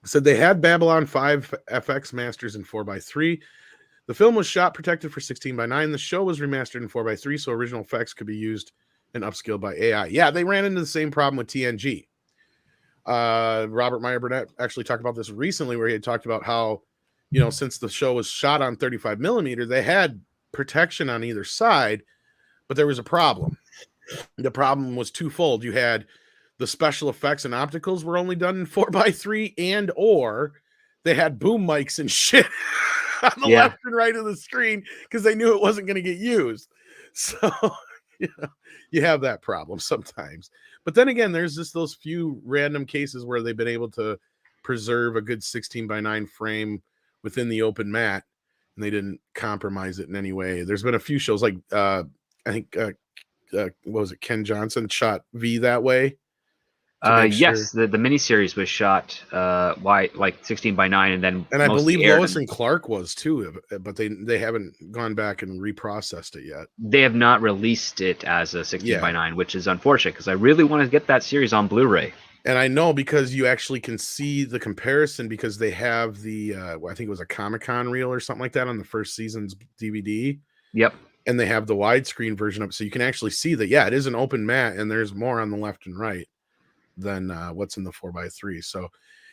Said they had Babylon 5 FX masters in 4:3. The film was shot protected for 16:9. The show was remastered in 4:3, so original effects could be used and upscaled by AI. Yeah, they ran into the same problem with TNG. Robert Meyer Burnett actually talked about this recently, where he had talked about how, since the show was shot on 35 millimeter, they had protection on either side, but there was a problem. The problem was twofold. You had the special effects and opticals were only done in 4:3, and or they had boom mics and shit on the left and right of the screen because they knew it wasn't going to get used. So you have that problem sometimes. But then again, there's just those few random cases where they've been able to preserve a good 16:9 frame within the open mat, and they didn't compromise it in any way. There's been a few shows like I think what was it? Ken Johnson shot V that way.
Yes, the miniseries was shot like 16:9, and
I believe Lois and Clark was too, but they haven't gone back and reprocessed it yet.
They have not released it as a 16:9, which is unfortunate because I really want to get that series on Blu-ray.
And I know because you actually can see the comparison because they have the I think it was a Comic-Con reel or something like that on the first season's DVD.
Yep.
And they have the widescreen version of it, so you can actually see that it is an open mat and there's more on the left and right than what's in the 4:3. So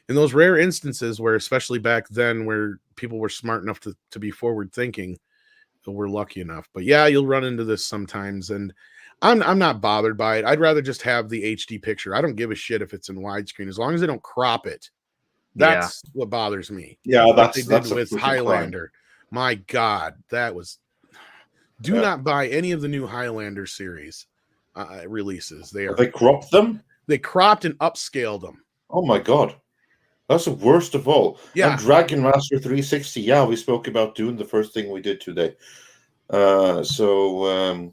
in those rare instances where, especially back then, where people were smart enough to be forward thinking, we're lucky enough. But yeah, you'll run into this sometimes, and I'm not bothered by it. I'd rather just have the HD picture. I don't give a shit if it's in widescreen as long as they don't crop it. That's what bothers me.
Yeah,
that's what they did with Highlander. My God, that was. Do not buy any of the new Highlander series releases. They
cropped them.
They cropped and upscaled them.
Oh my God, that's the worst of all.
Yeah,
and Dragon Master 360. Yeah, we spoke about Dune, the first thing we did today. Because I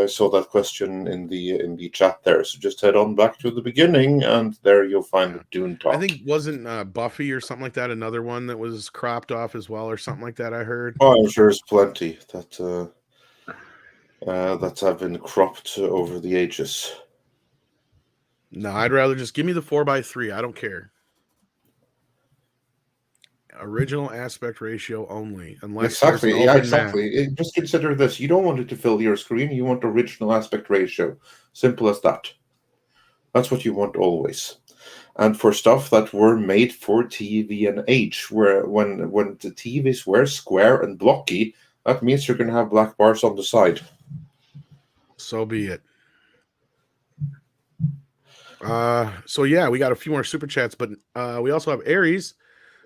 saw that question in the chat there, so just head on back to the beginning, and there you'll find the Dune talk.
I think wasn't Buffy or something like that another one that was cropped off as well, or something like that. I heard.
Oh, I'm sure there's plenty that have been cropped over the ages.
No, I'd rather just give me the 4:3. I don't care. Original aspect ratio only, unless
exactly. Just consider this: you don't want it to fill your screen. You want original aspect ratio. Simple as that. That's what you want always. And for stuff that were made for TV and H, where when the TVs were square and blocky, that means you're going to have black bars on the side.
So be it. So yeah, we got a few more super chats, but we also have Aries,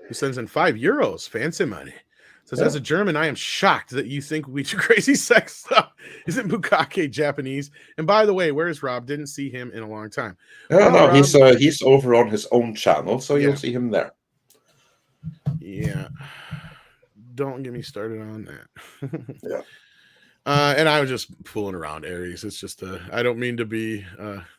who sends in €5. Fancy money. Says, as a German, I am shocked that you think we do crazy sex stuff. Isn't bukkake Japanese? And by the way, where's Rob? Didn't see him in a long time.
No, he's over on his own channel, so you'll see him there.
Yeah. Don't get me started on that.
Yeah.
And I was just fooling around, Aries. It's just I don't mean to be.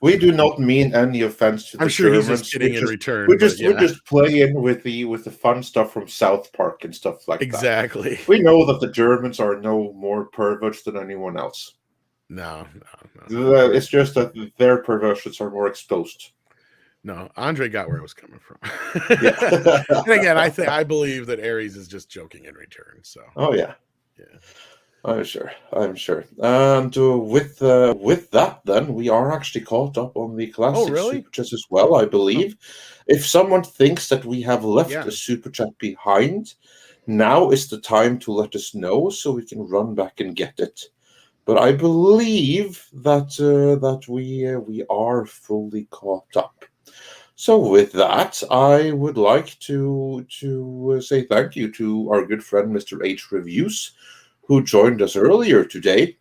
We do not mean any offense to the
I'm sure
Germans.
He's just kidding in return.
We just play in with the fun stuff from South Park and stuff like that.
Exactly.
We know that the Germans are no more perverts than anyone else.
No.
It's just that their perversions are more exposed.
No, Andre got where I was coming from.
Yeah.
And again, I believe that Ares is just joking in return. So.
Oh yeah.
Yeah.
I'm sure. And with that, then we are actually caught up on the classic super chats as well, I believe. If someone thinks that we have left a super chat behind, now is the time to let us know so we can run back and get it. But I believe that we are fully caught up. So with that, I would like to say thank you to our good friend Mr. H Reviews, who joined us earlier today.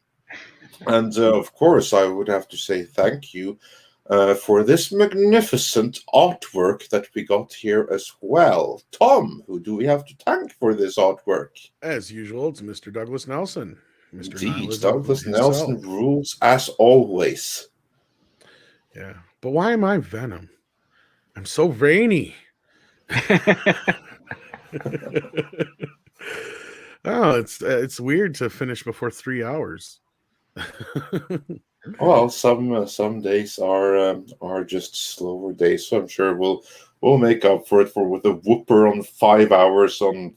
And of course, I would have to say thank you for this magnificent artwork that we got here as well. Tom, who do we have to thank for this artwork?
As usual, it's Mr. Douglas Nelson.
Indeed, Douglas Nelson rules as always.
Yeah, but why am I Venom? I'm so veiny. Oh, it's weird to finish before 3 hours.
Well, some days are just slower days, so I'm sure we'll make up for it with a whooper on 5 hours on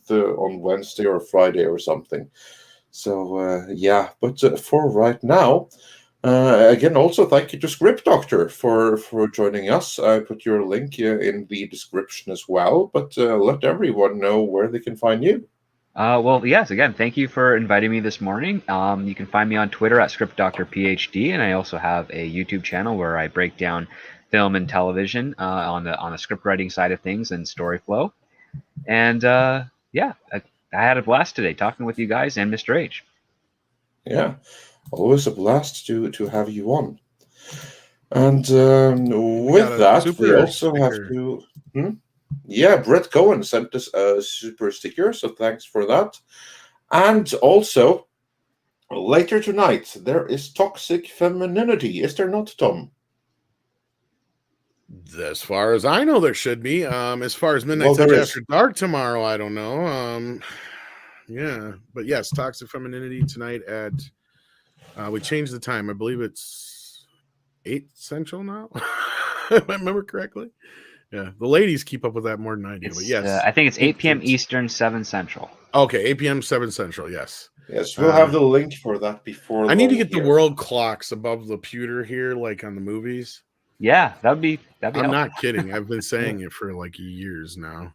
Wednesday or Friday or something. So yeah, but for right now, again, also thank you to Script Doctor for joining us. I put your link in the description as well, but let everyone know where they can find you.
Well, yes, again, thank you for inviting me this morning. You can find me on Twitter at ScriptDoctorPhD, and I also have a YouTube channel where I break down film and television on the script writing side of things and story flow. And yeah, I had a blast today talking with you guys and Mr. H.
Yeah, always a blast to have you on. And with that, we also have to... Yeah, Brett Cohen sent us a super sticker, so thanks for that. And also, later tonight, there is Toxic Femininity. Is there not, Tom?
As far as I know, there should be. As far as Midnight Touch After Dark tomorrow, I don't know. Yeah, but yes, Toxic Femininity tonight at... we changed the time. I believe it's 8 Central now, if I remember correctly. Yeah, the ladies keep up with that more than I do. But yes,
I think it's 8 p.m. Eastern, 7 Central.
Okay, 8 p.m., 7 Central. Yes.
Yes, we'll have the link for that before.
I need to get the world clocks above the pewter here, like on the movies.
Yeah, that'd be.
I'm not kidding. I've been saying it for like years now,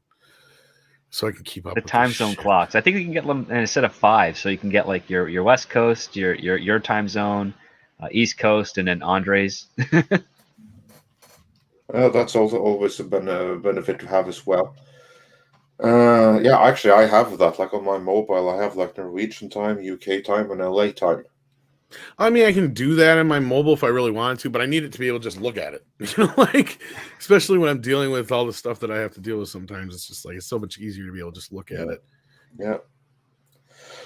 so I can keep up.
The
with
time zone clocks. I think you can get them instead of 5, so you can get like your West Coast, your time zone, East Coast, and then Andre's.
That's also always a benefit to have as well. Yeah, actually, I have that. Like on my mobile, I have like Norwegian time, UK time, and LA time.
I mean, I can do that on my mobile if I really wanted to, but I need it to be able to just look at it. You know, like especially when I'm dealing with all the stuff that I have to deal with. Sometimes it's just like it's so much easier to be able to just look at it.
Yeah.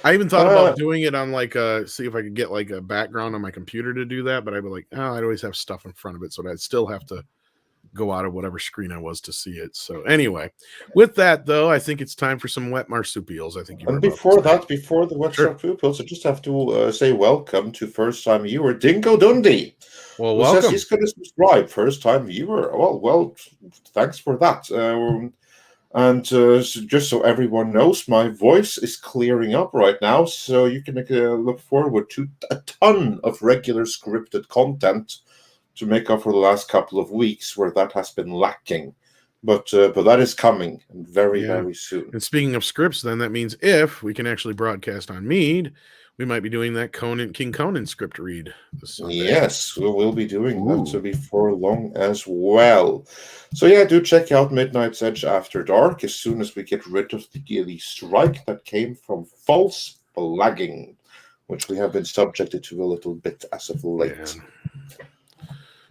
I even thought about doing it on like see if I could get like a background on my computer to do that, but I'd be like, I'd always have stuff in front of it, so I'd still have to go out of whatever screen I was to see it. So anyway, with that though, I think it's time for some wet marsupials. I think you.
And before the wet marsupials, I just have to say welcome to first-time viewer Dinko Dundee.
Well, welcome.
Says he's going to subscribe. First-time viewer. Well, thanks for that. And just so everyone knows, my voice is clearing up right now, so you can look forward to a ton of regular scripted content to make up for the last couple of weeks where that has been lacking. But that is coming very, very soon.
And speaking of scripts, then that means if we can actually broadcast on Mead, we might be doing that King Conan script read this Sunday.
Yes, we will be doing that before long as well. So yeah, do check out Midnight's Edge After Dark as soon as we get rid of the strike that came from false flagging, which we have been subjected to a little bit as of late.
Yeah.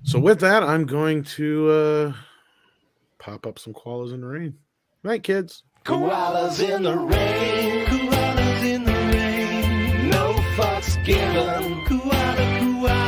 So with that, I'm going to pop up some koalas in the rain. Night, kids.
Koalas in the rain. Koalas in the rain. No fucks given. Koala, koala.